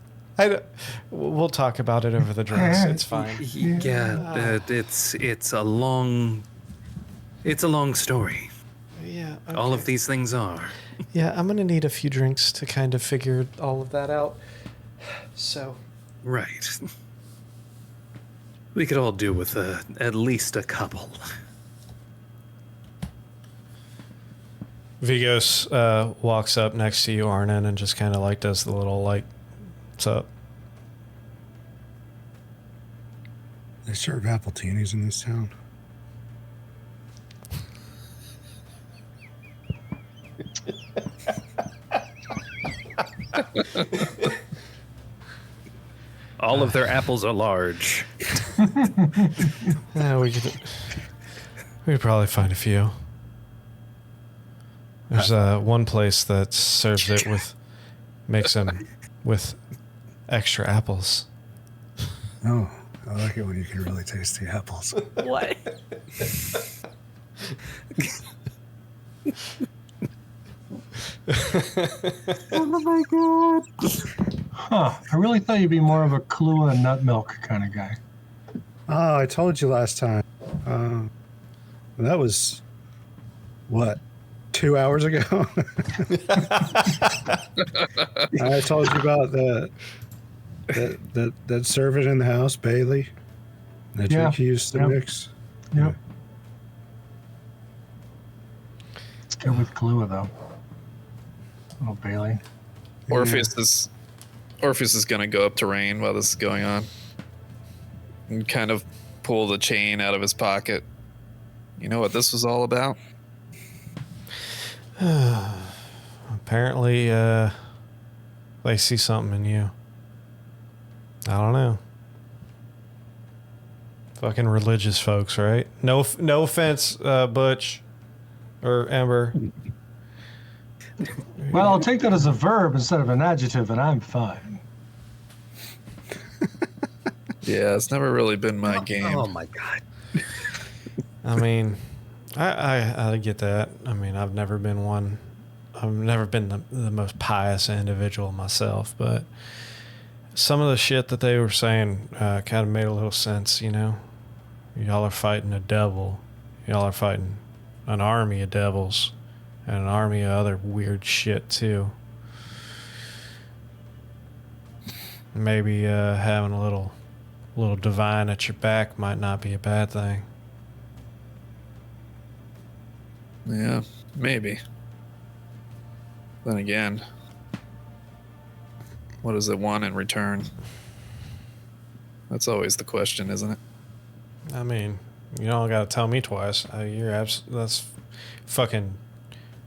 A: We'll talk about it over the drinks. It's fine.
C: Yeah, it's a long story.
A: Yeah.
C: All of
A: okay.
C: these things are.
A: Yeah, I'm gonna need a few drinks to kind of figure all of that out. So,
C: Right. We could all do with at least a couple.
A: Vigos walks up next to you, Arnon, and just kind of like does the little like, "What's up?"
B: They serve appletinis in this town.
C: All of their apples are large.
A: Yeah, we could probably find a few. There's one place that serves it makes them with extra apples.
B: Oh, I like it when you can really taste the apples.
E: What?
D: Oh my God. Huh. I really thought you'd be more of a Kahlua and nut milk kind of guy.
B: Oh, I told you last time. That was, what, 2 hours ago? I told you about that servant in the house, Bailey. That
D: Yeah,
B: drink you used to
D: yeah.
B: mix.
D: Yep. It's good with Kahlua, though. Oh, Bailey.
F: Orpheus is gonna go up to Rain while this is going on and kind of pull the chain out of his pocket. You know what this was all about?
A: Apparently, they see something in you. I don't know. Fucking religious folks, right? No offense, Butch or Ember.
D: Well, I'll take that as a verb instead of an adjective, and I'm fine.
F: Yeah, it's never really been my game.
C: Oh my God.
A: I mean, I get that. I mean, I've never been one. I've never been the most pious individual myself, but some of the shit that they were saying kind of made a little sense, you know? Y'all are fighting a devil. Y'all are fighting an army of devils and an army of other weird shit, too. Maybe having a little divine at your back might not be a bad thing.
F: Yeah, maybe. Then again, what does it want in return? That's always the question, isn't it?
A: I mean, you don't got to tell me twice. That's fucking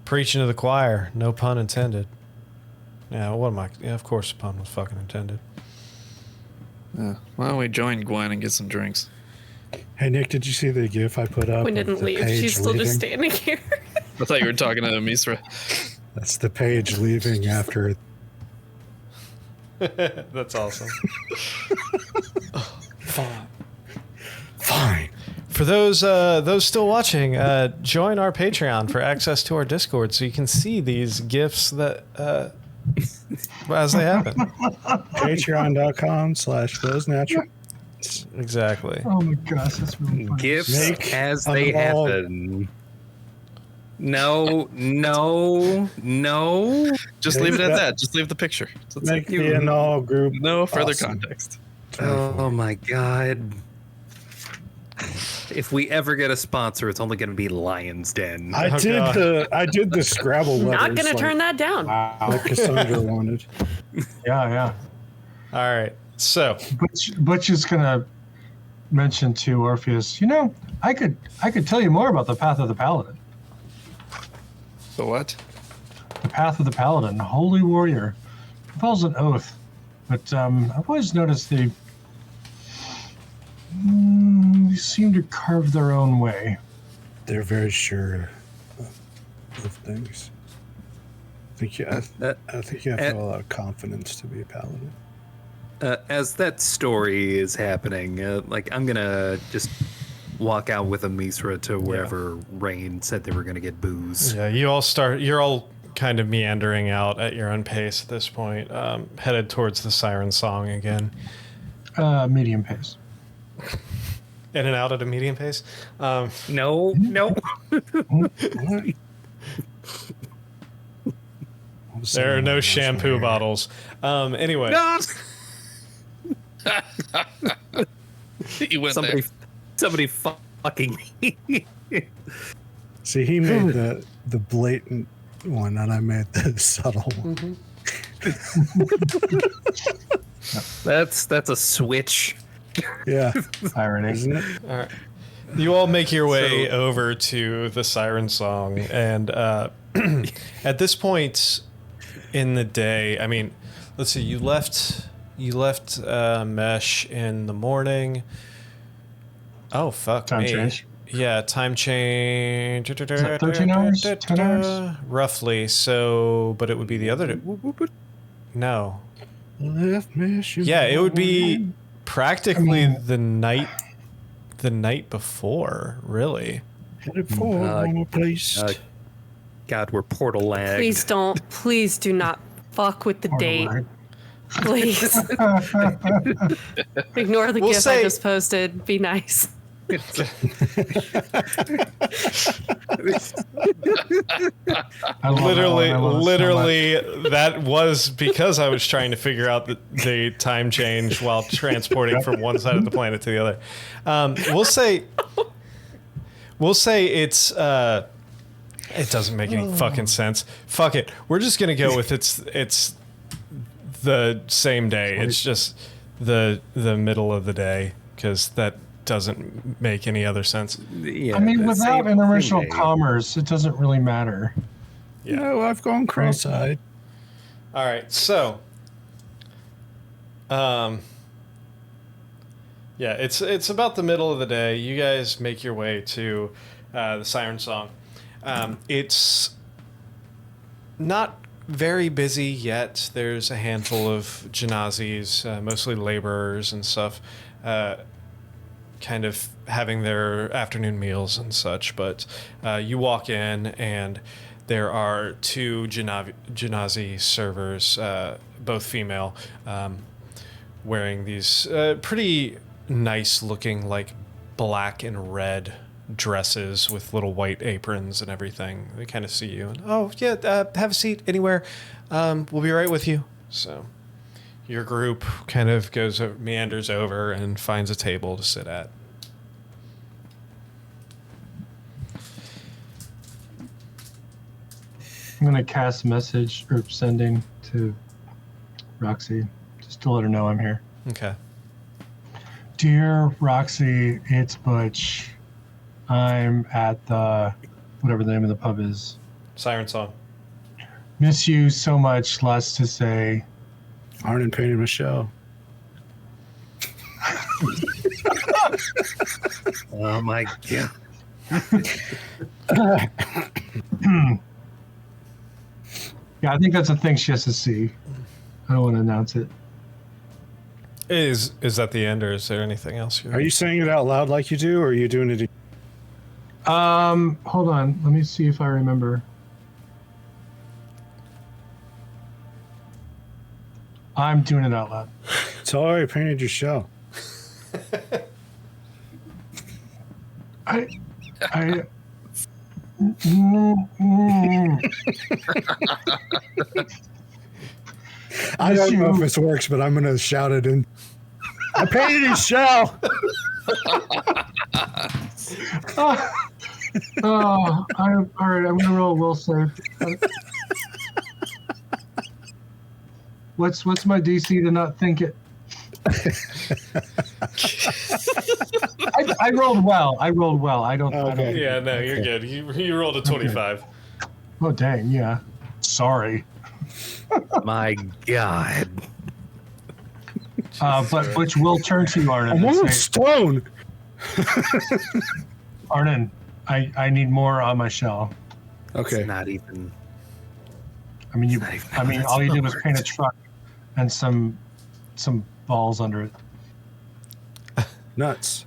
A: preaching to the choir. No pun intended. Yeah, what am I? Yeah, of course the pun was fucking intended.
F: Yeah. Why don't we join Gwen and get some drinks?
B: Hey, Nick, did you see the GIF I put up?
E: We
B: of
E: didn't
B: the
E: leave.
B: page
E: She's still just
B: leaving?
E: standing here.
F: I thought you were talking to Misra.
B: That's the page leaving after.
A: That's awesome.
B: Fine.
A: For those still watching, join our Patreon for access to our Discord, so you can see these gifts that as they happen.
B: Patreon.com/those natural.
A: Exactly.
D: Oh my gosh, that's really funny.
C: Gifts
B: Make
C: as
B: a
C: they
B: log.
C: happen. No.
F: Just leave it at that. Just leave the picture. That's
B: Make
F: it.
B: the all group.
F: No further
B: awesome.
F: context.
C: Oh my god. If we ever get a sponsor, it's only going to be Lion's Den.
B: I did the Scrabble letters.
E: Not gonna turn that down.
B: Like Cassandra wanted.
D: Yeah.
A: All right. So
D: Butch is gonna mention to Orpheus, I could tell you more about the Path of the Paladin.
F: The what?
D: The Path of the Paladin, holy warrior. It follows an oath. But I've always noticed they seem to carve their own way.
B: They're very sure of things. I think you have to have a lot of confidence to be a paladin.
C: As that story is happening, I'm going to just walk out with a Misra to wherever Rain said they were going to get booze.
A: yeah, you're all kind of meandering out at your own pace at this point, headed towards the siren song again.
D: Medium pace.
A: In and out at a medium pace.
C: No.
A: There are no shampoo bottles. Anyway.
C: No!
F: You went
C: Somebody fucking me.
B: See, he made the blatant one, and I made the subtle one.
C: That's a switch.
B: Yeah,
D: Irony.
B: isn't it?
A: All right. You all make your way over to the siren song, and at this point in the day, I mean, let's see, you left Mesh in the morning. Oh fuck
D: Time
A: me.
D: change.
A: Yeah, time change.
D: Is that 13 hours? 10 hours?
A: Roughly. So, but it would be the other. No.
B: Left mission.
A: Yeah, it would be practically the night before, really.
B: Headed for normal place.
C: God, we're portal lagged.
E: Please do not fuck with the date.
D: Alright.
E: Please. Ignore the
A: We'll
E: GIF
A: say-
E: I just posted. Be nice.
D: I love
A: Literally,
D: that one. I love it so much.
A: that was because I was trying to figure out the time change while transporting from one side of the planet to the other. We'll say it's. It doesn't make any fucking sense. Fuck it. We're just gonna go with it's the same day. It's just the middle of the day because that doesn't make any other sense.
C: Yeah,
D: I mean,
C: the
D: without
C: same
D: interracial
C: thing.
D: commerce, it doesn't really matter.
A: Yeah.
B: No, I've gone cross-eyed.
A: All right, so, yeah, it's about the middle of the day. You guys make your way to the siren song. It's not very busy yet. There's a handful of Genazis, mostly laborers and stuff, kind of having their afternoon meals and such. But you walk in and there are two Genazi servers, both female, wearing these pretty nice-looking, like black and red dresses with little white aprons and everything. They kind of see you and, oh yeah, have a seat anywhere. We'll be right with you. So your group kind of meanders over and finds a table to sit at.
D: I'm gonna cast message or sending to Roxy just to let her know I'm here.
A: Okay.
D: Dear Roxy, it's Butch. I'm at the whatever the name of the pub is.
A: Siren song.
D: Miss you so much. Lots to say.
B: Arnon painted Michelle.
C: Oh my god.
D: Yeah, I think that's a thing she has to see. I don't want to announce it.
A: Is that the end, or is there anything else?
B: Are you saying it out loud like you do, or are you doing it?
D: Hold on. Let me see if I remember. I'm doing it out loud.
B: It's already painted your shell.
D: I
B: I don't know if this works, but I'm gonna shout it in. I painted his shell.
D: All right. I'm gonna roll a will save. What's my DC to not think it? I rolled well. I don't.
A: Yeah, no, you're good. You rolled a 25.
D: Oh dang, yeah. Sorry.
C: My God.
D: But which will turn to you, Arnon.
B: I'm
D: and
B: on
D: say,
B: stone.
D: Arnon, I need more on my shell.
B: Okay.
C: It's not even.
D: I mean, all you did was paint a truck and some balls under it.
B: Nuts.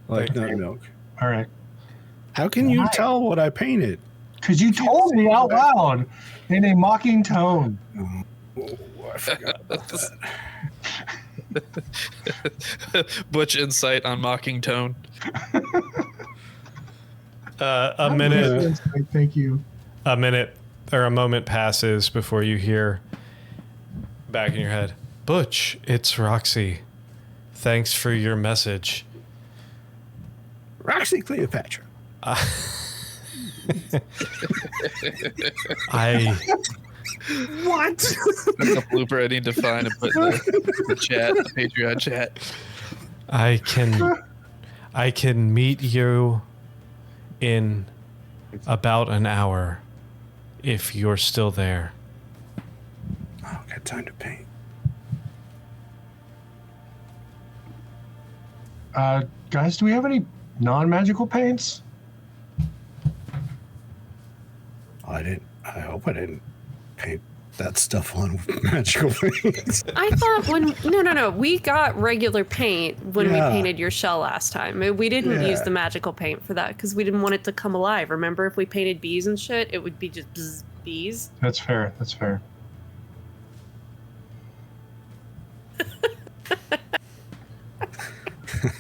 B: Like nut milk.
D: All right.
B: How can you tell what I painted?
D: Because you told me out loud in a mocking tone.
B: Oh, I forgot about that.
F: Butch insight on mocking tone.
A: A minute.
D: Thank you.
A: A minute or a moment passes before you hear back in your head, Butch, it's Roxy. Thanks for your message.
B: Roxy Cleopatra.
D: What?
F: That's a blooper I need to find and put in the chat, the Patreon chat.
A: I can meet you in about an hour if you're still there.
B: Oh, got time to paint.
D: Guys, do we have any non-magical paints?
B: I hope I didn't paint that stuff on with magical paints.
E: I thought no, we got regular paint when we
B: Yeah.
E: painted your shell last time. We didn't use the magical paint for that because we didn't want it to come alive. Remember, if we painted bees and shit, it would be just bees.
D: That's fair.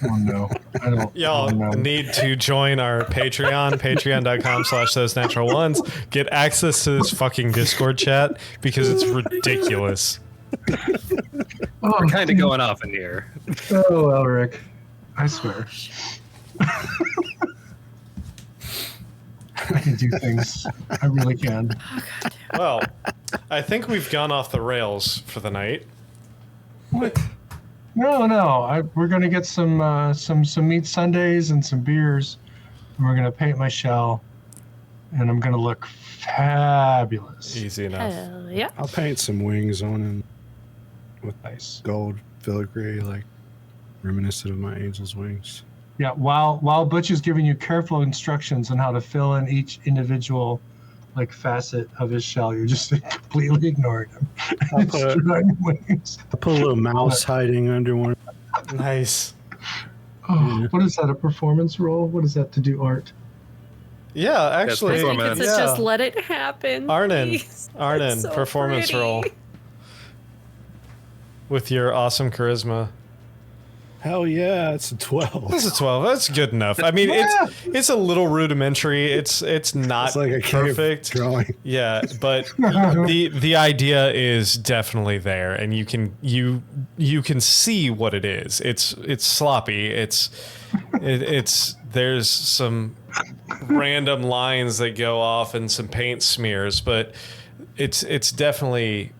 D: Oh no, I don't.
A: Y'all need to join our Patreon, patreon.com/those natural ones. Get access to this fucking Discord chat because it's ridiculous.
C: We're kind of going off in here.
D: Oh, Elric, I swear. I can do things. I really can.
A: Well, I think we've gone off the rails for the night.
D: What? No. We're gonna get some meat sundaes and some beers. And we're gonna paint my shell, and I'm gonna look fabulous.
A: Easy enough.
E: Hell yeah.
B: I'll paint some wings on him with
D: Nice.
B: gold filigree, like reminiscent of my angel's wings.
D: Yeah. While Butch is giving you careful instructions on how to fill in each individual facet of his shell, you're just completely ignoring him.
B: I'll put,
D: Wings.
B: I put a little mouse hiding under one.
A: Nice.
D: Oh, what is that? A performance roll? What is that to do art?
A: Yeah, actually.
C: performance.
E: Because it's just let it happen.
A: Arnon,
E: please.
A: Arnon,
E: It's so
A: performance
E: pretty.
A: roll. With your awesome charisma.
B: Hell yeah, it's a 12.
A: That's a 12. That's good enough. I mean, it's a little rudimentary. It's not
B: It's like a
A: perfect
B: cave drawing.
A: Yeah, but the idea is definitely there, and you can see what it is. It's sloppy. It's there's some random lines that go off and some paint smears, but it's definitely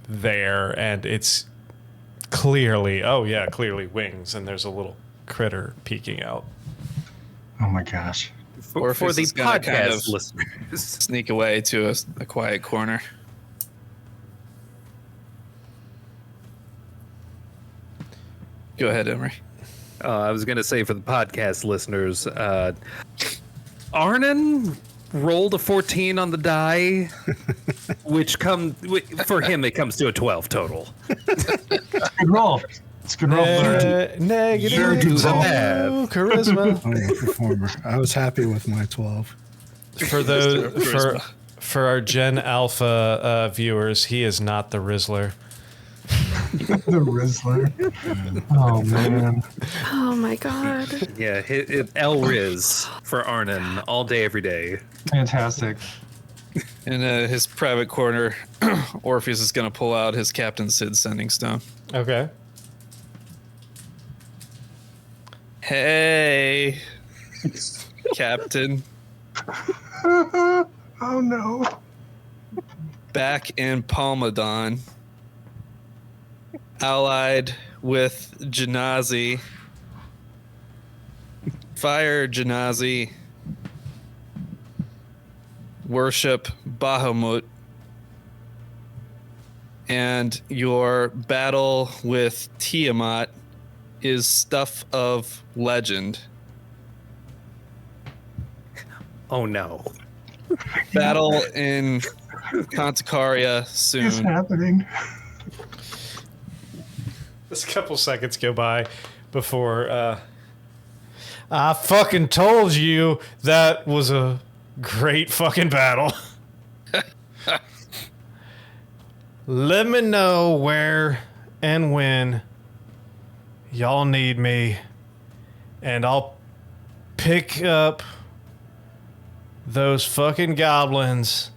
A: there, and it's clearly wings, and there's a little critter peeking out.
D: Oh my gosh.
F: Or
C: For
F: if
C: the
F: it's gonna
C: podcast
F: kind of
C: listeners.
F: sneak away to a quiet corner. Go ahead, Emery.
C: I was going to say for the podcast listeners, Arnon rolled a 14 on the die, for him it comes to a 12 total.
D: Good roll. It's a good roll.
A: Negative
C: Sure do the math.
A: 2 charisma.
B: I'm a performer. I was happy with my 12.
A: For those for our Gen Alpha viewers, he is not the Rizzler.
D: The Rizzler. Oh, man.
E: Oh my god.
C: Yeah, El Riz for Arnon all day, every day.
D: Fantastic.
F: In his private corner, Orpheus is going to pull out his Captain Sid sending stone.
A: Okay.
F: Hey, Captain.
D: Oh, no.
F: Back in Palmedon, allied with Janazi. Fire Janazi. Worship Bahamut. And your battle with Tiamat is stuff of legend.
C: Oh no.
F: Battle in Contacaria soon.
D: It's happening.
A: Just a couple seconds go by before I fucking told you that was a great fucking battle. Let me know where and when y'all need me, and I'll pick up those fucking goblins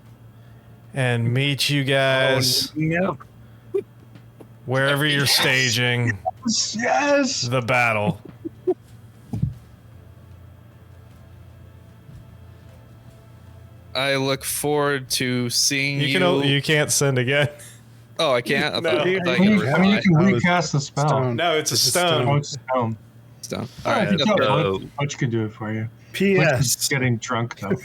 A: and meet you guys
C: No.
A: wherever you're staging
D: Yes.
A: the battle.
F: I look forward to seeing you.
A: You can't send again.
F: Oh, I can't? I
A: No.
F: thought, I thought
D: I
F: you
D: mean,
F: could
D: you can
B: I was
D: recast the spell.
B: stoned.
A: No, it's a
B: It's a
A: stone.
D: Oh, it's stone.
F: Stone.
D: All
F: All
D: right,
F: right.
C: so-
D: Butch could do it for you.
B: P.S.
D: Butch is getting drunk, though.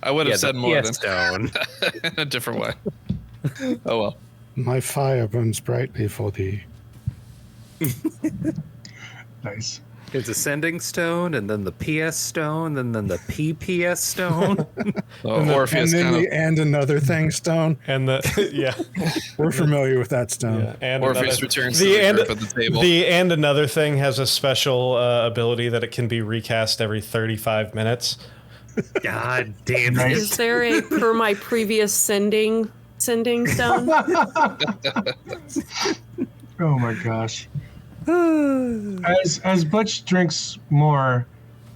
F: I would have said more than
C: Stone.
F: in a different way. Oh well.
B: My fire burns brightly for thee.
D: Nice.
C: It's ascending stone, and then the PS stone, and then the PPS stone.
F: Orpheus
B: and then
F: kind of
B: and another thing stone.
A: And the yeah,
B: We're familiar with that stone.
A: yeah. And
F: Orpheus
A: another,
F: returns to the grip at the table.
A: The and another thing has a special ability that it can be recast every 35 minutes.
C: God damn it.
E: Is there a per my previous sending stone?
D: Oh my gosh. As Butch drinks more,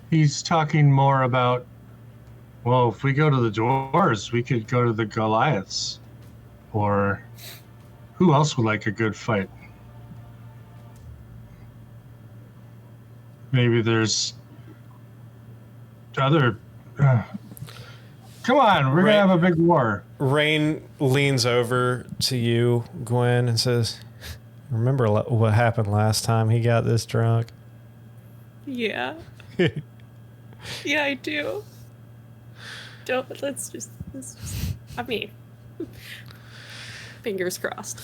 D: he's talking more about, well, if we go to the doors, we could go to the Goliaths. Or who else would like a good fight? Maybe there's other. Come on, we're
A: Right.
D: gonna have a big war.
A: Rain leans over to you, Gwen, and says, "Remember what happened last time he got this drunk?"
E: Yeah. Yeah, I do. Let's just I mean, fingers crossed.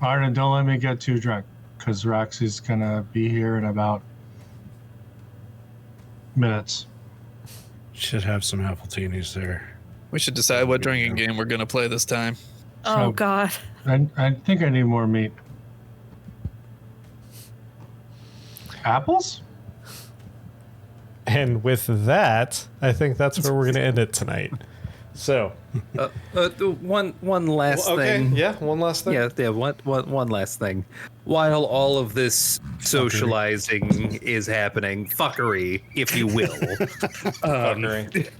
D: Arden, don't let me get too drunk, because Roxy's gonna be here in about minutes.
B: Should have some appletinis there.
F: We should decide what drinking game we're gonna play this time.
E: Oh
D: So-
E: god.
D: I think I need more meat. Apples?
A: And with that, I think that's where we're going to end it tonight. So,
C: One last thing.
A: yeah, one last thing.
C: Yeah, one last thing. While all of this socializing is happening, fuckery, if you will.
A: Fuckery.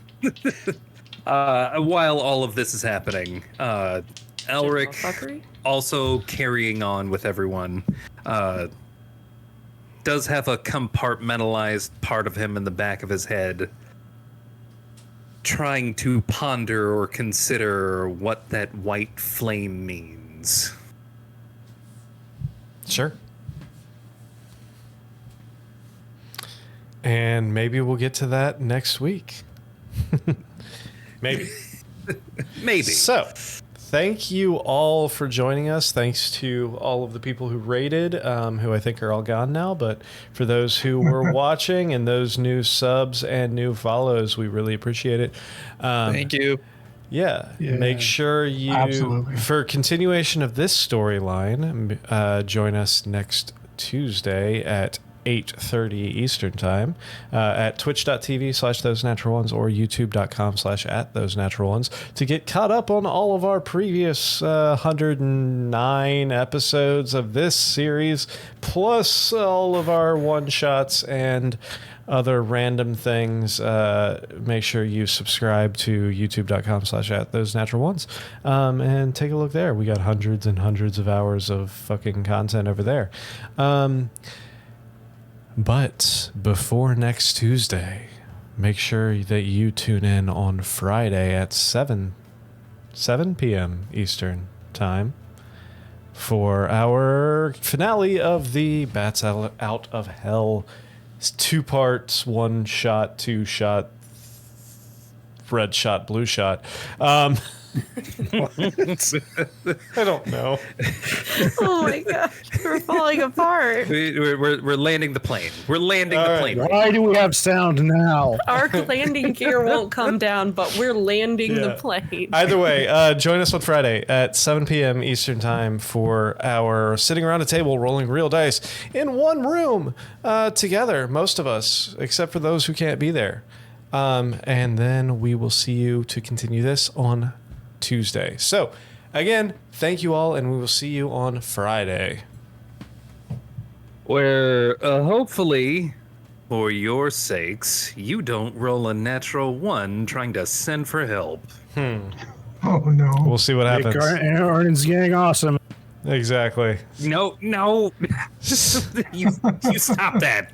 C: While all of this is happening, Elric,
E: Fuckery?
C: also carrying on with everyone, does have a compartmentalized part of him in the back of his head, trying to ponder or consider what that white flame means.
A: Sure. And maybe we'll get to that next week. Maybe.
C: Maybe.
A: So, thank you all for joining us. Thanks to all of the people who rated, who I think are all gone now. But for those who were watching and those new subs and new follows, we really appreciate it.
F: Thank you.
A: Yeah,
B: Yeah.
A: make sure you,
D: Absolutely.
A: for continuation of this storyline, join us next Tuesday at 8:30 Eastern Time at twitch.tv/thosenatural1s or youtube.com/@thosenatural1s to get caught up on all of our previous 109 episodes of this series, plus all of our one-shots and other random things. Make sure you subscribe to youtube.com/@thosenatural1s and take a look there. We got hundreds and hundreds of hours of fucking content over there. But before next Tuesday, make sure that you tune in on Friday at 7 p.m. Eastern Time for our finale of the Bats Out of Hell. It's 2 parts, 1 shot, 2 shot, red shot, blue shot. I don't know.
E: Oh my god, we're falling apart.
C: We're landing the plane. We're landing the plane.
B: Why do we have sound now?
E: Our landing gear won't come down, but we're landing the plane.
A: Either way, join us on Friday at 7 p.m. Eastern Time for our sitting around a table rolling real dice in one room together, most of us, except for those who can't be there. And then we will see you to continue this on Tuesday. So, again, thank you all, and we will see you on Friday.
C: Where hopefully, for your sakes, you don't roll a natural 1 trying to send for help.
D: Oh no.
A: We'll see what happens.
B: Arden's gang awesome.
A: Exactly.
C: No, you stop that.